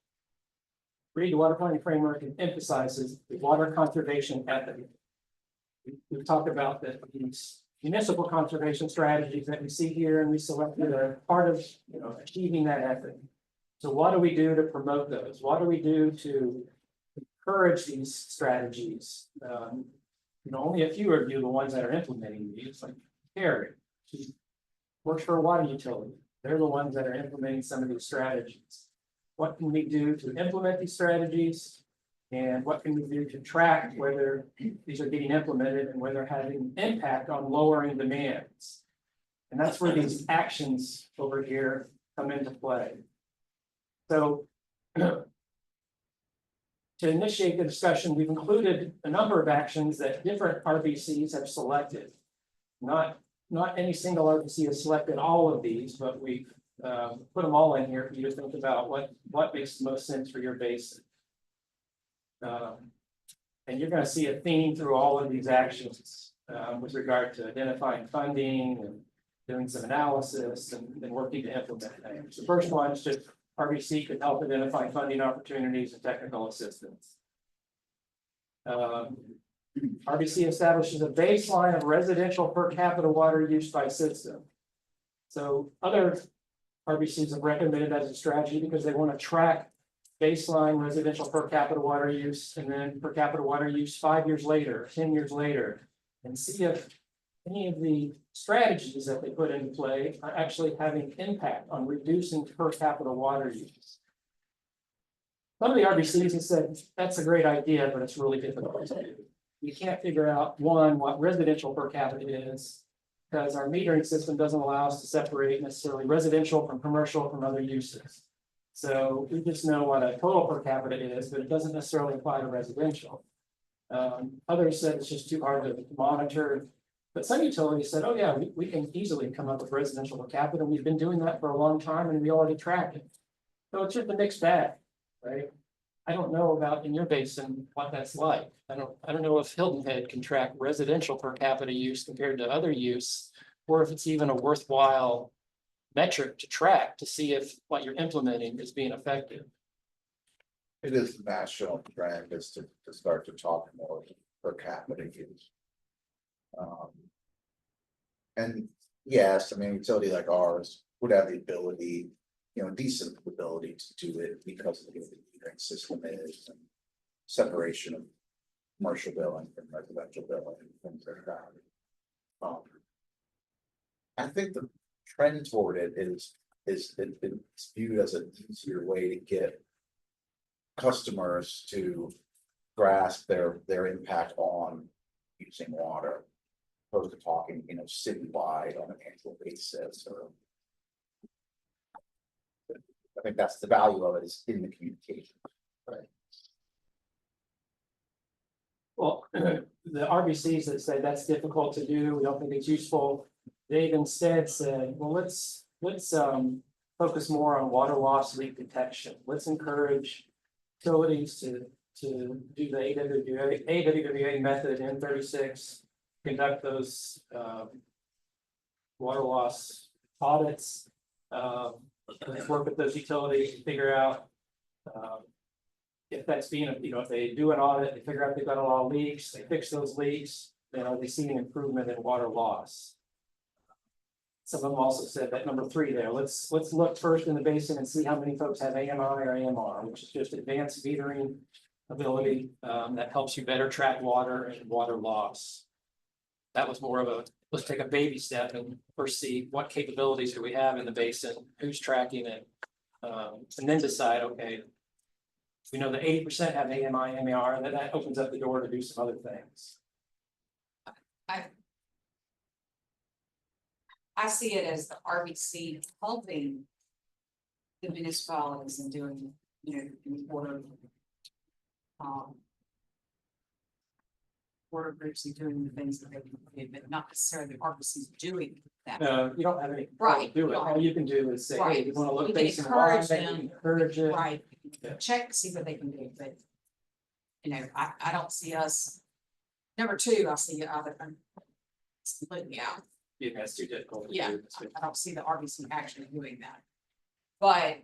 Read the water planning framework and emphasizes the water conservation ethic. We've talked about these municipal conservation strategies that we see here, and we selected a part of achieving that ethic. So what do we do to promote those? What do we do to encourage these strategies? Only a few of you are the ones that are implementing these, like Carrie, she works for a water utility. They're the ones that are implementing some of these strategies. What can we do to implement these strategies? And what can we do to track whether these are getting implemented and whether having impact on lowering demands? And that's where these actions over here come into play. So to initiate the discussion, we've included a number of actions that different RBCs have selected. Not any single RBC has selected all of these, but we've put them all in here for you to think about what makes the most sense for your basin. And you're going to see a theme through all of these actions with regard to identifying funding and doing some analysis and working to implement things. The first one is just RBC could help identify funding opportunities and technical assistance. RBC establishes a baseline of residential per capita water use by system. So other RBCs have recommended as a strategy because they want to track baseline residential per capita water use and then per capita water use 5 years later, 10 years later, and see if any of the strategies that they put into play are actually having impact on reducing per capita water use. Some of the RBCs have said that's a great idea, but it's really difficult to do. You can't figure out, one, what residential per capita is, because our metering system doesn't allow us to separate necessarily residential from commercial from other uses. So we just know what a total per capita is, but it doesn't necessarily apply to residential. Others said it's just too hard to monitor. But some utilities said, oh yeah, we can easily come up with residential per capita. We've been doing that for a long time and we already track it. So it's just a mixed bag, right? I don't know about in your basin what that's like. I don't know if Hilton Head can track residential per capita use compared to other use, or if it's even a worthwhile metric to track to see if what you're implementing is being effective. It is the national trend is to start to talk more per capita use. And yes, I mean, utility like ours, would have the ability, decent ability to do it because of the way the metering system is and separation of commercial billing from residential billing and things like that. I think the trend toward it is it's viewed as an easier way to get customers to grasp their impact on using water, opposed to talking, citywide on an annual basis or. I think that's the value of it is in the communication. Right. Well, the RBCs that say that's difficult to do, we don't think it's useful. They've instead said, well, let's focus more on water loss leak detection. Let's encourage utilities to do the AWWA method in 36, conduct those water loss audits. Let's work with those utilities to figure out if that's being, if they do an audit, they figure out they've got a lot of leaks, they fix those leaks, then are they seeing improvement in water loss? Some of them also said that number 3 there, let's look first in the basin and see how many folks have AMI or AMR, which is just advanced metering ability that helps you better track water and water loss. That was more of a, let's take a baby step and first see what capabilities do we have in the basin, who's tracking it, and then decide, okay, we know that 80% have AMI, AMR, and then that opens up the door to do some other things. I see it as the RBC helping the municipalities and doing, water. Water groups and doing the things that they can do, but not necessarily the RBC's doing that. No, you don't have any. Right. Do it. All you can do is say, hey, Right. you want to We look can basin encourage wide, them. encourage it. Right, Yeah. check, see what they can do, but. I don't see us. Number 2, I see it's completely out. Yeah, that's too difficult. to Yeah, do. I don't see the RBC actually doing that. But.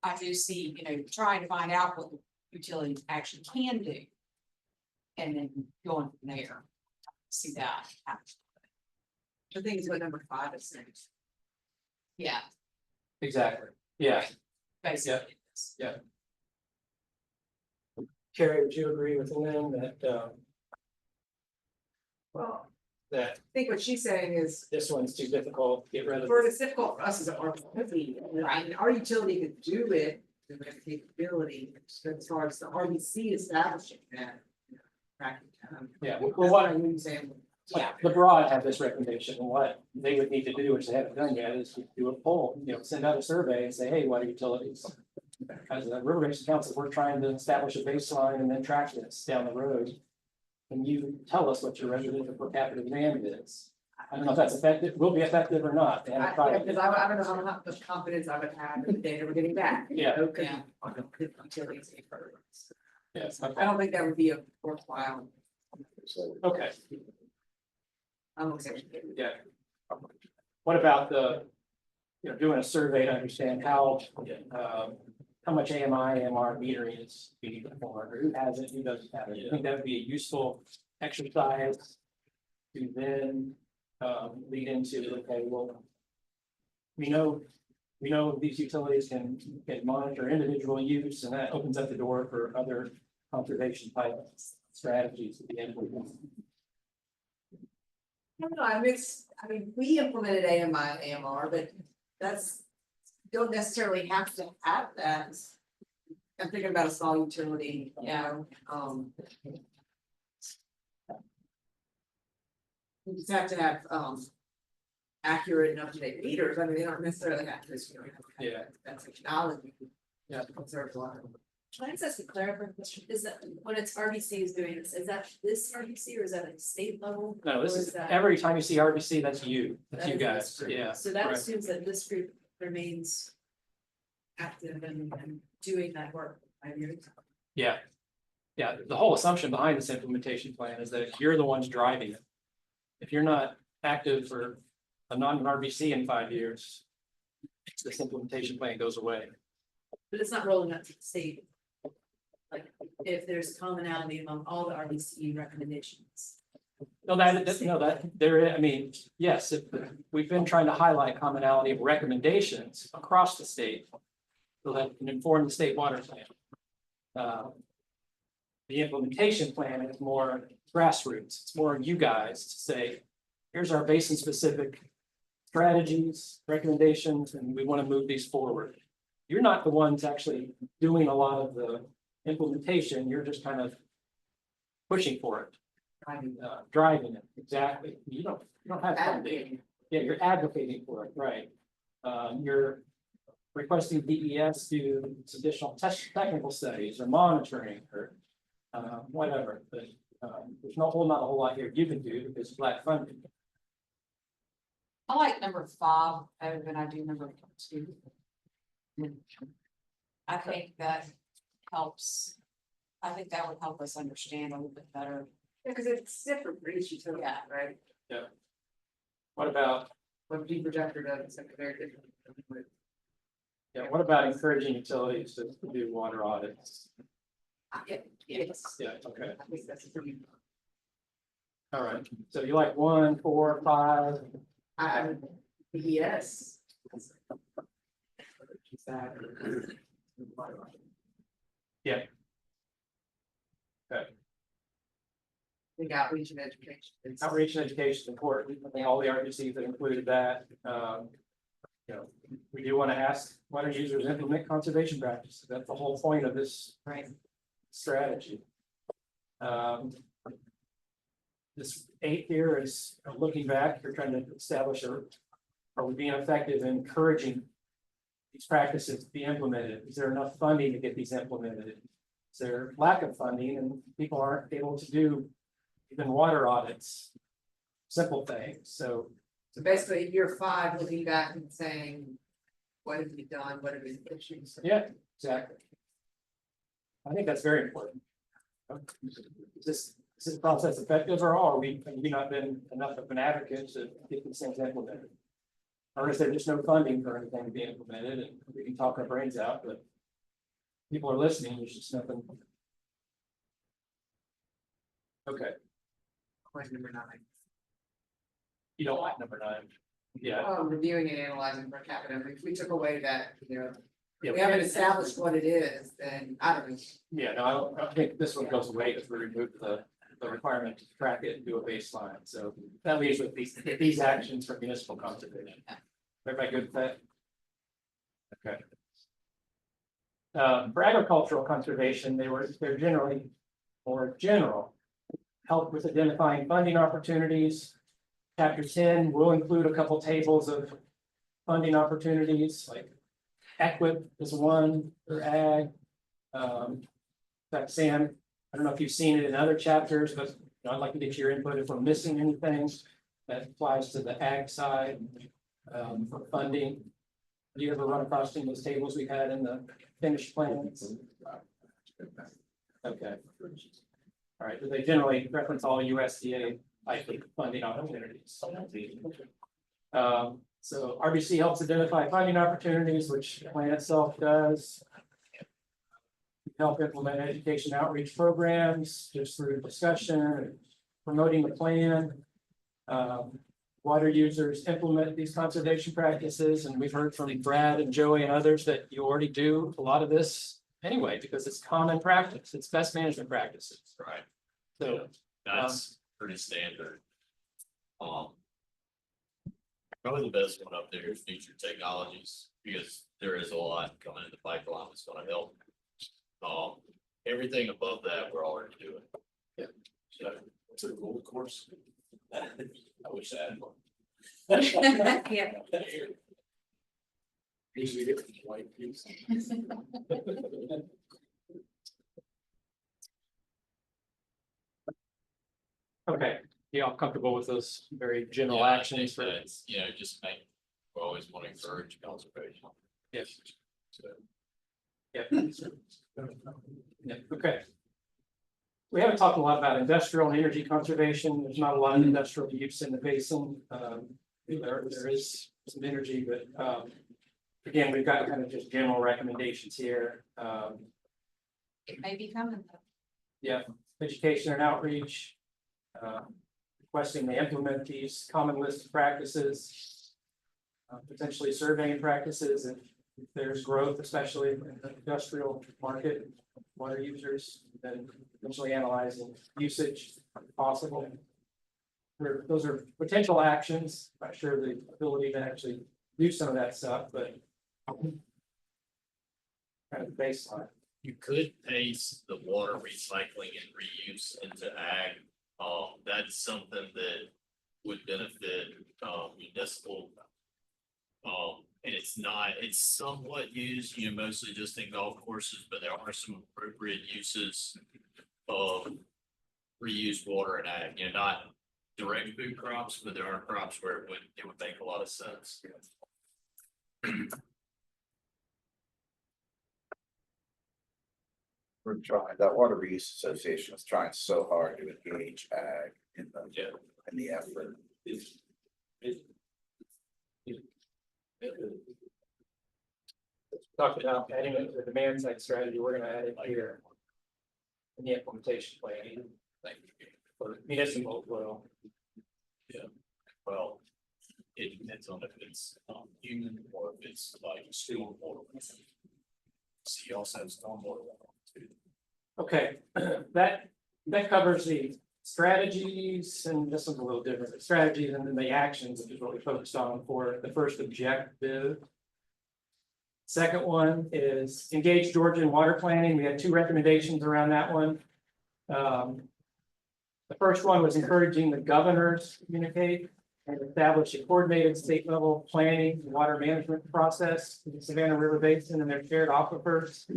I do see, trying to find out what the utilities actually can do. And then going from there, see that. The thing is what number 5 is saying. Yeah, Exactly. Yeah. basically. Yeah. Carrie, would you agree with Lynn that Well, that I think what she's saying is, this one's too difficult, get rid of for it? it's difficult for us as an RBC, and our utility could do it, we have the capability, but as far as the RBC establishing that. Yeah, well, what I mean, Example. the broad have this recommendation, and what they would need to do, which they haven't done yet, is to do a poll, send out a survey and say, hey, what are utilities? As a River Basin Council, we're trying to establish a baseline and then track this down the road. Can you tell us what your residential per capita demand is? I don't know if that's effective, will be effective or not. They haven't tried it. Because I don't know how much confidence I would have in the data we're getting back. Yeah. Okay. Yeah. Utilities. Yes, I don't think that would be a worthwhile. okay, I'm excited. yeah. What about the, doing a survey to understand how much AMI, AMR metering is being performed, or who has it, who doesn't have it? I think that would be a useful exercise to then lead into, okay, well, we know these utilities can monitor individual use, and that opens up the door for other conservation type strategies at the end of the day. I don't know, we implemented AMI, AMR, but don't necessarily have to have that. I'm thinking about a small utility, you just have to have, accurate and up-to-date meters, they don't necessarily have to, Yeah. That's technology. Yeah. Conserve water. Can I just ask a clarifying question? Is that when it's RBC is doing this, is that this RBC or is that at state level? No, this Or is, that- every time you see RBC, that's you that is guys, this group? yeah. So that right. assumes that this group remains active and doing that work 5 years. Yeah. Yeah, the whole assumption behind this implementation plan is that you're the ones driving it. If you're not active for a non-RBC in 5 years, this implementation plan goes away. But it's not rolling up to the state. Like, if there's commonality among all the RBC recommendations. No, I mean, yes, we've been trying to highlight commonality of recommendations across the state. So that can inform the state water plan. The implementation plan is more grassroots. It's more you guys to say, here's our basin specific strategies, recommendations, and we want to move these forward. You're not the ones actually doing a lot of the implementation. You're just kind of pushing for it. Driving it, exactly. You don't have funding. Yeah, you're advocating for it, right? You're requesting DES do additional technical studies or monitoring or whatever, but there's not a whole lot here you can do because black funding. I like number 5 better than I do number 2. I think that helps. I think that would help us understand a little bit better. Because it's different for each utility, right? Yeah. What about, What deep projector does, it's like very different. yeah, what about encouraging utilities to do water audits? Yes. Yeah, okay. I think that's pretty. All right. So you like 1, 4, 5? Yes. Yeah. Okay. We got outreach and education. Outreach and education is important. I think all the RGCs have included that. You know, we do want to ask water users implement conservation practices. That's the whole point of this strategy. This 8 here is looking back. You're trying to establish are we being effective in encouraging these practices to be implemented? Is there enough funding to get these implemented? Is there lack of funding and people aren't able to do even water audits, simple things? So basically, year 5, looking back and saying, what have we done? What have we issues? yeah, exactly. I think that's very important. Is this process effective or are we not been enough of an advocate to get these things implemented? Or is there just no funding for anything to be implemented and we can talk our brains out, but people are listening, there's just nothing. Okay. Question number 9. You don't like number 9. Yeah. Reviewing and analyzing per capita. If we took away that, Yeah, we haven't established what it is, then I don't know. Yeah, no, I don't think this one goes away because we removed the requirement to track it and do a baseline. So that leaves with these actions for municipal conservation. Everybody good with that? Okay. For agricultural conservation, they're generally more general. Help with identifying funding opportunities. Chapter 10 will include a couple tables of funding opportunities, like equip is one for ag. In fact, Sam, I don't know if you've seen it in other chapters, but I'd like to get your input if we're missing anything that applies to the ag side for funding. Do you ever run across any of those tables we had in the finished plans? Okay. All right, they generally reference all USDA type funding opportunities. So RBC helps identify funding opportunities, which the plan itself does. Help implement education outreach programs just through discussion and promoting the plan. Water users implement these conservation practices, and we've heard from Brad and Joey and others that you already do a lot of this anyway, because it's common practice, it's best management practices. Right. So that's pretty standard. Probably the best one up there is future technologies, because there is a lot coming in the pipeline that's gonna help. Everything above that, we're already doing. Yeah. So it's a gold course. I wish I had one. Yeah. Usually get the white piece. okay, you all comfortable with those very general Yeah, I actions? think that's, you know, just make, we always want to encourage conservation. Yes. So. Yep. Yeah, okay. We haven't talked a lot about industrial and energy conservation. There's not a lot of industrial use in the basin. There is some energy, but again, we've got kind of just general recommendations here. It may be coming though. Yeah, education and outreach. requesting they implement these common list of practices. Potentially surveying practices if there's growth, especially in the industrial market, water users, then eventually analyzing usage if possible. Those are potential actions. Not sure the ability to actually do some of that stuff, but kind of baseline. You could pace the water recycling and reuse into ag. That's something that would benefit municipal. And it's somewhat used, mostly just in golf courses, but there are some appropriate uses of reused water in ag, not direct food crops, but there are crops where it would make a lot of sense. We're trying, that Water Reuse Association is trying so hard to engage ag in the effort. Talked about adding it to the demand side strategy. We're gonna add it here. In the implementation plan. For municipal, well. Yeah, well, it depends on if it's human or if it's like still water. He also has stormwater too. Okay, that covers the strategies, and this one's a little different, the strategies and then the actions, which is what we focused on for the first objective. Second one is engage Georgia in water planning. We had 2 recommendations around that one. The first one was encouraging the governors to communicate and establish a coordinated state level planning and water management process in the Savannah River Basin and their shared aquifers.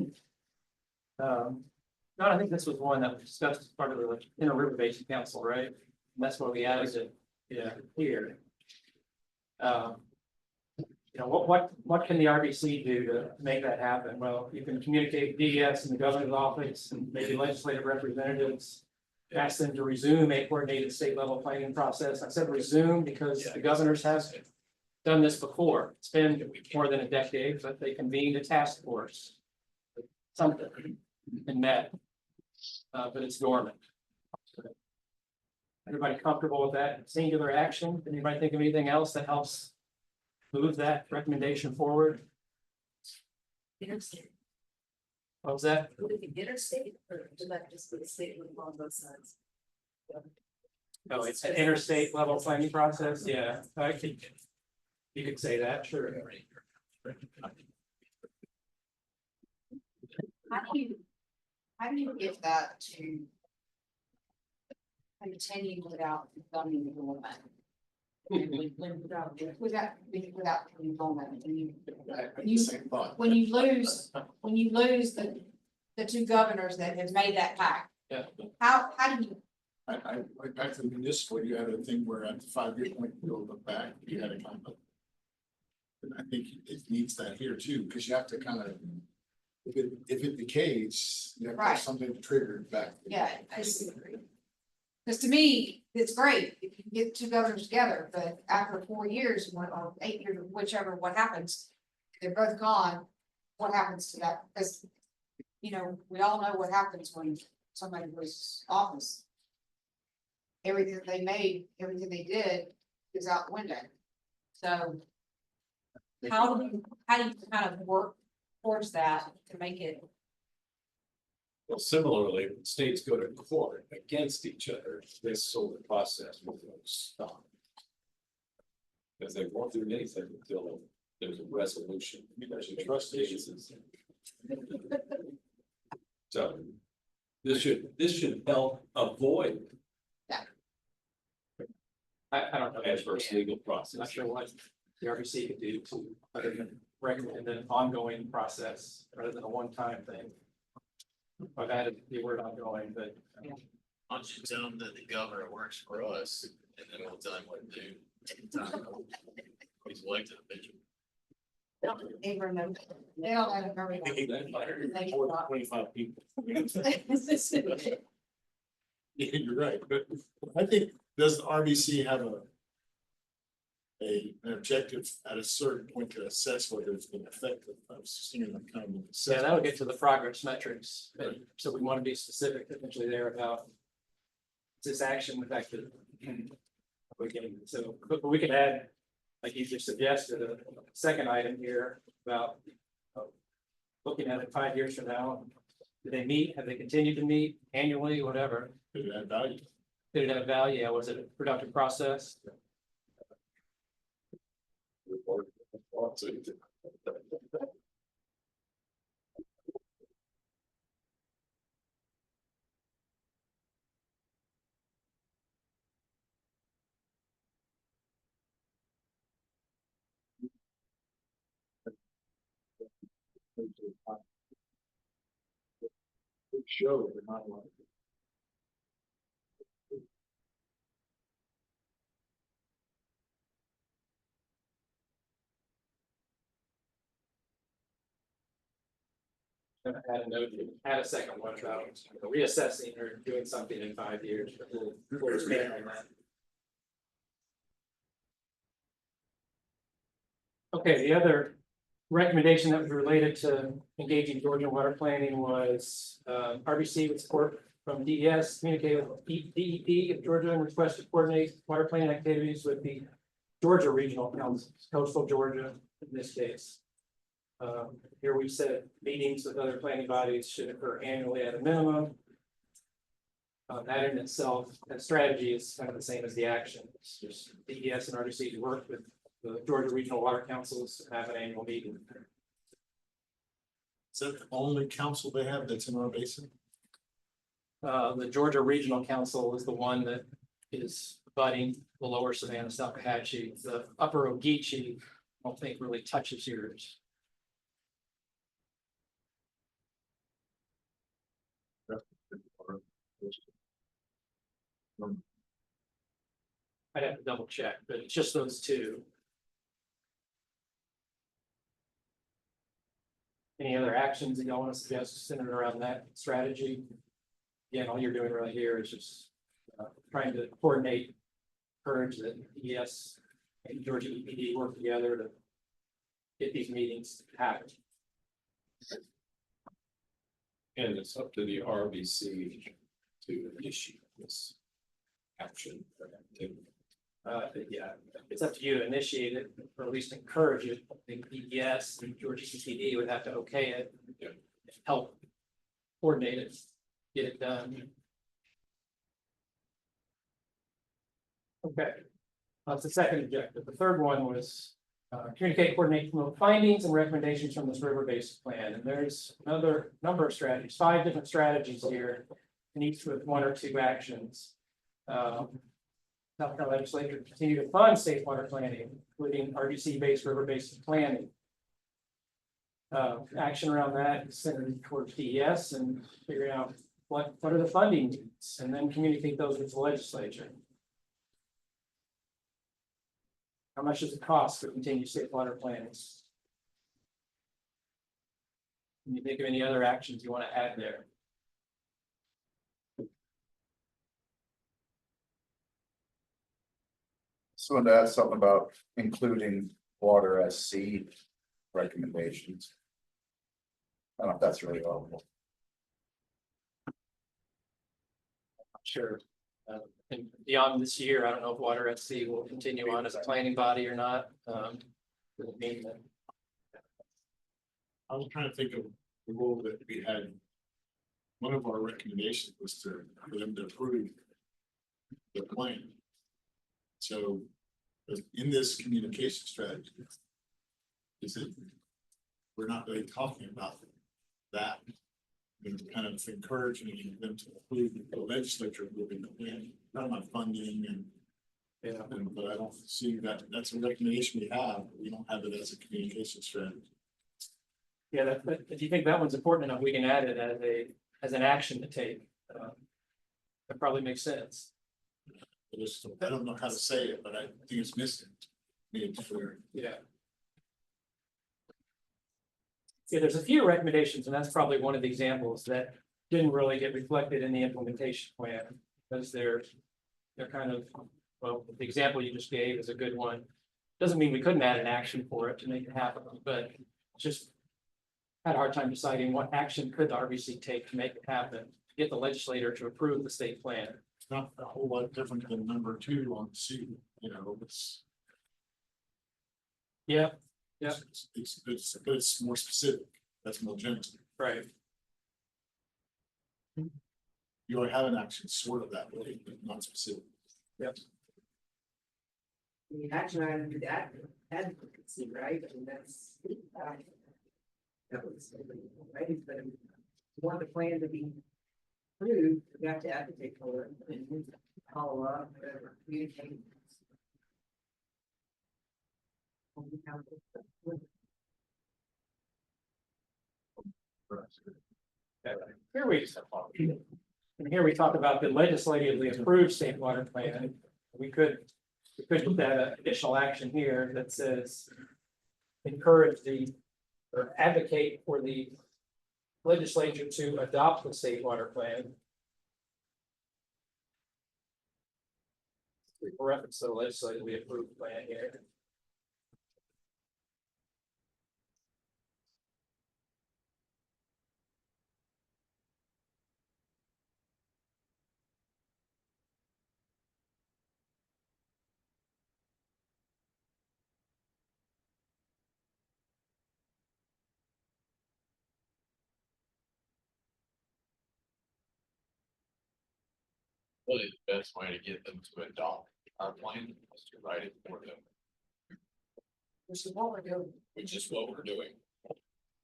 No, I think this was one that was discussed as part of the River Basin Council, right? And that's why we added it, here. What can the RBC do to make that happen? Well, you can communicate with DES and the governor's office and maybe legislative representatives. Ask them to resume a coordinated state level planning process. I said resume because the governors have done this before. It's been more than a decade, but they convened a task force. Something and met, but it's dormant. Everybody comfortable with that singular action? Anybody think of anything else that helps move that recommendation forward? Interstate. What was that? Would it be interstate or would that just be the state on both sides? Oh, it's an interstate level planning process. Yeah, I think you could say that, sure. How do you get that to continue without funding development? Without involvement, when you lose the 2 governors that have made that pact. Yeah. How do you? I went back to the municipal, you had a thing where at the 5-year point, you go look back, you had a kind of. And I think it needs that here too, because you have to kind of, if it decays, you have to have something to trigger it back. Yeah, I disagree. Because to me, it's great if you can get 2 governors together, but after 4 years, or 8 years, whichever, what happens? They're both gone. What happens to that? Because, we all know what happens when somebody loses office. Everything that they made, everything they did is out the window. So how do you kind of work towards that to make it? Well, similarly, when states go to court against each other, this sort of process will stop. Because they won't do anything until there's a resolution, because you trust cases. So this should help avoid I don't know. adverse legal process. Not sure what the RBC could do to other than recommend an ongoing process rather than a one-time thing. I've added the word ongoing, but. Why don't you tell them that the governor works for us and then we'll tell him what to do. He's elected official. They don't remember. 25 people. Yeah, you're right, but I think, does the RBC have an objective at a certain point to assess whether it's been effective? I was just thinking like kind of. Yeah, that'll get to the progress metrics, but so we want to be specific potentially there about this action effective? We can, so, but we can add, like you just suggested, a second item here about looking at it 5 years from now. Do they meet? Have they continued to meet annually, whatever? Did it add value? Did it have value? Yeah, was it a productive process? Show, but not like. Add a note, add a second one about reassessing or doing something in 5 years. But we'll expand on that. Okay, the other recommendation that was related to engaging Georgia water planning was RBC with support from DES, communicate with DEP of Georgia and request to coordinate water planning activities with the Georgia Regional Council, coastal Georgia in this case. Here we said meetings with other planning bodies should occur annually at a minimum. That in itself, that strategy is kind of the same as the action. It's just DES and RDC to work with the Georgia Regional Water Councils to have an annual meeting. Is that the only council they have that's in our basin? The Georgia Regional Council is the one that is abutting the lower Savannah-Salkehatchie. The upper Ogeechee, I don't think really touches yours. I'd have to double check, but it's just those two. Any other actions that y'all want to suggest centered around that strategy? Again, all you're doing right here is just trying to coordinate, encourage that ES and Georgia EPD work together to get these meetings to happen. And it's up to the RBC to initiate this action. Yeah, it's up to you to initiate it, or at least encourage it. I think ES and Georgia EPD would have to okay it, help coordinate it, get it done. Okay, that's the second objective. The third one was communicate, coordinate, promote findings and recommendations from this river-based plan. And there's another number of strategies, 5 different strategies here, and each with 1 or 2 actions. South Carolina legislature continue to fund safe water planning, including RDC-based river-based planning. Action around that is centered towards DES and figuring out what are the funding needs, and then communicate those with the legislature. How much does it cost to continue safe water planning? Can you think of any other actions you want to add there? So to add something about including water as seed recommendations. I don't know if that's really helpful. Sure. And beyond this year, I don't know if Water at Sea will continue on as a planning body or not. Does it mean that? I was trying to think of the role that we had. One of our recommendations was for them to approve the plan. So in this communication strategy, is it, we're not really talking about that. We're kind of encouraging them to approve the legislature moving the plan, not on funding and. Yeah, but I don't see that, that's a recommendation we have, but we don't have it as a communication strategy. Yeah, if you think that one's important enough, we can add it as an action to take. That probably makes sense. I don't know how to say it, but I think it's missing. Maybe for. Yeah. Yeah, there's a few recommendations, and that's probably one of the examples that didn't really get reflected in the implementation plan, because they're kind of, well, the example you just gave is a good one. Doesn't mean we couldn't add an action for it to make it happen, but just had a hard time deciding what action could the RBC take to make it happen, to get the legislator to approve the state plan. It's not a whole lot different than number 2 on C, you know, Yeah, yeah, it's more specific, that's more general. right. You already have an action sort of that way, but not specific. Yep. The action item to that advocacy, right? I mean, that's. That was, right, but if you want the plan to be approved, you have to advocate for it and follow up, whatever, communicate. Here we talk about the legislatively approved state water plan. We could put that additional action here that says encourage or advocate for the legislature to adopt the state water plan. We reference the legislatively approved plan here. What is the best way to get them to adopt our plan, is to write it for them, Which is what we're doing. which is what we're doing.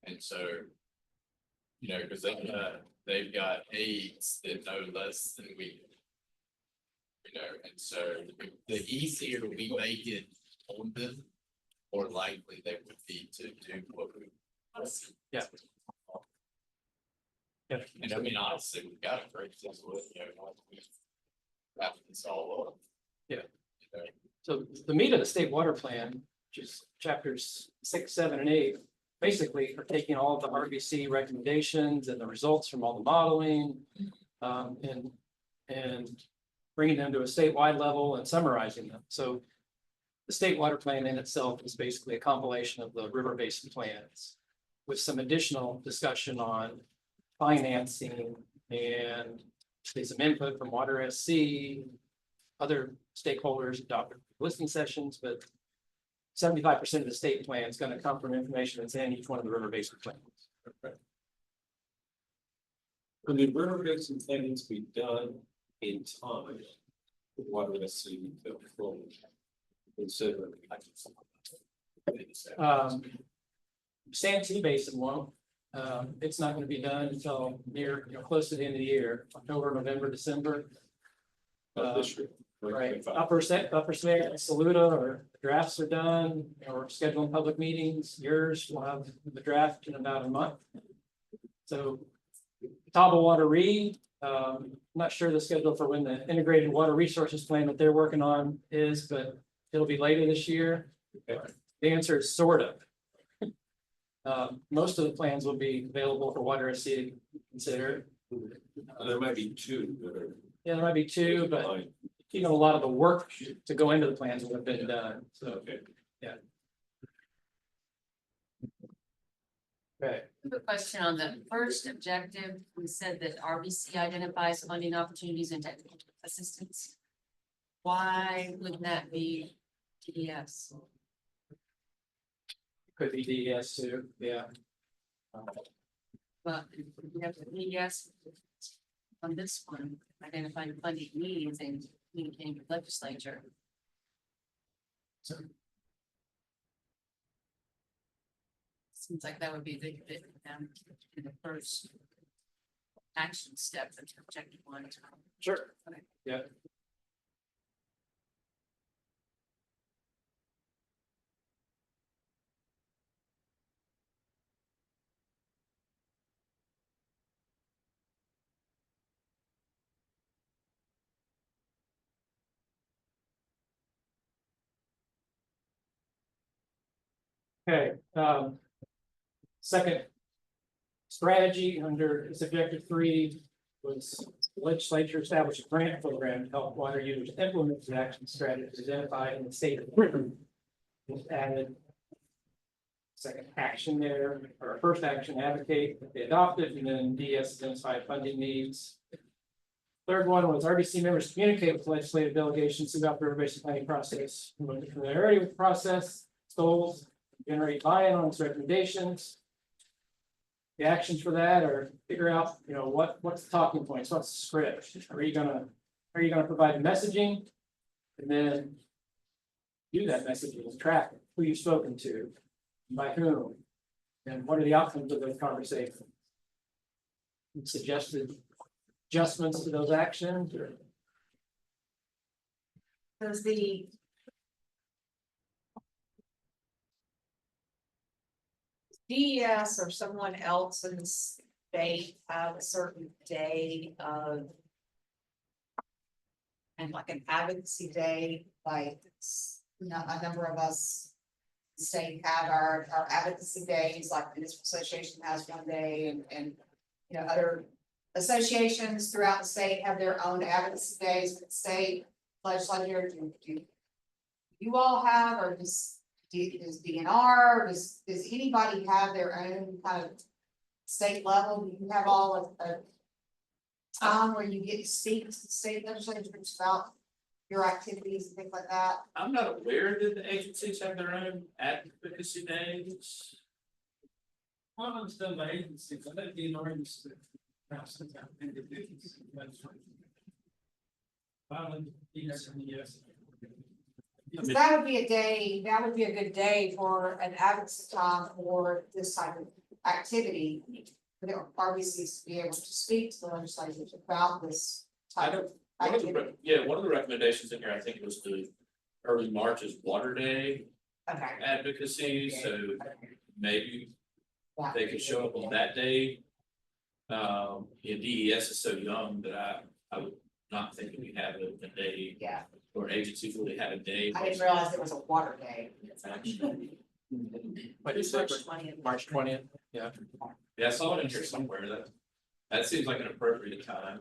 And so, you know, because they've got aides that know less than we do. You know, and so the easier we make it on them, more likely they would be to do what we. Yeah. And I mean, honestly, we've got a great system with, you know, we have this all on. Yeah. You know, So the meat of the state water plan, which is chapters 6, 7, and 8, basically are taking all of the RBC recommendations and the results from all the modeling, and bringing them to a statewide level and summarizing them. So the state water plan in itself is basically a compilation of the river basin plans with some additional discussion on financing and some input from Water SC, other stakeholders, adopted listening sessions, but 75% of the state plan is going to come from information that's in each one of the river basin plans. When the river basin plan needs to be done in time, what would I see the full consider? Santee Basin won't. It's not going to be done until near, close to the end of the year, October, November, December. This year. Right, upper Saluda, or drafts are done, or scheduling public meetings. Yours will have the draft in about a month. So Taba Water Reed, not sure the schedule for when the integrated water resources plan that they're working on is, but it'll be later this year. The answer is sort of. Most of the plans will be available for Water SC to consider. There might be two that are. Yeah, there might be two, but a lot of the work to go into the plans would have been done, so, Okay. yeah. Okay. I have a question on the first objective. We said that RBC identifies funding opportunities and technical assistance. Why wouldn't that be TDS? Could be DES too, yeah. But we have the TDS on this one, identifying funding needs and communicating with legislature. Seems like that would be a big fit for them in the first action step of objective 1. Sure. Okay. Yeah. Okay, second strategy under this objective 3 was the legislature established a grant program to help water users implement the action strategies identified in the state of Britain. Was added second action there, or first action, advocate that they adopted, and then DS identified funding needs. Third one was RBC members communicate with legislative delegations throughout the River Basin planning process. Promote the familiarity with the process, its goals, generate buy-in on its recommendations. The actions for that are figure out, what's the talking points, what's the script? Are you gonna provide the messaging? And then do that messaging, track it, who you've spoken to, by whom, and what are the outcomes of those conversations? And suggested adjustments to those actions, or Does the DES or someone else in the state have a certain day of and like an advocacy day, like a number of us in the state have our advocacy days, like the municipal association has one day and other associations throughout the state have their own advocacy days, but state legislature, do you all have, or does DNR, does anybody have their own kind of state level? Do you have all of a time where you get to speak to the state legislatures about your activities and things like that? I'm not aware that the agencies have their own advocacy days. one of them's done by agencies, I think the enormous. Because that would be a day, that would be a good day for an advocacy time for this type of activity. For the RBCs to be able to speak to the legislators about this type of activity. One of the recommendations in here, I think it was the early March is Water Day Okay. advocacy, so maybe Yeah. they could show up on that day. DES is so young that I would not think that we have a day. Yeah. Or agencies really have a day. I didn't realize there was a water day. But it's March 20th, yeah. Yeah, I saw it in here somewhere, that seems like an appropriate time.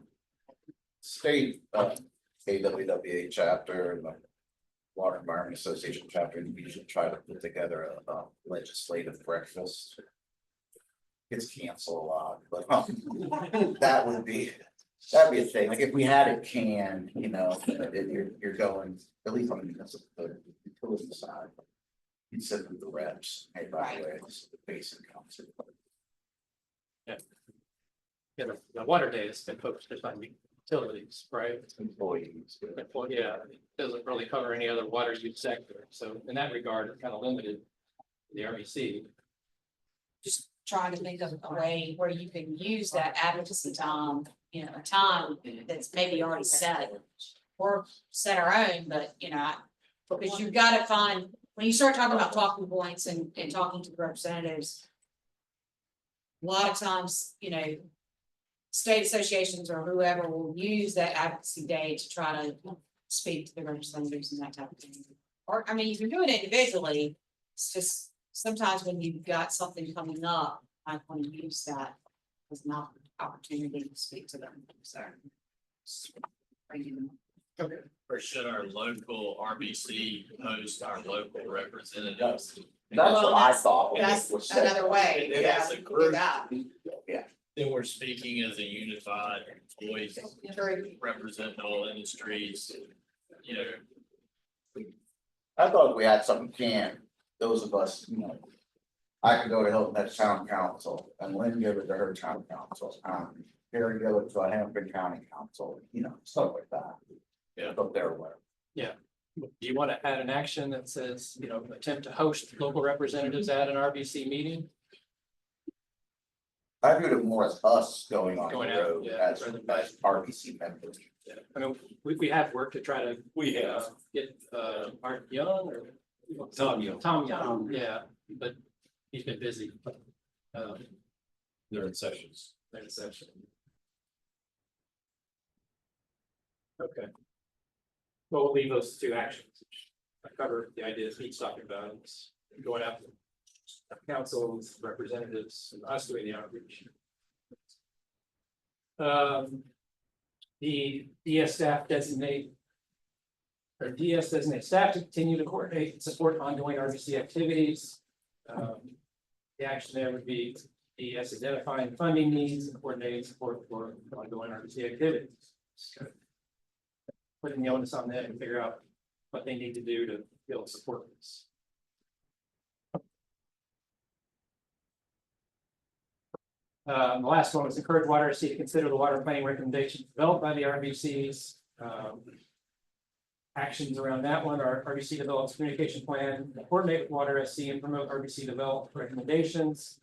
State, AWWA chapter and the Water Environment Association chapter, we should try to put together a legislative breakfast. Gets canceled a lot, but that'd be a thing, like if we had it canned, you're going, at least on the utility side. You said with the reps, hey, by the way, this is the Basin Council. Yeah, the water day has been focused on utilities, right? Employees. Yeah, it doesn't really cover any other water use sector, so in that regard, it's kind of limited to the RBC. Just trying to think of a way where you can use that advocacy time, a time that's maybe already set. Or set our own, but because you've got to find, when you start talking about talking points and talking to the representatives. A lot of times, state associations or whoever will use that advocacy day to try to speak to the representatives and that type of thing. Or, you can do it individually, it's just sometimes when you've got something coming up, I want to use that as an opportunity to speak to them, so. Or should our local RBC host our local representatives? That's what I thought. when it That's was said. another way, And as a do group, that. then we're speaking as a unified voice, True. represent all industries, I thought if we had something canned, those of us, I could go to Hilton Head Town Council and Lynn give it to her town council, Gary give it to a Hampton County Council, stuff like that. Yeah. But they're aware. Do you want to add an action that says, attempt to host local representatives at an RBC meeting? I viewed it more as us going on the Going out, road yeah, as rather than- RBC members. Yeah, we have worked to try to. Get, Art Young or. Tom Young. Tom Young, yeah, but he's been busy. They're in sessions. They're in session. Okay. Well, we'll leave those two actions. I covered the ideas he's talking about, it's going after councils, representatives, and us doing the outreach. The DS staff designate. Or DS designate staff to continue to coordinate and support ongoing RBC activities. The action there would be DS identifying funding needs and coordinating support for ongoing RBC activities. Putting the onus on them and figure out what they need to do to be able to support this. The last one was encourage Water SC to consider the water planning recommendations developed by the RBCs. Actions around that one are RBC develops communication plan, coordinate with Water SC and promote RBC developed recommendations.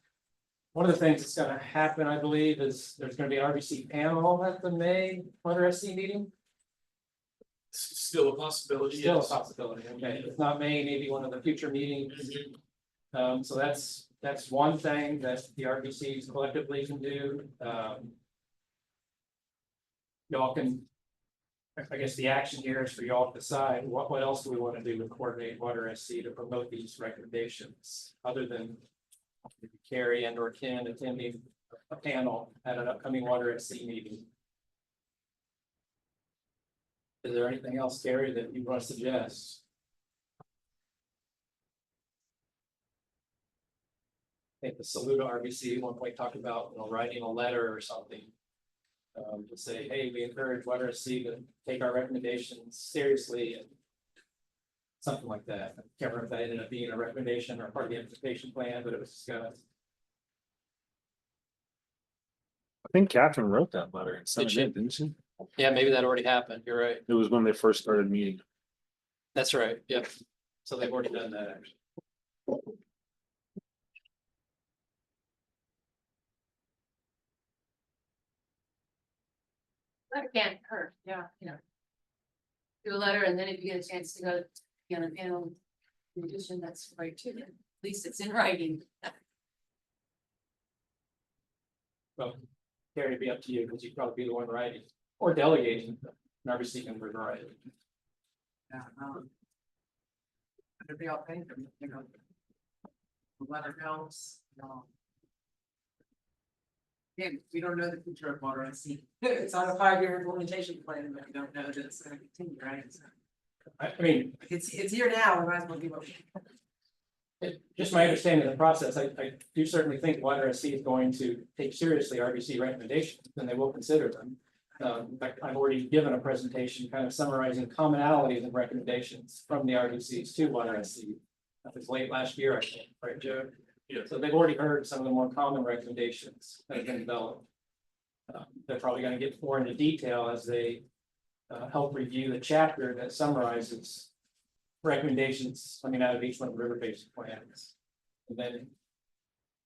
One of the things that's going to happen, I believe, is there's going to be an RBC panel at the May Water SC meeting. Still a possibility. Still a yes. possibility, okay, if not May, maybe one of the future meetings. So that's one thing that the RBCs collectively can do. Y'all can, I guess the action here is for y'all to decide what else do we want to do to coordinate Water SC to promote these recommendations, other than Carrie and or Ken attending a panel at an upcoming Water SC meeting. Is there anything else, Carrie, that you want to suggest? I think the Saluda RBC one point talked about, writing a letter or something. To say, hey, we encourage Water SC to take our recommendations seriously and something like that. I can't remember if that ended up being a recommendation or part of the implementation plan, but it was discussed. I think Catherine wrote that letter and sent Did it she? in, didn't she? Yeah, maybe that already happened. You're right. It was when they first started meeting. That's right. Yep. So they've already done that actually. That can't hurt, yeah, do a letter, and then if you get a chance to go be on a panel, in addition, that's right too, at least it's in writing. Well, Carrie, it'd be up to you because you'd probably be the one writing or delegating. An RBC can write it. Yeah, it'd be all paid for, the letter helps, Again, we don't know the future of Water SC. It's on a 5-year implementation plan, but we don't know that it's gonna continue, right? So I mean, it's here now, we might as well give it. just my understanding of the process, I do certainly think Water SC is going to take seriously RBC recommendations, and they will consider them. In fact, I've already given a presentation kind of summarizing commonalities and recommendations from the RBCs to Water SC. That was late last year, I think, right, Joe? Yeah. So they've already heard some of the more common recommendations that have been developed. They're probably going to get more into detail as they help review the chapter that summarizes recommendations coming out of each one of the river basin plans. And then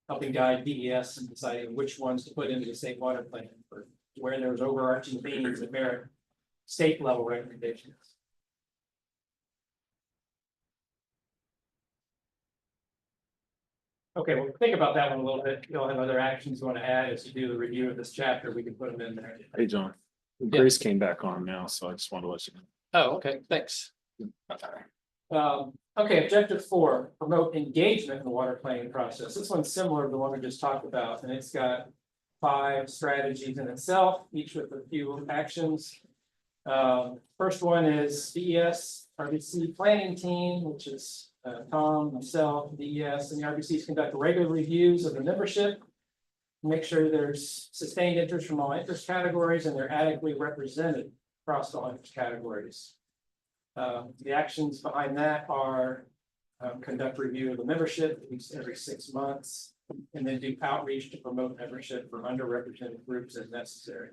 helping guide DES in deciding which ones to put into the state water plan for where there's overarching themes that merit state level recommendations. Okay, well, think about that one a little bit. You'll have other actions you want to add as you do the review of this chapter. We can put them in there. Hey, John. Grace came back on now, so I just wanted to let you know. Oh, okay, thanks. Okay, objective 4, promote engagement in the water planning process. This one's similar to the one we just talked about, and it's got 5 strategies in itself, each with a few actions. First one is DES RBC planning team, which is Tom, myself, DES, and the RBCs conduct regular reviews of the membership. Make sure there's sustained interest from all interest categories and they're adequately represented across all interest categories. The actions behind that are conduct review of the membership at least every 6 months, and then do outreach to promote membership for underrepresented groups as necessary.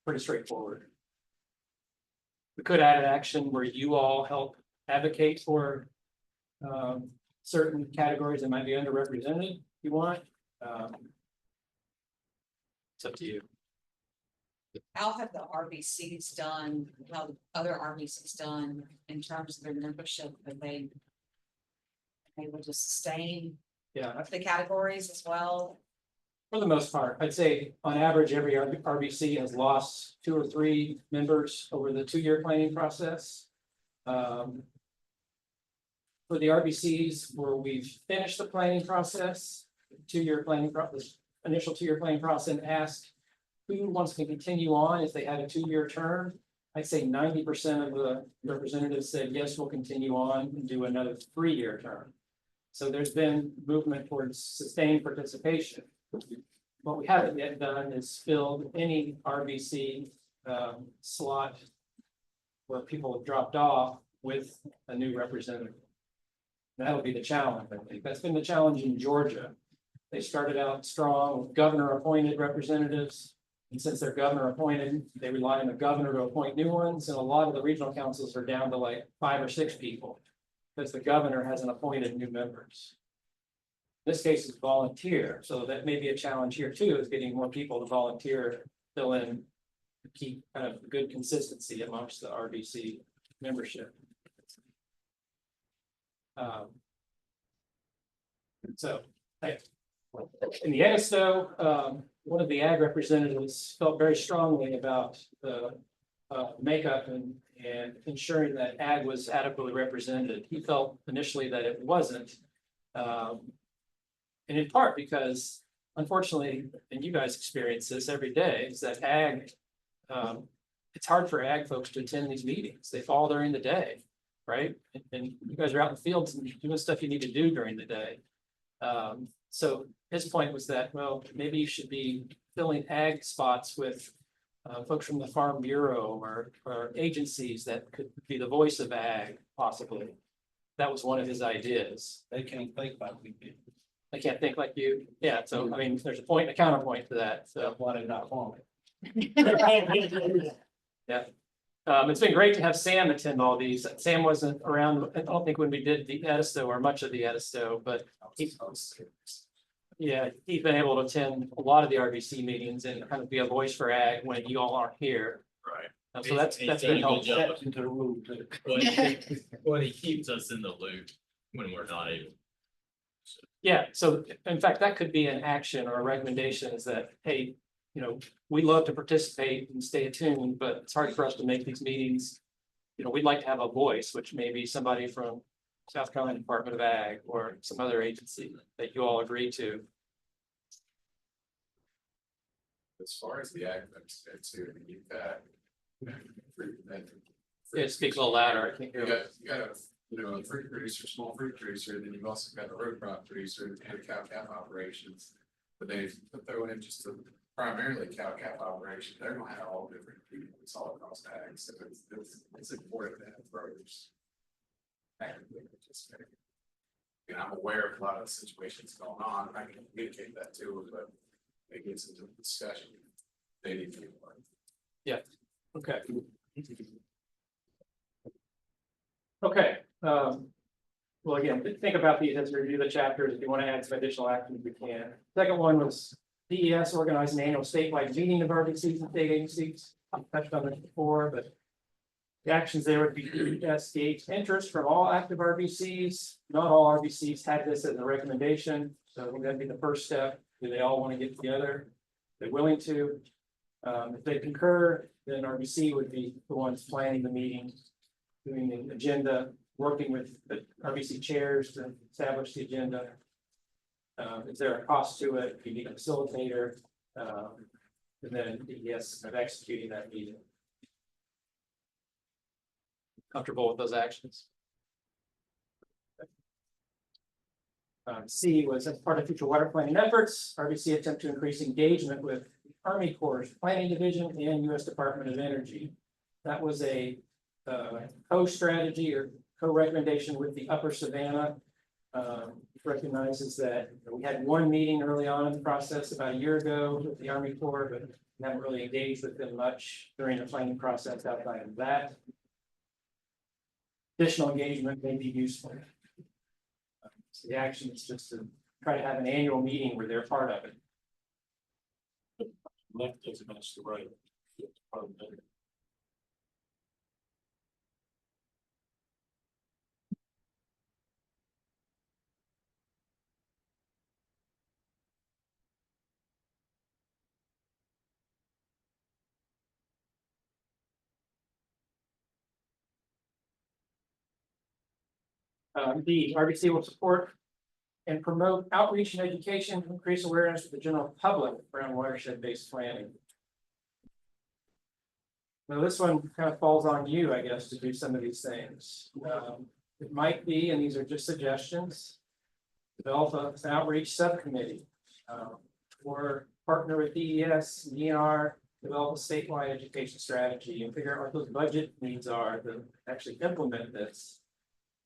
Pretty straightforward. We could add an action where you all help advocate for certain categories that might be underrepresented if you want. It's up to you. How have the RBCs done, how the other RBCs done in terms of their membership, that they able to sustain Yeah, the categories as well? for the most part, I'd say on average, every RBC has lost 2 or 3 members over the 2-year planning process. For the RBCs where we've finished the planning process, 2-year planning process, initial 2-year planning process, and asked who wants to continue on if they had a 2-year term, I'd say 90% of the representatives said, yes, we'll continue on and do another 3-year term. So there's been movement towards sustained participation. What we haven't yet done is filled any RBC slot where people have dropped off with a new representative. That'll be the challenge. I think that's been the challenge in Georgia. They started out strong with governor appointed representatives. And since they're governor appointed, they rely on the governor to appoint new ones. And a lot of the regional councils are down to like 5 or 6 people because the governor hasn't appointed new members. This case is volunteer. So that may be a challenge here too, is getting more people to volunteer, fill in, keep kind of good consistency amongst the RBC membership. So in the Edisto, one of the ag representatives felt very strongly about the makeup and ensuring that ag was adequately represented. He felt initially that it wasn't, and in part because, unfortunately, and you guys experience this every day, is that ag, it's hard for ag folks to attend these meetings. They fall during the day, right? And you guys are out in the fields and doing stuff you need to do during the day. So his point was that, well, maybe you should be filling ag spots with folks from the Farm Bureau or agencies that could be the voice of ag, possibly. That was one of his ideas. They can't think like we do. They can't think like you. Yeah, so I mean, there's a point, a counterpoint to that. So why they not forming? Yeah. It's been great to have Sam attend all these. Sam wasn't around, I don't think, when we did the Edisto or much of the Edisto, but yeah, he's been able to attend a lot of the RBC meetings and kind of be a voice for ag when you all aren't here. Right. So that's been helpful. Into the room too. Well, he keeps us in the loop when we're not able. Yeah, so in fact, that could be an action or a recommendation is that, hey, you know, we love to participate and stay attuned, but it's hard for us to make these meetings. You know, we'd like to have a voice, which may be somebody from South Carolina Department of Ag or some other agency that you all agree to. As far as the ag folks go too, you've got. It speaks a little louder, I think. You got a fruit producer, small fruit producer, then you've also got a row crop producer and a cow-calf operations. But they throw in just a primarily cow-calf operation, they're gonna have all different people, it's all across ag, so it's important to have growers. Actively participate. And I'm aware of a lot of the situations going on, I can communicate that to them, but it gets into the discussion. They need to be part of it. Yeah, okay. Okay, well, again, think about these as we review the chapters. If you want to add some additional actions, we can. Second one was DES organized an annual statewide meeting of RBCs and state agencies. I touched on this before, but the actions there would be DES gauge interest from all active RBCs. Not all RBCs had this as a recommendation, so that'd be the first step. Do they all want to get together? They're willing to. If they concur, then RBC would be the ones planning the meeting, doing the agenda, working with the RBC chairs to establish the agenda. Is there a cost to it? You need a facilitator, and then DES of executing that meeting. Comfortable with those actions? C was as part of future water planning efforts, RBC attempt to increase engagement with Army Corps Planning Division and U.S. Department of Energy. That was a co-strategy or co-recommendation with the Upper Savannah. Recognizes that we had one meeting early on in the process about a year ago with the Army Corps, but we haven't really engaged with them much during the planning process outside of that. Additional engagement may be useful. So the action is just to try to have an annual meeting where they're part of it. Left doesn't match the right. Part of it. The RBC will support and promote outreach and education to increase awareness of the general public around watershed-based planning. Now, this one kind of falls on you, I guess, to do some of these things. It might be, and these are just suggestions, develop an outreach subcommittee or partner with DES, DNR, develop a statewide education strategy and figure out what those budget needs are to actually implement this.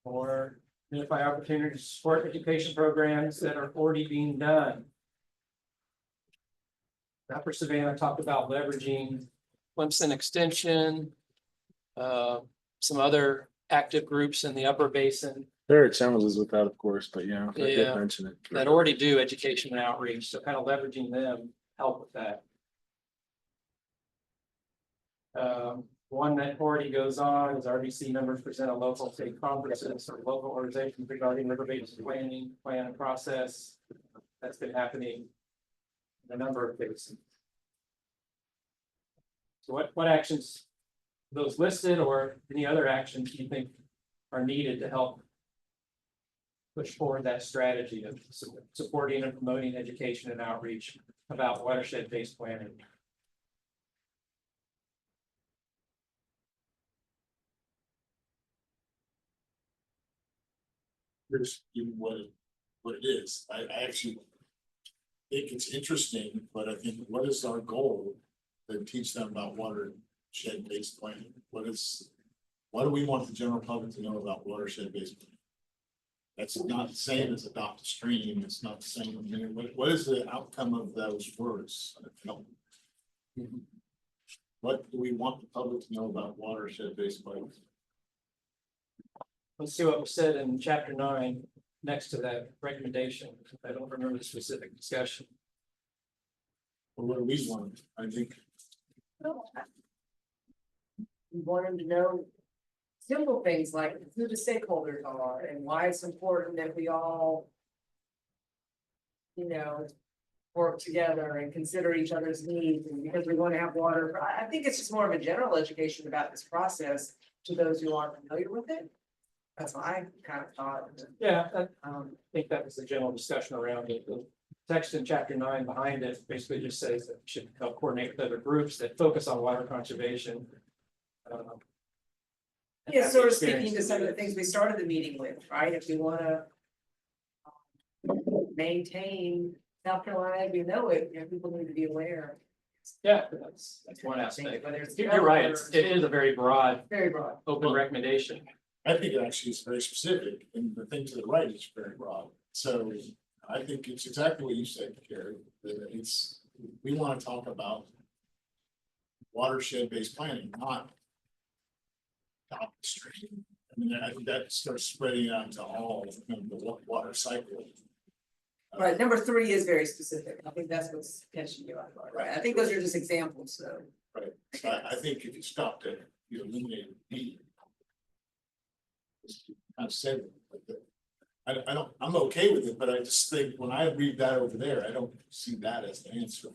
Or identify opportunities to support education programs that are already being done. Upper Savannah talked about leveraging Clemson Extension, some other active groups in the Upper Basin There are challenges with that, of course, but yeah, I did Yeah. mention it. that already do education and outreach, so kind of leveraging them help with that. One that already goes on is RBC members present at local state conferences or local organizations regarding river basin planning, plan and process. That's been happening in a number of basins. So what actions, those listed or any other actions you think are needed to help push forward that strategy of supporting and promoting education and outreach about watershed-based planning? Here's what it is. I actually think it's interesting, but I think what is our goal to teach them about watershed-based planning? What do we want the general public to know about watershed-based planning? That's not the same as adopt a stream. It's not the same. I mean, what is the outcome of those words? I don't. What do we want the public to know about watershed-based planning? Let's see what was said in chapter 9 next to that recommendation. I don't remember the specific discussion. Or what do we want? I think We want them to know simple things like who the stakeholders are and why it's important that we all, work together and consider each other's needs, and because we want to have water. I think it's just more of a general education about this process to those who aren't familiar with it. That's what I kind of thought. Yeah, I think that was the general discussion around it. The text in chapter 9 behind it basically just says that we should help coordinate with other groups that focus on water conservation. Yeah, sort of speaking to some of the things we started the meeting with, right? If we wanna maintain South Carolina, we know it, people need to be aware. Yeah, that's one aspect. Whether it's You're right, it is a very broad, very broad. open recommendation. I think it actually is very specific, and the thing to the right is very broad. So I think it's exactly what you said, Carrie, that we want to talk about watershed-based planning, not stream. I mean, I think that starts spreading out to all of the water cycle. Right, number 3 is very specific. I think that's what's catching you off guard, right? I think those are just examples, so. Right, so I think if you stopped it, you eliminated B. I've said, I don't, I'm okay with it, but I just think when I read that over there, I don't see that as the answer.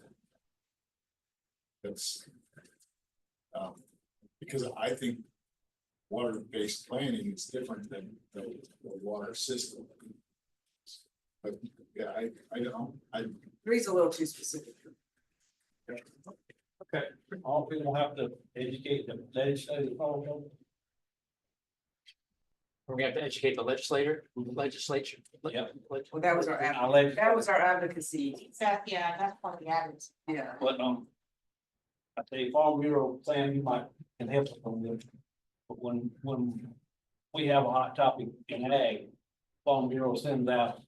That's because I think water-based planning is different than the water system. But yeah, I don't, 3's a little too specific. Okay, all people have to educate the legislative follow. We have to educate the legislature. Yeah. Well, that was our advocacy. Exactly, yeah, that's part of the advocacy. Yeah. But I tell you, Farm Bureau plan, you might can help us on this. But when we have a hot topic in ag, Farm Bureau sends out.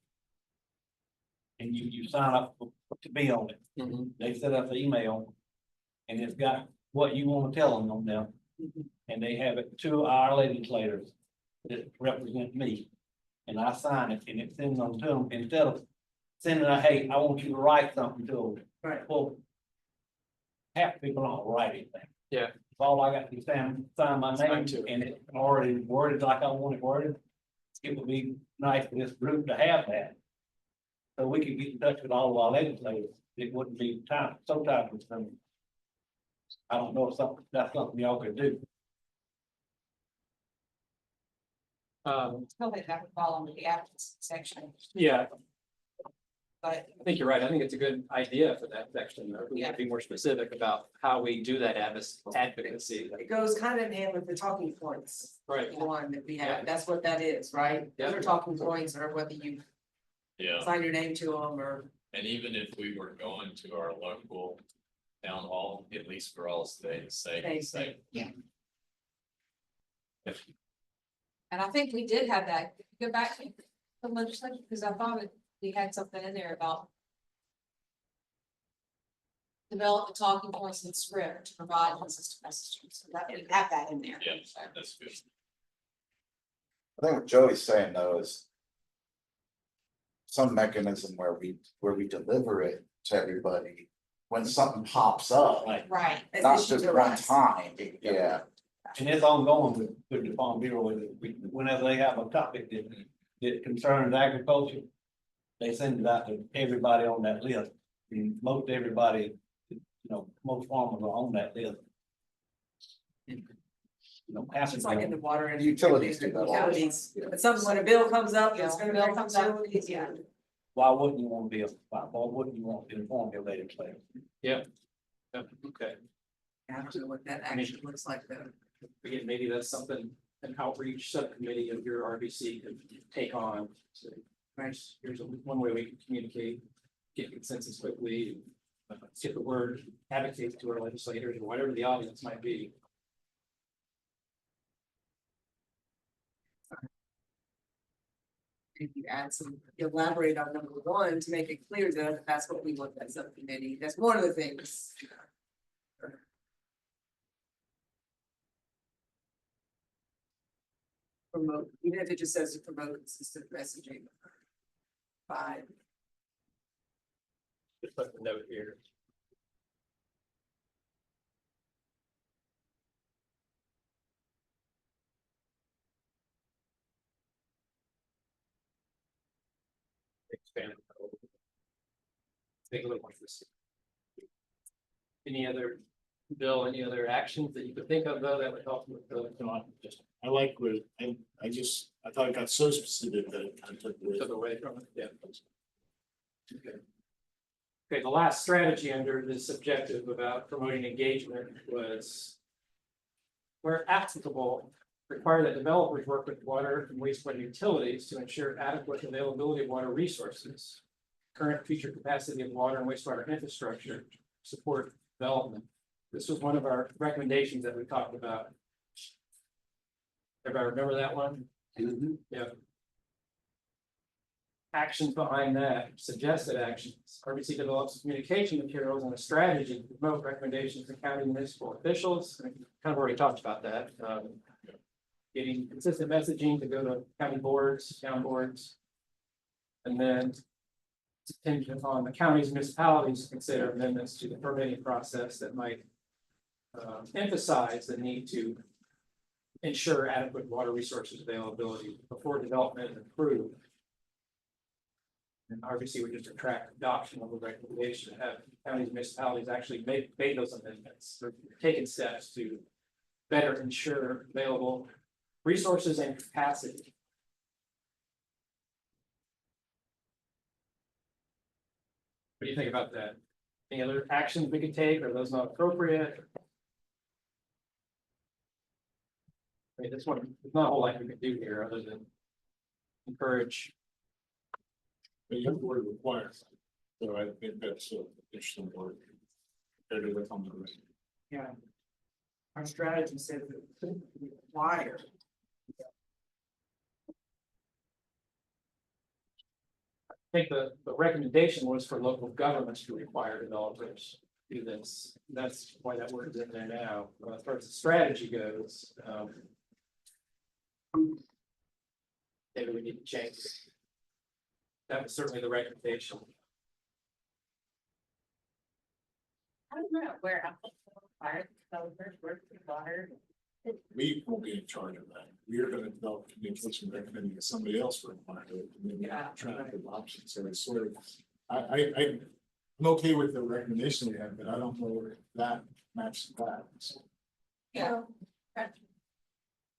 And you sign up to be on it. They set up an email. And it's got what you want to tell them on them. And they have it to our legislators that represent me. And I sign it and it sends them to them instead of sending a, hey, I want you to write something to them. Right. Well, half people don't write anything. Yeah. All I got to do is sign my name to, and it's already worded like I want it worded. It would be nice for this group to have that. So we could get in touch with all of our legislators. It wouldn't be so time consuming. I don't know if that's something y'all could do. Still they have to fall under the advocacy section, Yeah, but I think you're right. I think it's a good idea for that section. We have to be more specific about how we do that advocacy. It goes kind of in hand with the talking points. Right. One that we have, that's what that is, right? Those are talking points, or whether you sign your name to them or. And even if we were going to our local town hall, at least for all states, say. Yeah. And I think we did have that, go back to the legislature, because I thought we had something in there about develop a talking points and script to provide consistent messaging, so that we have that in there. Yeah, that's good. I think what Joey's saying though is some mechanism where we deliver it to everybody when something pops up, Right. not just one time, yeah. And it's ongoing with the Farm Bureau, whenever they have a topic that concerns agriculture, they send it out to everybody on that list. And most everybody, most farmers are on that list. It's like in the water and. Utilities do that. Utilities, but something, when a bill comes up, it's gonna Bill be comes up, utilities, yeah. Why wouldn't you want to be, why wouldn't you want to inform your legislature? Yeah. Yeah, okay. I don't know what that action looks like though. Again, maybe that's something an outreach subcommittee of your RBC could take on. So, here's one way we can communicate, get consensus quickly, get the word, advocate to our legislators or whatever the audience might be. If you add some, elaborate on number one to make it clear that that's what we want that subcommittee, that's one of the things. Promote, even if it just says to promote consistent messaging. Fine. Just put the note here. Expand. Take a little more specific. Any other, Bill, any other actions that you could think of though that would help with the, I like where, I thought it got so specific that it kind of took away from it, yeah. Okay. Okay, the last strategy under this objective about promoting engagement was where applicable, require that developers work with water and wastewater utilities to ensure adequate availability of water resources, current future capacity of water and wastewater infrastructure, support development. This was one of our recommendations that we talked about. Everybody remember that one? Mm-hmm. Yeah. Actions behind that, suggested actions. RBC develops communication materials and a strategy to promote recommendations to county municipal officials. I kind of already talked about that. Getting consistent messaging to go to county boards, town boards. And then it's contingent upon the counties and municipalities to consider amendments to the permitting process that might emphasize the need to ensure adequate water resources availability before development is approved. And RBC would just attract adoption of the recommendation to have counties and municipalities actually made those amendments or taken steps to better ensure available resources and capacity. What do you think about that? Any other actions we could take? Are those not appropriate? I mean, this one, there's not a whole lot we could do here other than encourage. But you have the word requires. So I think that's an interesting word. Compared to what's on the list. Yeah. Our strategy said that it couldn't be required. I think the recommendation was for local governments to require developers to do this. That's why that word is in there now. As far as the strategy goes, maybe we need to change it. That was certainly the recommendation. I don't know where fire developers work with water. We won't be in charge of that. We are gonna develop communication recommending that somebody else will apply to it. And then we have to try to have options. So it's sort of, I'm okay with the recommendation we have, but I don't know if that matches that. So, Yeah.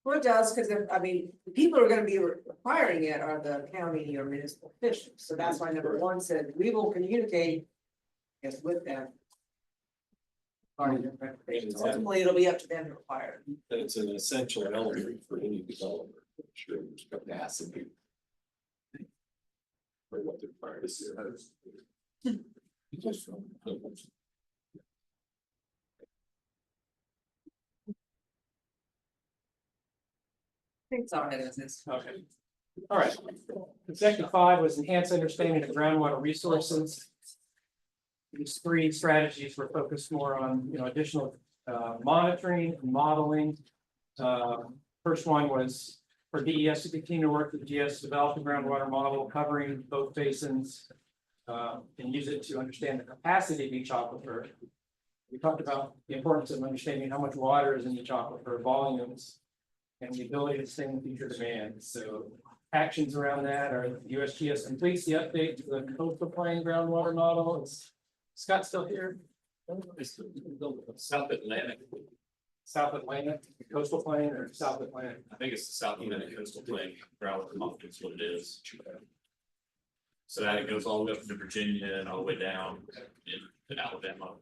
Well, it does, because I mean, the people who are gonna be requiring it are the county or municipal officials, so that's why number one said, we will communicate. Yes, with them. Ultimately, it'll be up to them to require it. That it's an essential element for any developer, sure, there's capacity. For what they're trying to do. think it's all right as is. Okay. All right. Section 5 was enhance understanding of groundwater resources. These 3 strategies were focused more on, additional monitoring and modeling. First one was for DES to continue to work with GS to develop a groundwater model covering both basins and use it to understand the capacity of each aquifer. We talked about the importance of understanding how much water is in each aquifer, volumes, and the ability to sustain future demand. So actions around that are USGS completes the update to the coastal plain groundwater model. Is Scott still here? South Atlantic, South Atlantic, coastal plain or South Atlantic? I think it's the South Atlantic coastal plain, groundwater model is what it is. So that it goes all the way up to Virginia and all the way down in Alabama.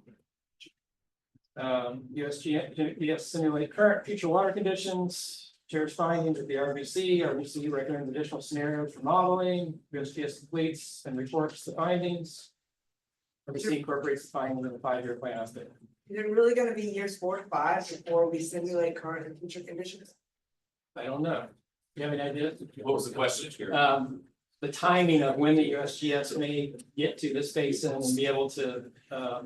USGS simulate current future water conditions, shares findings with the RBC recommends additional scenarios for modeling, USGS completes and reports the findings. RBC incorporates the findings in the 5-year plan update. Is it really gonna be years 4 to 5 before we simulate current and future conditions? I don't know. You have any idea? What was the question here? The timing of when the USGS may get to this basin and be able to, I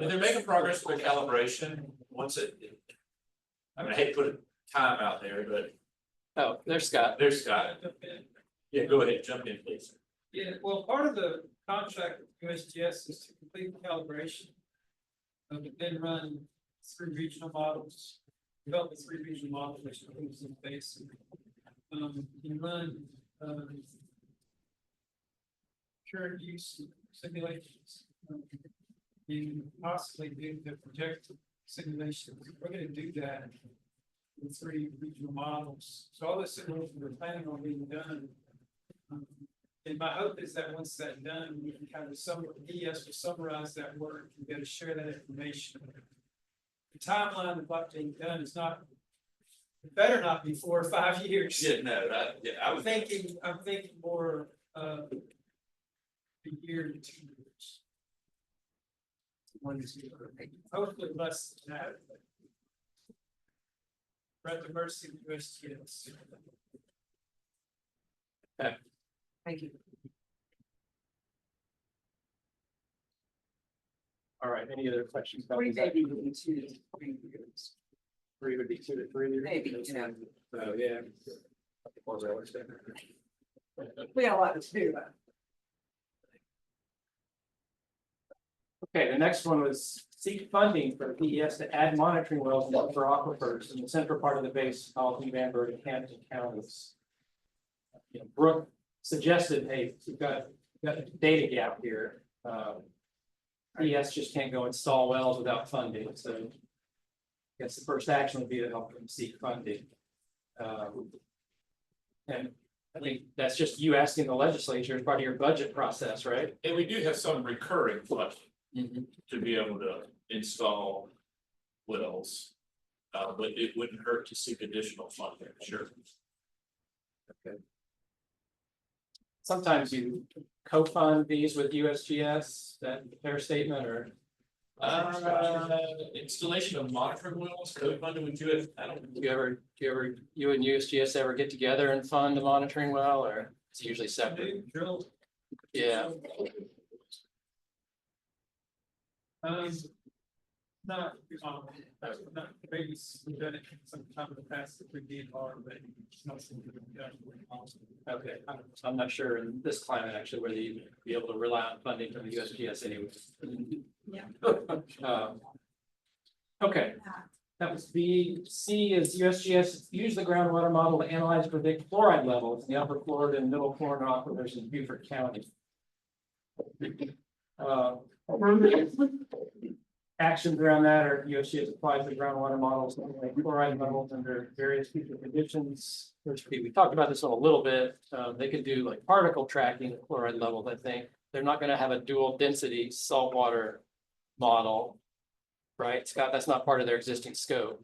mean, they're making progress with the calibration. Once I mean, I hate to put a time out there, but oh, there's Scott. there's Scott. Yeah, go ahead, jump in, please. Yeah, well, part of the contract with USGS is to complete the calibration. But then run 3 regional models, develop the 3 regional models, which includes the basin. You run current use simulations. You possibly do the projected simulations. We're gonna do that in 3 regional models. So all the simulations we're planning on being done. And my hope is that once that's done, we can kind of DES will summarize that work and be able to share that information. The timeline of what being done is not, it better not be 4 or 5 years. Yeah, no, I was I'm thinking more a year to 2 years. Hopefully less than that. We're at the mercy of USGS. Okay. Thank you. All right, any other questions? About 3 this? maybe 2 to 3 years. 3 would be 2 to 3 years. Maybe, yeah. Oh, yeah. We got a lot to do. Okay, the next one was seek funding for DES to add monitoring wells for aquifers in the central part of the basin, Albany, Vanbury, and Hampton counties. Brooke suggested, hey, we've got a data gap here. DES just can't go install wells without funding, so I guess the first action would be to help them seek funding. And I think that's just you asking the legislature as part of your budget process, right? And we do have some recurring funding to be able to install wells. But it wouldn't hurt to seek additional funding, sure. Okay. Sometimes you co-fund these with USGS, that fair statement, or? Installation of monitoring wells, co-funded with you, I don't. You and USGS ever get together and fund a monitoring well, or it's usually separate? Yeah. Not, maybe we've done it sometime in the past if we did hard, but it's not something that we've done. Okay, I'm not sure in this climate actually whether you'd be able to rely on funding from the USGS anyway. Yeah. Okay, that was B. C is USGS use the groundwater model to analyze and predict fluoride levels in the upper Florida and middle Florida aquifers in Beaufort County. Actions around that are USGS applies the groundwater models like chloride levels under various future conditions. We talked about this a little bit. They could do like particle tracking of chloride levels. I think they're not going to have a dual density saltwater model, right, Scott? That's not part of their existing scope.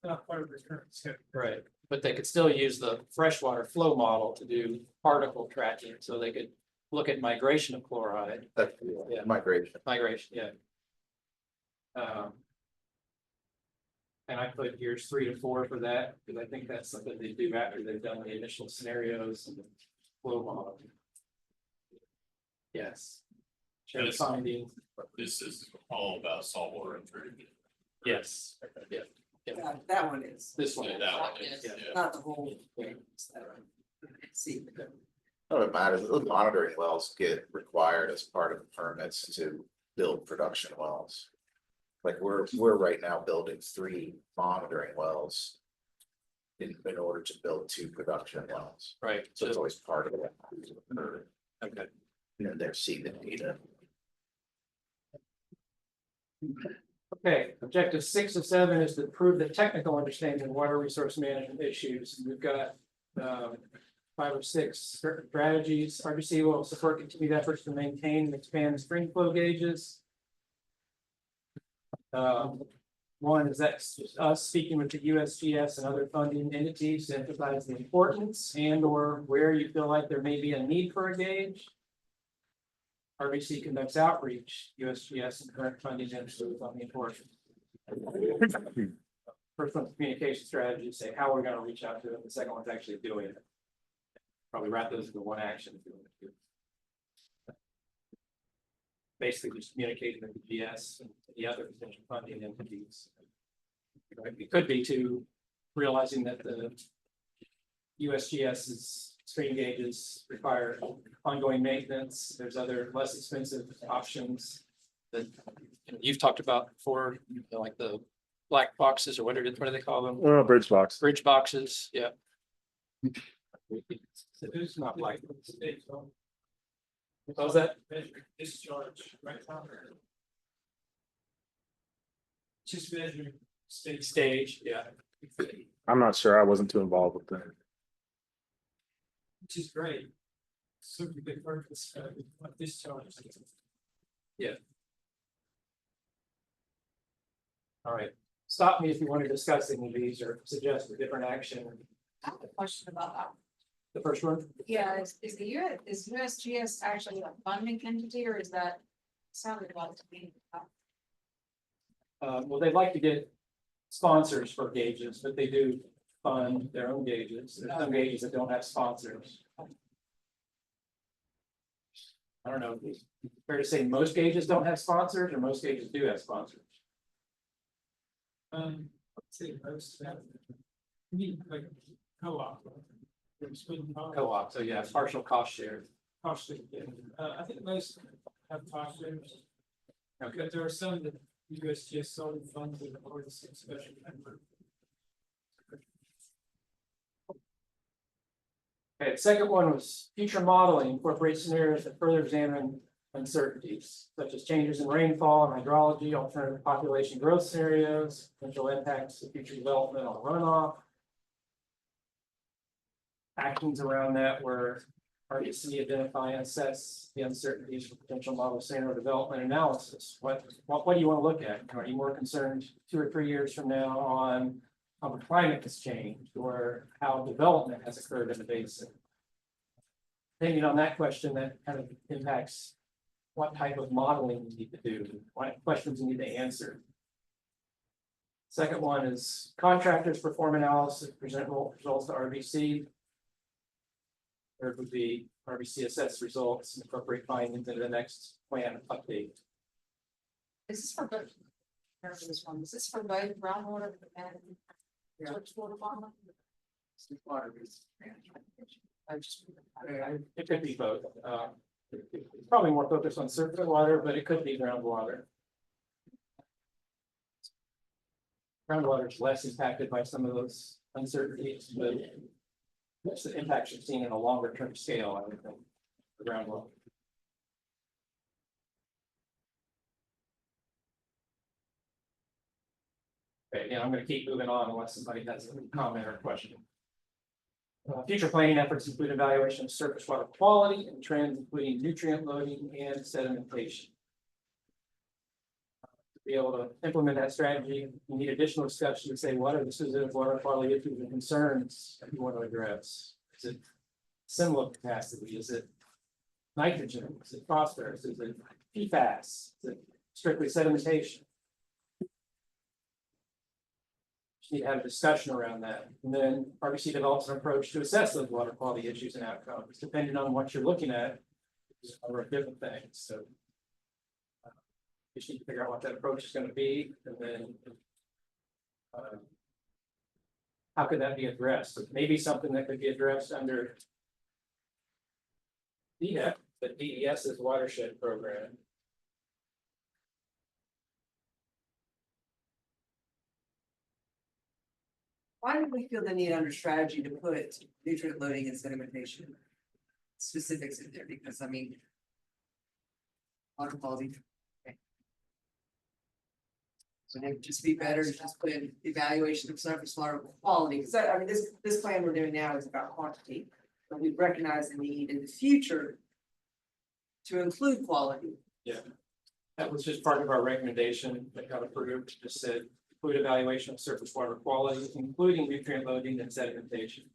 Not part of the current scope. Right, but they could still use the freshwater flow model to do particle tracking, so they could look at migration of chloride. Migration. Migration, yeah. And I put years 3 to 4 for that, because I think that's something they do after they've done the initial scenarios and the flow model. Yes. Share findings. This is all about saltwater intrusion. Yes. Yeah. That one is. This one. That one is, yeah. Not the whole thing. See. No, it matters. Those monitoring wells get required as part of the permits to build production wells. Like we're right now building 3 monitoring wells. In order to build 2 production wells. Right. So it's always part of it. Okay. You know, they're seeing data. Okay, objective 6 of 7 is to prove the technical understanding of water resource management issues. We've got 5 or 6 strategies. RBC will support continued efforts to maintain and expand stream flow gauges. One is that us speaking with the USGS and other funding entities to emphasize the importance and or where you feel like there may be a need for a gauge. RBC conducts outreach, USGS and current funding entities on the importance. First one's communication strategy, say how we're going to reach out to them. The second one's actually doing it. Probably wrap those into one action. Basically just communicating with the GS and the other potential funding entities. It could be to realizing that the USGS's stream gauges require ongoing maintenance. There's other less expensive options that you've talked about before, like the black boxes or what do they call them? Bridge box. Bridge boxes, yeah. So it's not like. What was that? Discharge, right? Just measure Stage, yeah. I'm not sure. I wasn't too involved with that. which is great. Super big purpose, like discharge. Yeah. All right, stop me if you want to discuss any of these or suggest a different action. I have a question about that. The first one? Yeah, is USGS actually a funding entity or is that sounded like to be? Well, they'd like to get sponsors for gauges, but they do fund their own gauges. There's some gauges that don't have sponsors. I don't know, it's fair to say most gauges don't have sponsors or most gauges do have sponsors. I'd say most of that. Need like co-op. Co-op, so yeah, partial cost share. Cost share, yeah. I think most have cost shares. Okay, but there are some that USGS solely funds with or the special member. Okay, the second one was future modeling incorporates scenarios that further examine uncertainties, such as changes in rainfall and hydrology, alternative population growth scenarios, potential impacts of future development on runoff. Actions around that were RBC identify and assess the uncertainties for potential model scenario development analysis. What do you want to look at? Are you more concerned 2 or 3 years from now on how the climate has changed or how development has occurred in the basin? Depending on that question, that kind of impacts what type of modeling you need to do, what questions you need to answer. Second one is contractors perform analysis, present results to RBC. Third would be RBC assess results and incorporate findings into the next plan update. Is this for both? This one, is this for both groundwater and wastewater bottom? It could be both. It's probably more focused on surface water, but it could be groundwater. Groundwater is less impacted by some of those uncertainties, but that's the impact you've seen in a longer term scale, I would think, the groundwater. Okay, yeah, I'm going to keep moving on unless somebody has a comment or question. Future planning efforts include evaluation of surface water quality and trends, including nutrient loading and sedimentation. To be able to implement that strategy, you need additional discussion to say what are the specific water quality issues and concerns that you want to address. Is it similar capacity? Is it nitrogen? Is it phosphorus? Is it PFAS? Is it strictly sedimentation? Just need to have a discussion around that. And then RBC develops an approach to assess those water quality issues and outcomes, depending on what you're looking at. There's a number of different things, so. You just need to figure out what that approach is gonna be, and then. How could that be addressed? Maybe something that could be addressed under. the DES's watershed program. Why do we feel the need under strategy to put nutrient loading and sedimentation specifics in there? Because I mean. Water quality. So it would just be better to just put in evaluation of surface water quality, because I mean, this plan we're doing now is about quantity, but we recognize the need in the future. To include quality. Yeah. That was just part of our recommendation that got approved, just said, include evaluation of surface water quality, including nutrient loading and sedimentation.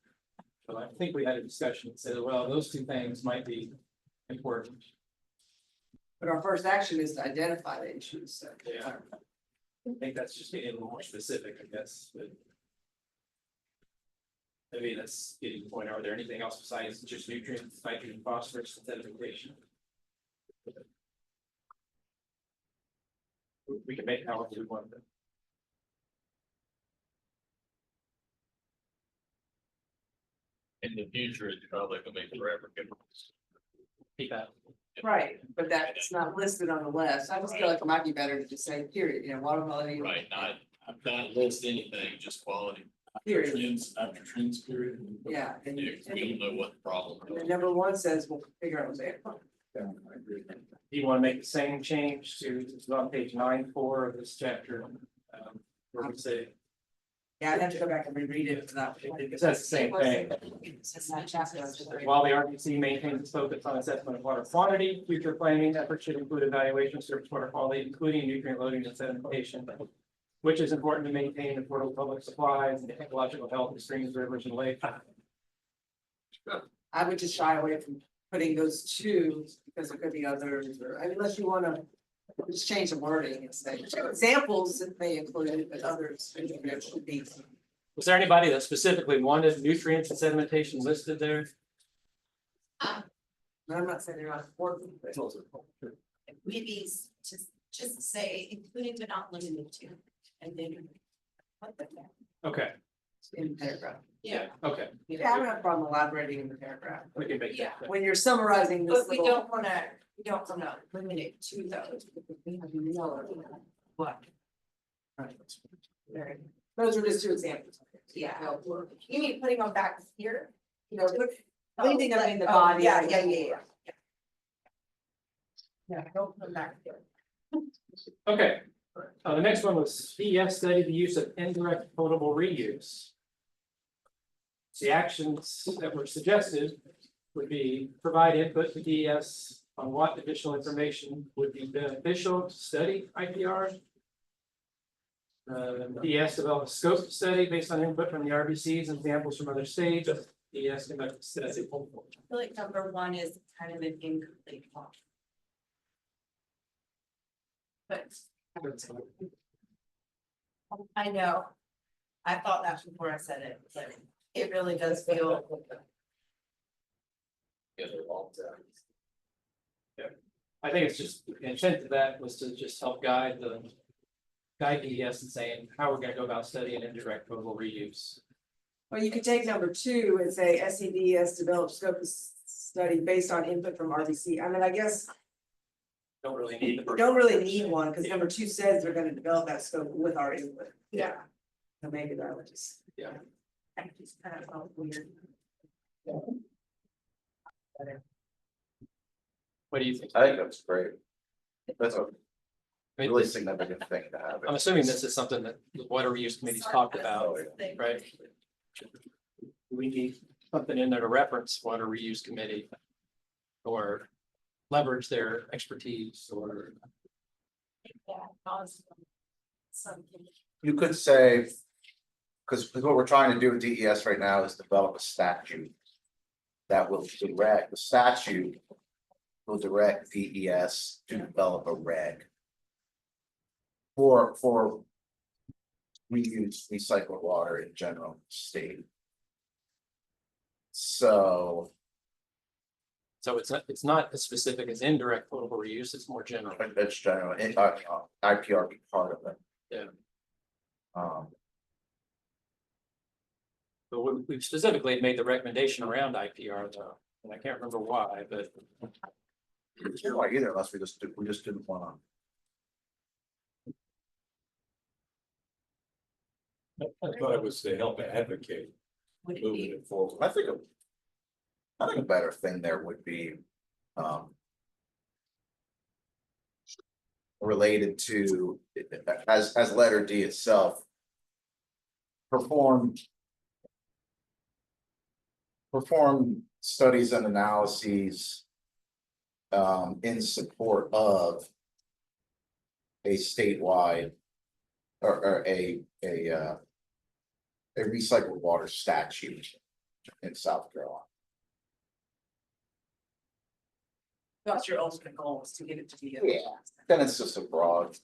So I think we had a discussion that said, well, those two things might be important. But our first action is to identify the issues, so. Yeah. I think that's just getting a little more specific, I guess, but. Maybe that's getting to the point, are there anything else besides just nutrients, nitrogen, phosphorus, and sedimentation? We can make however we want them. In the future, it's probably gonna be forever. Keep that. Right, but that's not listed on the list. I just feel like it might be better to just say, period, you know, water quality. Right, not list anything, just quality. Period. After trends period. Yeah, and We don't know what the problem and is. number one says, we'll figure out what's there. Yeah, I agree. Do you want to make the same change to, it's on page 9.4 of this chapter? Where we say, Yeah, I'd have to go back and reread it for that. it says the same thing. It's not chapter. While the RBC maintains its focus on assessment of water quantity, future planning efforts should include evaluation of surface water quality, including nutrient loading and sedimentation, which is important to maintain affordable public supplies and ecological health of streams, rivers, and lakes. I would just shy away from putting those two, because there could be others, or unless you wanna just change the wording and say, examples that may include, but others should be. Was there anybody that specifically wanted nutrients and sedimentation listed there? I'm not saying they're not important, but. Maybe just say including but not limited to, and then. Okay, In paragraph. Yeah. okay, Yeah, I don't have a problem elaborating in the paragraph. we can make that. When you're summarizing this But we little. don't wanna limit it to those, because we have more. What? Right. Those are just two examples. Yeah. You mean putting them back here? You know, leaving them in the Oh, body. yeah. Yeah, don't put them back here. Okay, the next one was DES study the use of indirect potable reuse. The actions that were suggested would be provide input to DES on what additional information would be beneficial to study IPR. DES develop a scope study based on input from the RBCs and examples from other states. DES conduct a study. I feel like number one is kind of an incomplete thought. But I know, I thought that before I said it, but it really does feel. I think it's just, the intent of that was to just help guide DES in saying how we're gonna go about studying indirect potable reuse. Well, you could take number two and say SEDS developed scope of study based on input from RBC. I mean, I guess. Don't really need the. Don't really need one, because number two says they're gonna develop that scope with our input. Yeah. So maybe that would just. Yeah. I just kind of felt weird. What do you think? I think that's great. That's a really significant thing to have. I'm assuming this is something that the water reuse committee's talked about, right? We need something in there to reference water reuse committee. Or leverage their expertise or. You could say, because what we're trying to do with DES right now is develop a statute. That will direct, the statute will direct DES to develop a reg. For we use recycled water in general state. So So it's not as specific as indirect potable reuse, it's more general. it's general, IPR be part of it. Yeah. Um, But we specifically made the recommendation around IPR though, and I can't remember why, but. why either, unless we just didn't wanna. I thought it was to help advocate Would it moving be, it forward. I think a better thing there would be, related to, as letter D itself. Perform studies and analyses. In support of. A statewide. Or a recycled water statute in South Carolina. That's your ultimate goal, is to get it to be. Yeah. Then it's just a broad,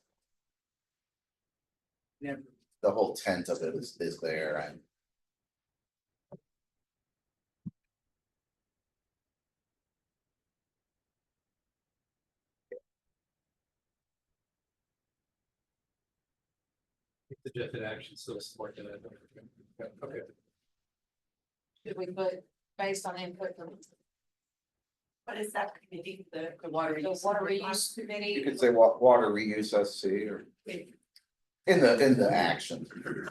Yeah. the whole tent of it is there and. Suggested action, so support that. Okay. Did we put based on input from what is that committee, the water reuse committee? You could say water reuse SC or. In the action.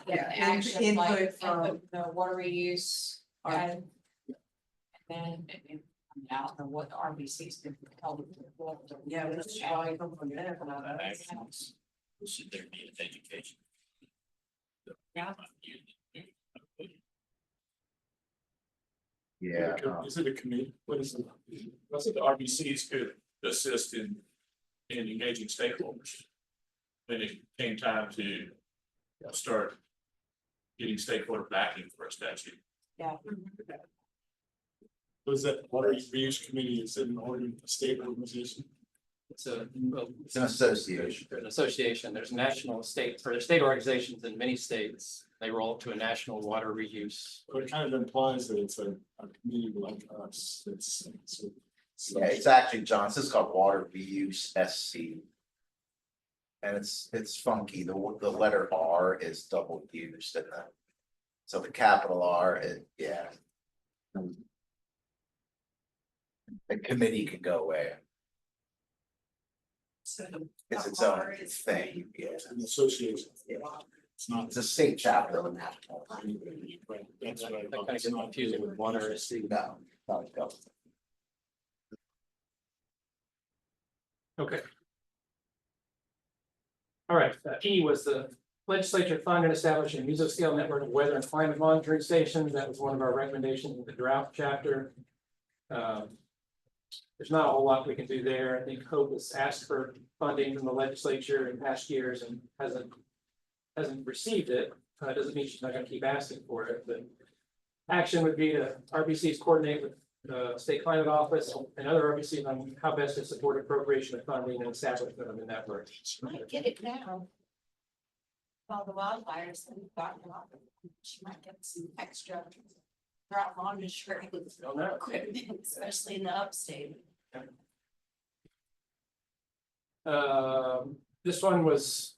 Yeah, action Input from from- the water reuse and. And then, I don't know what the RBC's been held. Yeah, that's probably come from there. Should there be an education? Yeah. Is it a committee? What is it? I think the RBCs could assist in engaging stakeholders. When it came time to start getting stakeholder backing for a statute. Yeah. Was that water reuse committee, is it a state organization? It's an association. An association. There's national state, or state organizations in many states. They roll up to a national water reuse. But it kind of implies that it's a community like us, Yeah, it's actually, John, this is called water reuse SC. And it's funky, the letter R is double used in that. So the capital R, yeah. The committee can go away. So. It's its own thing, yeah. It's an association. Yeah. It's not. It's a state chapter of the national. That's what I That thought. kind of gets confusing with water SC. No, not a government. Okay. All right, E was the legislature fund and establish a mesoscale network of weather and climate monitoring stations. That was one of our recommendations in the drought chapter. There's not a whole lot we can do there. I think Hope has asked for funding from the legislature in past years and hasn't received it. Doesn't mean she's not going to keep asking for it, but action would be to RBCs coordinate with the state climate office and other RBCs on how best to support appropriation of funding and establishment of the network. She might get it now. All the wildfires that we've gotten a lot, she might get some extra drought monitoring equipment, especially in the upstate. This one was,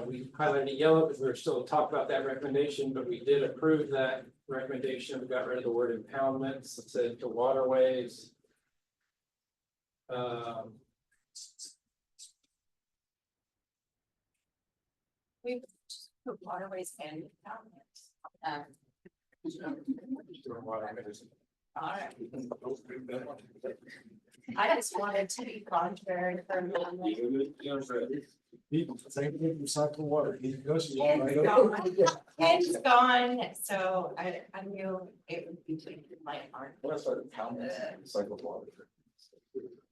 we highlighted it yellow because we were still talking about that recommendation, but we did approve that recommendation. We got rid of the word impoundments, it said to waterways. We put waterways and comments. All right. I just wanted to be contrary for a moment. People say they recycle water. It's gone, so I knew it would be my heart. That's what recycled water.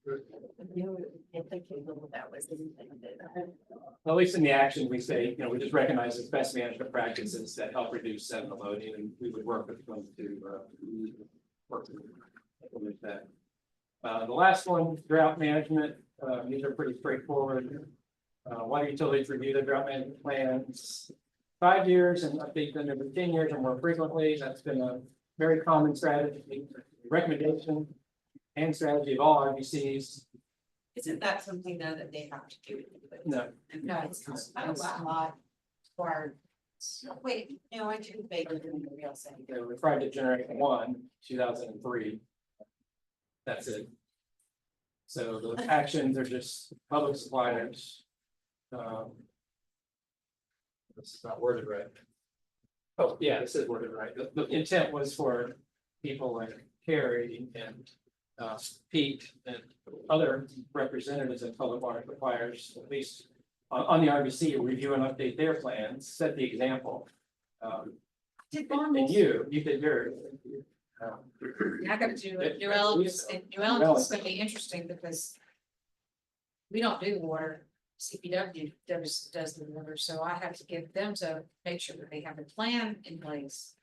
I knew if the cable that was intended. At least in the action, we say, we just recognize as best management practices that help reduce sediment loading, and we would work with them to work to implement that. The last one, drought management, these are pretty straightforward. Water utilities review the drought management plans. 5 years and update them every 10 years or more frequently. That's been a very common strategy, recommendation and strategy of all RBCs. Isn't that something though that they have to do? No. No, it's not required. Wait, no, I didn't make it in the real sense. They were required to generate one, 2003. That's it. So the actions are just public suppliers. This is not worded right. Oh, yeah, this is worded right. The intent was for people like Carrie and Pete and other representatives of public water suppliers, at least on the RBC, review and update their plans, set the example. And you did yours. I gotta do it. New Orleans, and New Orleans is gonna be interesting because we don't do water. CPW does the water, so I have to get them to make sure that they have a plan in place.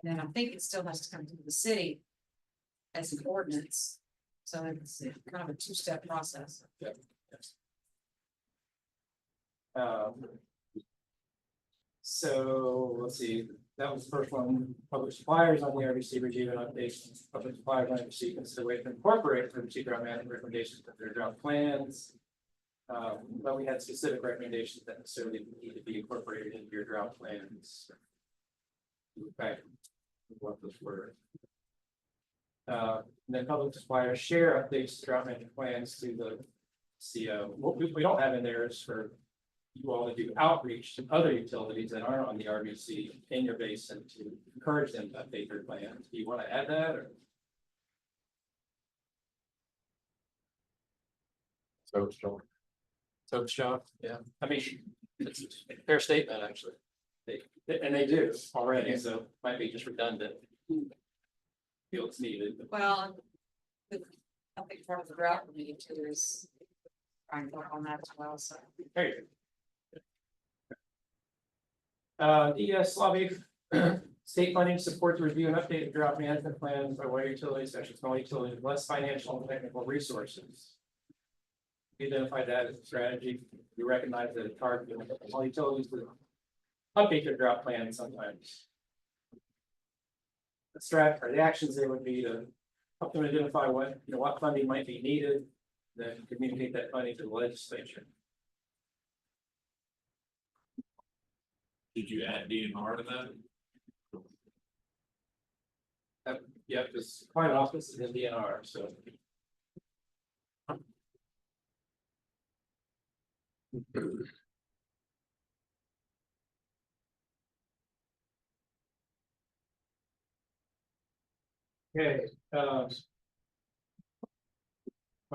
And then I think it still has to come to the city as an ordinance. So it's kind of a two-step process. So let's see, that was the first one, public suppliers on the RBC review and updates, public suppliers on RBC consider way to incorporate RBC drought management recommendations to their drought plans. But we had specific recommendations that necessarily need to be incorporated into your drought plans. Okay, what those were. And then public suppliers share updates to drought management plans to the CO. What we don't have in there is for you all to do outreach to other utilities that aren't on the RBC in your basin to encourage them to update their plans. Do you want to add that or? Soap shop, yeah. I mean, it's a fair statement, actually. They do already, so might be just redundant. Feel it's needed. Well, I think part of the drought we need to do is try and work on that as well, so. There you go. ES lobby, state funding supports review and update of drought management plans by water utilities, such as small utilities, with less financial and technical resources. We identified that as a strategy. We recognize that it's hard for small utilities to update their drought plans sometimes. The strat or the actions there would be to help them identify what funding might be needed, then communicate that funding to the legislature. Did you add DNR to that? Yep, this client office is in DNR, so. Okay, well,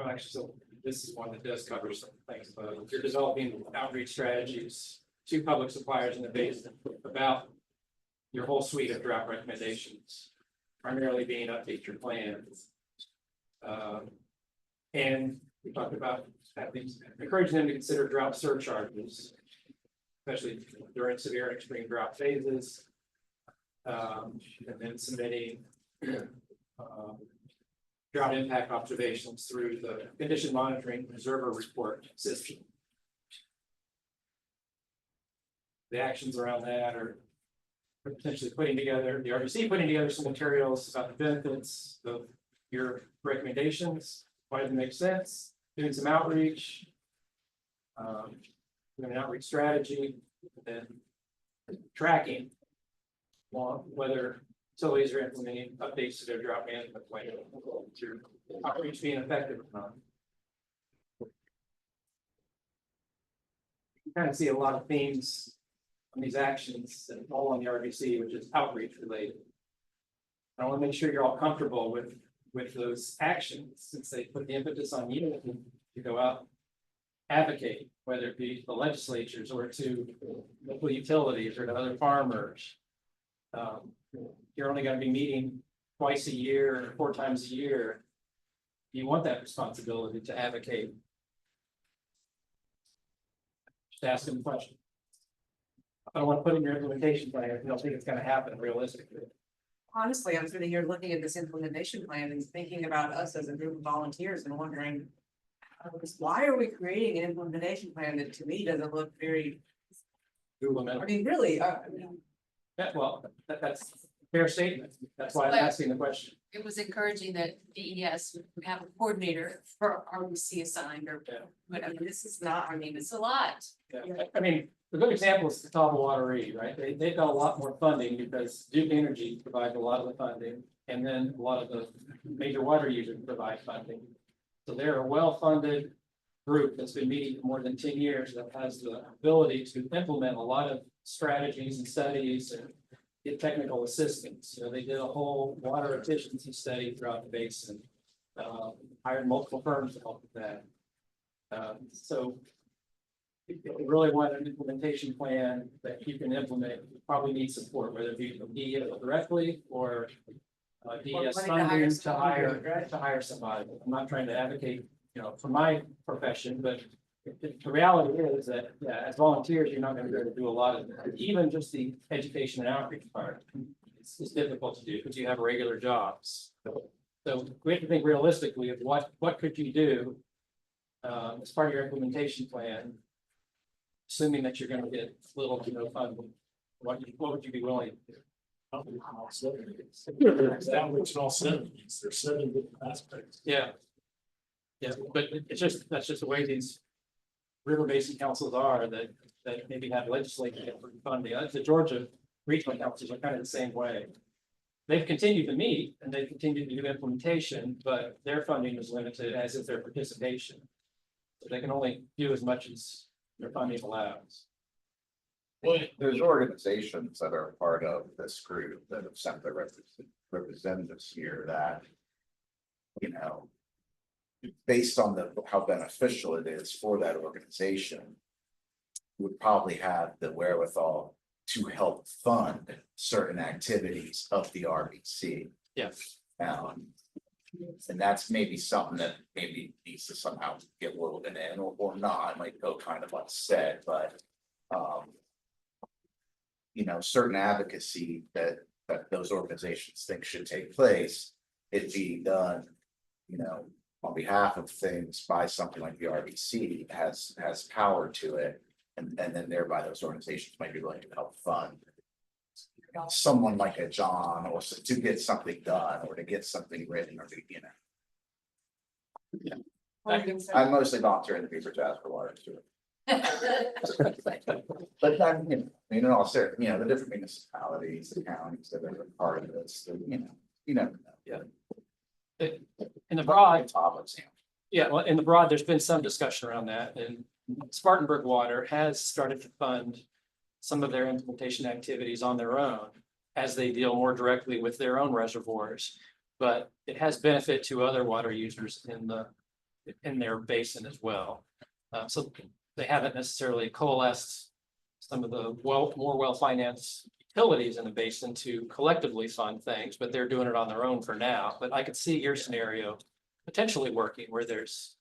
actually, so this is one that does cover some things, but you're developing outreach strategies to public suppliers in the basin about your whole suite of drought recommendations, primarily being update your plans. And we talked about encouraging them to consider drought surcharges, especially during severe and extreme drought phases. And then submitting drought impact observations through the condition monitoring observer report system. The actions around that are potentially putting together, the RBC putting together some materials about the benefits of your recommendations, why does it make sense, doing some outreach, doing an outreach strategy, and then tracking whether utilities are implementing updates to their drought management plan to outreach being effective or not. You kind of see a lot of themes on these actions and all on the RBC, which is outreach related. I want to make sure you're all comfortable with those actions, since they put the impetus on you to go out, advocate, whether it be the legislatures or to local utilities or to other farmers. You're only going to be meeting twice a year or 4 times a year. You want that responsibility to advocate. Just ask them a question. I don't want to put in your implementation plan if you don't think it's going to happen realistically. Honestly, I'm sitting here looking at this implementation plan and thinking about us as a group of volunteers and wondering, why are we creating an implementation plan that to me doesn't look very implement. I mean, really, Yeah, well, that's a fair statement. That's why I'm asking the question. It was encouraging that DES would have a coordinator for RBC assigned or, but I mean, this is not, I mean, it's a lot. Yeah, I mean, a good example is the Catawba Wateree, right? They've got a lot more funding because Duke Energy provides a lot of the funding. And then a lot of the major water users provide funding. So they're a well-funded group that's been meeting for more than 10 years that has the ability to implement a lot of strategies and studies and get technical assistance. You know, they did a whole water efficiency study throughout the basin, hired multiple firms to help with that. So if you really want an implementation plan that you can implement, you probably need support, whether it be from DES directly or DES funding to hire somebody. I'm not trying to advocate, you know, for my profession, but the reality is that, yeah, as volunteers, you're not going to be able to do a lot of that. Even just the education and outreach part it's difficult to do because you have regular jobs. So we have to think realistically of what could you do as part of your implementation plan, assuming that you're going to get little to no funding. What would you be willing to do? Establish all 7. There's 7 different aspects. Yeah. Yeah, but it's just, that's just the way these river basin councils are that maybe have legislative funding. The Georgia regional councils are kind of the same way. They've continued to meet and they've continued to do implementation, but their funding is limited as is their participation. So they can only do as much as their funding allows. Well, there's organizations that are part of this group that have sent their representatives here that, you know, based on how beneficial it is for that organization, would probably have the wherewithal to help fund certain activities of the RBC. Yes. And that's maybe something that maybe needs to somehow get woven in or not, might go kind of unsaid, but you know, certain advocacy that those organizations think should take place, it being done, you know, on behalf of things by something like the RBC has power to it. And then thereby those organizations might be willing to help fund someone like a John or to get something done or to get something written or to, you know. Yeah. I mostly volunteer in the Beaver Jasper Water too. But then, you know, I mean, in all seriousness, you know, the different municipalities, the counties that are part of this, you know. Yeah. In the broad, topics. yeah, well, in the broad, there's been some discussion around that, and Spartanburg Water has started to fund some of their implementation activities on their own as they deal more directly with their own reservoirs. But it has benefit to other water users in their basin as well. So they haven't necessarily coalesced some of the more well-financed utilities in the basin to collectively fund things, but they're doing it on their own for now. But I could see your scenario potentially working where there's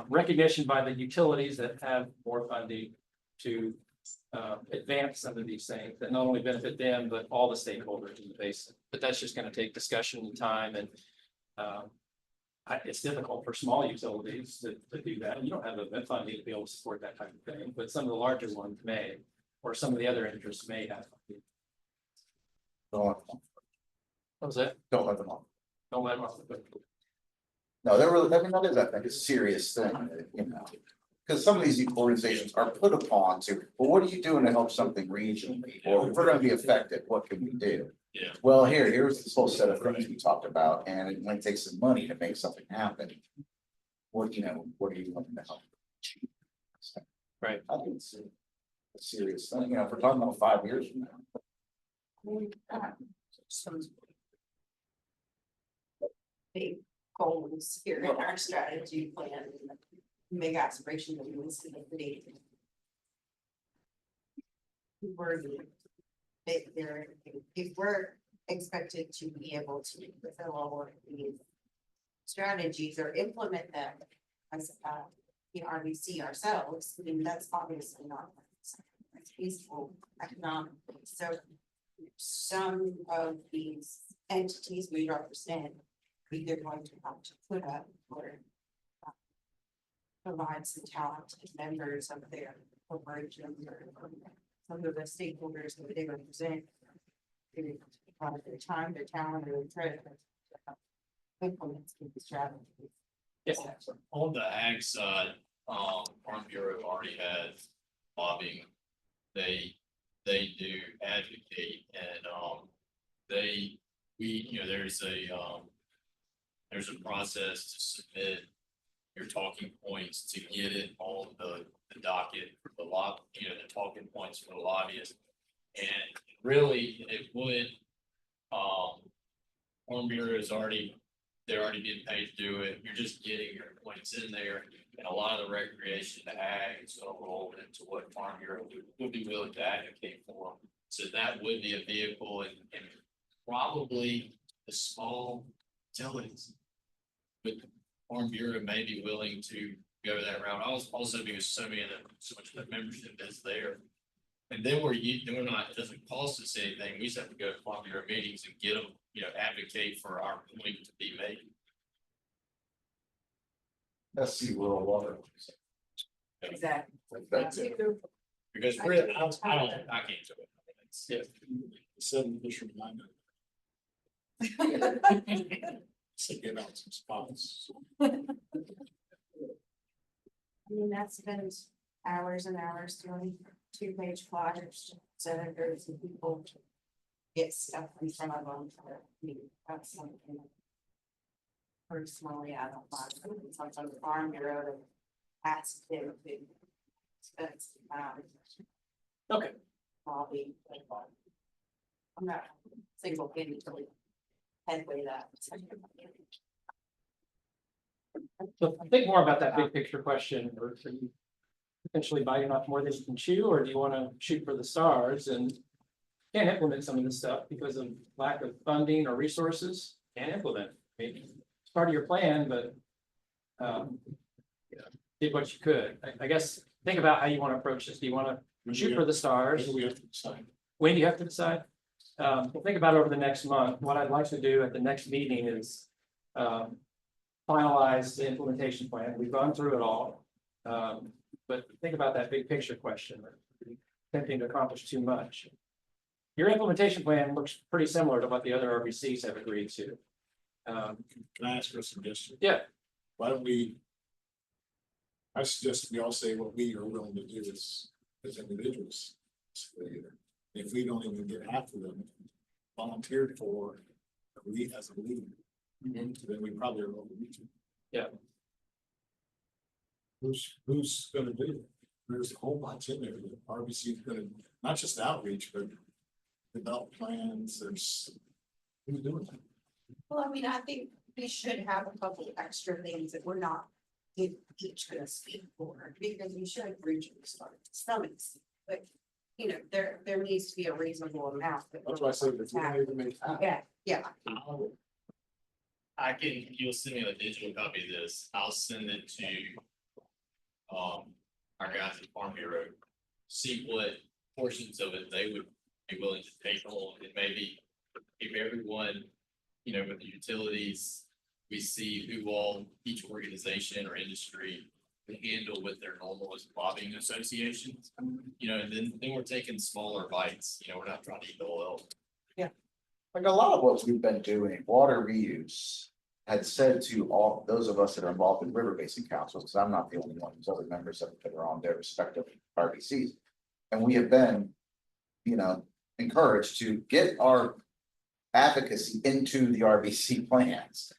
recognition by the utilities that have more funding to advance some of these things that not only benefit them, but all the stakeholders in the basin. But that's just going to take discussion and time, and it's difficult for small utilities to do that. You don't have the funding to be able to support that type of thing, but some of the larger ones may, or some of the other interests may have funding. What was that? Don't let them off. Don't let them off the hook. No, that really, I mean, that is, I think, a serious thing, you know, because some of these organizations are put upon to, well, what are you doing to help something regionally? Or if we're gonna be effective, what can we do? Yeah. Well, here's this whole set of things we talked about, and it might take some money to make something happen. What, you know, what are you looking to help? Right. I think it's a serious thing, you know, if we're talking about 5 years from now. Big goals here in our strategy plan, big aspirations that we will see in the data. If we're expected to be able to fulfill all of these strategies or implement them as the RBC ourselves, I mean, that's obviously not feasible economically. So some of these entities we represent, either going to have to put up or provide some talented members of their corporations or some of the stakeholders that they represent. Their time, their talent, their treasure. Implement the strategy. Yes. On the ag side, Farm Bureau already has lobbying. They do advocate and, there's a process to submit your talking points to get it on the docket for the the talking points for the lobbyists. And really, it would, Farm Bureau is they're already getting paid to do it. You're just getting your points in there. And a lot of the recreation to ag is gonna roll into what Farm Bureau would be willing to advocate for. So that would be a vehicle and probably the small utilities. But Farm Bureau may be willing to go that route. Also because so much of the membership is there. And then we're not, it doesn't cost us anything. We just have to go to Farm Bureau meetings and get them, advocate for our point to be made. Let's see World Water. Exactly. That's it. Because really, I can't do it. Yeah. Seven fishermen I know. So get out some spots. I mean, that spends hours and hours doing 2-page flyers, so that there's some people to get stuff in front of them. That's something. Personally, I don't mind. Sometimes the Farm Bureau to ask them to spend some time. Okay. Lobby. I'm not single handed to headway that. So think more about that big picture question, or are you potentially biting off more than you can chew, or do you want to shoot for the stars and can't implement some of this stuff because of lack of funding or resources? Can't implement. Maybe it's part of your plan, but did what you could. I guess think about how you want to approach this. Do you want to shoot for the stars? We have to decide. When do you have to decide? Well, think about it over the next month. What I'd like to do at the next meeting is finalize the implementation plan. We've gone through it all. But think about that big picture question, attempting to accomplish too much. Your implementation plan looks pretty similar to what the other RBCs have agreed to. Can I ask for a suggestion? Yeah. Why don't I suggest we all say what we are willing to do as individuals. If we don't even get half of them volunteered for, we as a league, then we probably are overreaching. Yeah. Who's gonna do it? There's a whole bunch in there. RBC is gonna, not just outreach, but develop plans. Who's doing that? Well, I mean, I think we should have a couple extra things that we're not each gonna speak for, because we should reach the stomachs. But, there needs to be a reasonable amount. That's why I said if we don't even make half. Yeah. You'll send me a digital copy of this. I'll send it to our guys at Farm Bureau, see what portions of it they would be willing to take on, and maybe if everyone, with the utilities, we see who all each organization or industry can handle with their normal lobbying associations, and then we're taking smaller bites, we're not trying to eat the oil. Like a lot of what we've been doing, water reuse had said to all those of us that are involved in river basin councils, because I'm not the only one, there's other members that are on their respective RBCs. And we have been, encouraged to get our advocacy into the RBC plans.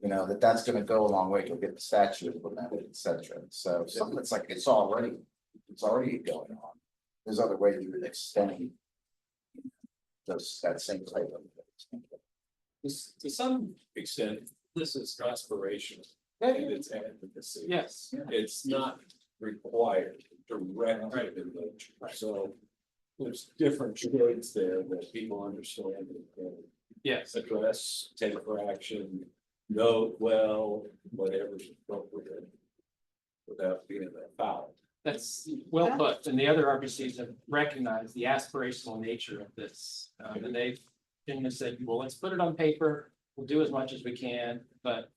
That's gonna go a long way to get the statute implemented, et cetera. So it's like, it's already going on. There's other ways you would extend that same type of. To some extent, this is aspiration. And it's advocacy. Yes. It's not required directly. So there's different shades there that people understand and Yes. address, take for action, note well, whatever's appropriate without being foul. That's well put, and the other RBCs have recognized the aspirational nature of this, and they've said, well, let's put it on paper, we'll do as much as we can, but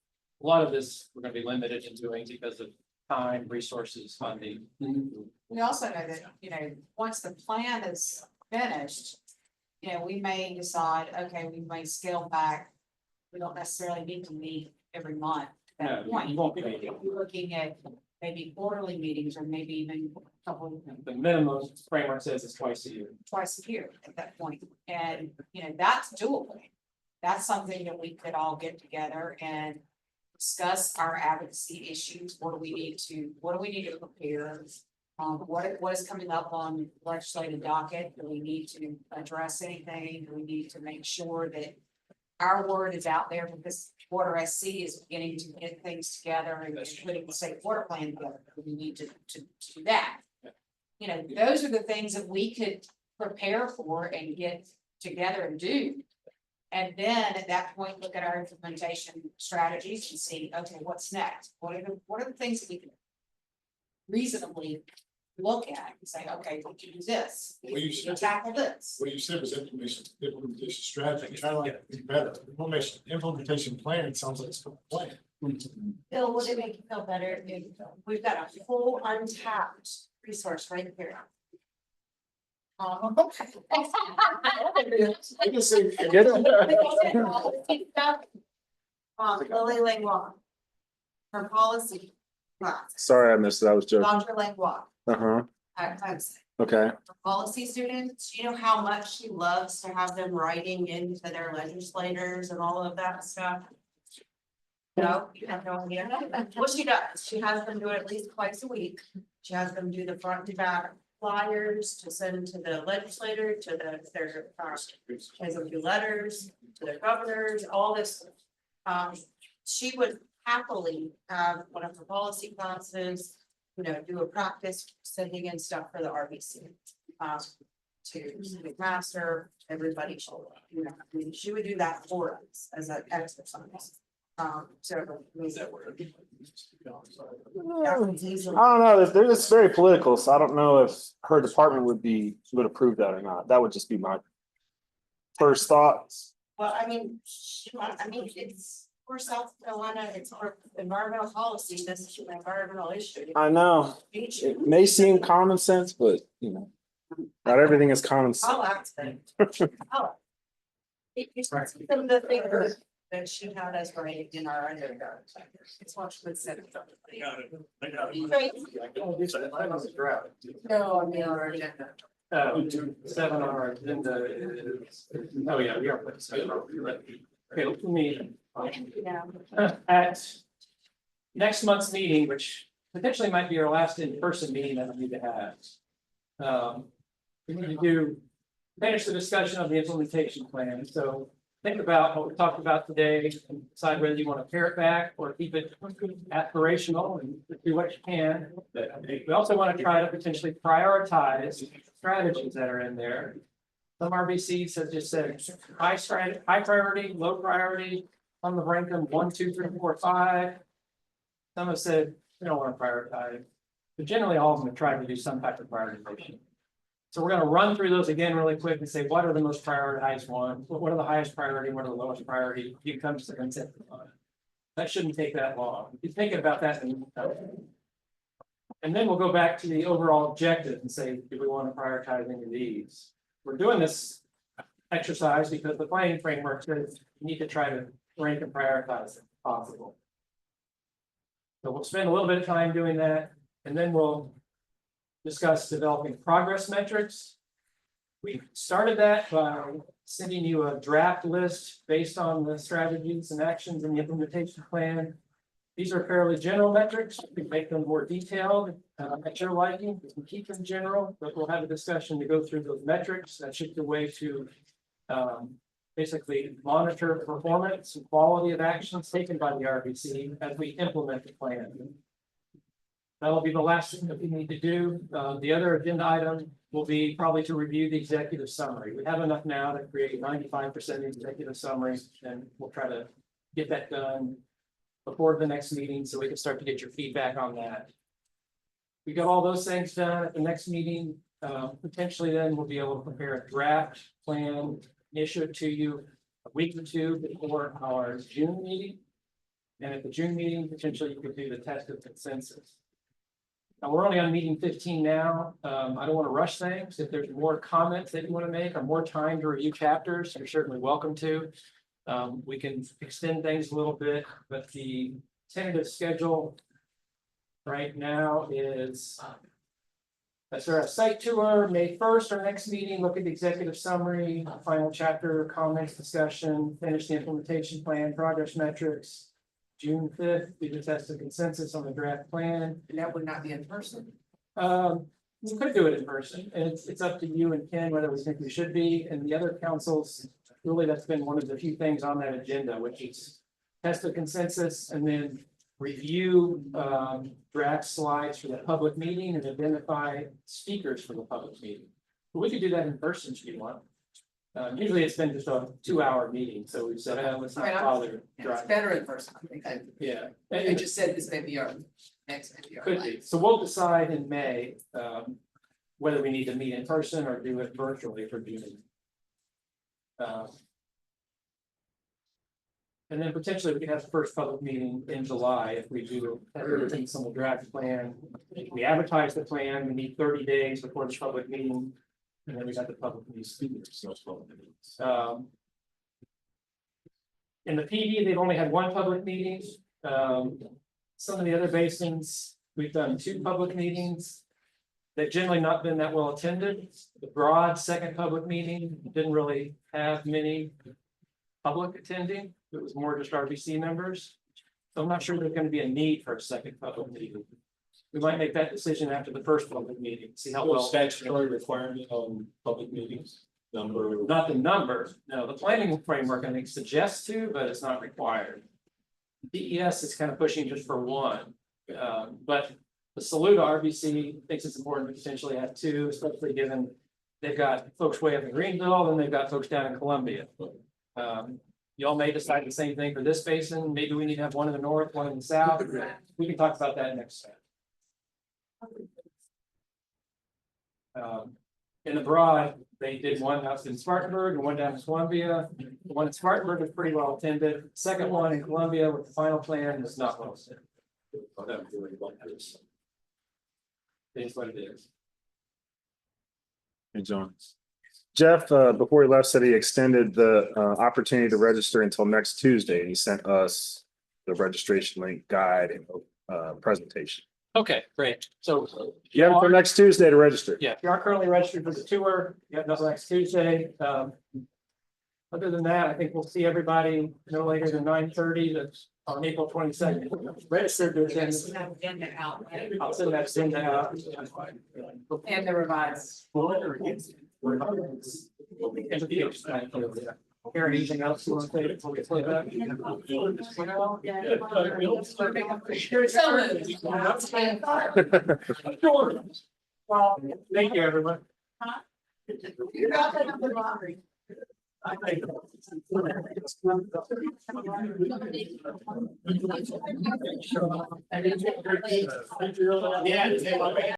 a lot of this, we're gonna be limited in doing because of time, resources, funding. We also know that, once the plan is finished, we may decide, okay, we may scale back. We don't necessarily need to meet every month at that No, point. you won't be meeting. We're looking at maybe quarterly meetings or maybe even a couple The minimum framework says it's twice a year. twice a year at that point. And, that's doable. That's something that we could all get together and discuss our advocacy issues. What do we need to prepare? What is coming up on legislative docket? Do we need to address anything? Do we need to make sure that our word is out there, because Water SC is beginning to get things together and putting the state water plan together? We need to do that. Those are the things that we could prepare for and get together and do. And then at that point, look at our implementation strategies and see, okay, what's next? What are the things that we can reasonably look at and say, okay, we can do this, we can tackle this. What you said was implementation strategy, trying to like be better. Implementation plan sounds like it's a plan. Bill, would it make you feel better if we've got a full untapped resource right here? Lily Langlois. Her policy class. Sorry, I missed it. I was joking. Dr. Langlois. Uh-huh. Okay. Her policy students, you know how much she loves to have them writing into their legislators and all of that stuff? No, you have no idea. What she does, she has them do it at least twice a week. She has them do the front to back flyers to send to the legislator, to their, she has them do letters to their governors, all this. She would happily have one of her policy classes, do a practice sending in stuff for the RBC. To McMaster, everybody, she would do that for us as an exercise. So. I don't know. It's very political, so I don't know if her department would approve that or not. That would just be my first thoughts. Well, it's for South Carolina, it's for environmental policy, this is an environmental issue. I know it may seem common sense, but not everything is common sense. I'll ask them. It's some of the things that she had us write in our undergrad. It's what she would say. No, on our agenda. 7 on our agenda is, oh yeah, we are putting 7 on. Okay, let me, at next month's meeting, which potentially might be our last in-person meeting that we need to have. We need to finish the discussion of the implementation plan. So think about what we talked about today and decide whether you want to pare it back or keep it aspirational and do what you can. We also want to try to potentially prioritize strategies that are in there. Some RBCs have just said high priority, low priority. Some have ranked them 1, 2, 3, 4, 5. Some have said we don't want to prioritize, but generally all of them have tried to do some type of prioritization. So we're going to run through those again really quick and say what are the most prioritized ones, what are the highest priority, what are the lowest priority. You come to the consensus on it. That shouldn't take that long. If you think about that, and then we'll go back to the overall objective and say, do we want to prioritize any of these? We're doing this exercise because the planning framework says you need to try to rank and prioritize if possible. So we'll spend a little bit of time doing that, and then we'll discuss developing progress metrics. We started that by sending you a draft list based on the strategies and actions in the implementation plan. These are fairly general metrics. We can make them more detailed at your liking. We can keep them general, but we'll have a discussion to go through those metrics. That's just a way to basically monitor performance and quality of actions taken by the RBC as we implement the plan. That'll be the last thing that we need to do. The other agenda item will be probably to review the executive summary. We have enough now to create 95% of the executive summary, and we'll try to get that done before the next meeting so we can start to get your feedback on that. We got all those things done at the next meeting. Potentially then we'll be able to prepare a draft plan, issue it to you a week or two before our June meeting. And at the June meeting, potentially you could do the test of consensus. Now, we're only on meeting 15 now. I don't want to rush things. If there's more comments that you want to make or more time to review chapters, you're certainly welcome to. We can extend things a little bit, but the tentative schedule right now is that's our site tour, May 1st, our next meeting, look at the executive summary, final chapter, comments, discussion, finish the implementation plan, progress metrics. June 5th, we just have some consensus on the draft plan. And that would not be in person. We could do it in person, and it's up to you and Ken whether we think we should be, and the other councils. Really, that's been one of the few things on that agenda, which is test the consensus and then review draft slides for the public meeting and identify speakers for the public meeting. But we could do that in person if you want. Usually it's been just a 2-hour meeting, so we said, let's not bother. It's better in person, I think. Yeah. You just said this may be our next. Could be. So we'll decide in May whether we need to meet in person or do it virtually for June. And then potentially we could have the first public meeting in July if we do everything on the draft plan. We advertise the plan, we need 30 days before the public meeting. And then we got the public meeting. In the PD, they've only had 1 public meeting. Some of the other basins, we've done 2 public meetings. They've generally not been that well attended. The broad second public meeting didn't really have many public attending. It was more just RBC members. So I'm not sure there's going to be a need for a second public meeting. We might make that decision after the first public meeting, see how well. Statutory requirement on public meetings, number. Not the number, no, the planning framework, I think, suggests to, but it's not required. DES is kind of pushing just for 1, but the Saluda RBC thinks it's important to potentially have 2, especially given they've got folks way up in Greenville, and they've got folks down in Columbia. Y'all may decide the same thing for this basin. Maybe we need to have 1 in the north, 1 in the south. We can talk about that next time. In the broad, they did 1 out in Spartanburg and 1 down in Columbia. The 1 in Spartanburg was pretty well attended. Second one in Columbia with the final plan was not well attended. It is what it is. Hey, John. Jeff, before he left, said he extended the opportunity to register until next Tuesday. He sent us the registration link guide and presentation. Okay, great. So You have until next Tuesday to register. yeah, if you are currently registered for the tour, you have until next Tuesday. Other than that, I think we'll see everybody no later than 9:30. That's on April 22nd. Registered to attend. I'll send that agenda out. And the revised. Karen, anything else you want to say before we play that? Well, thank you, everyone. You're not the number lottery. Yeah.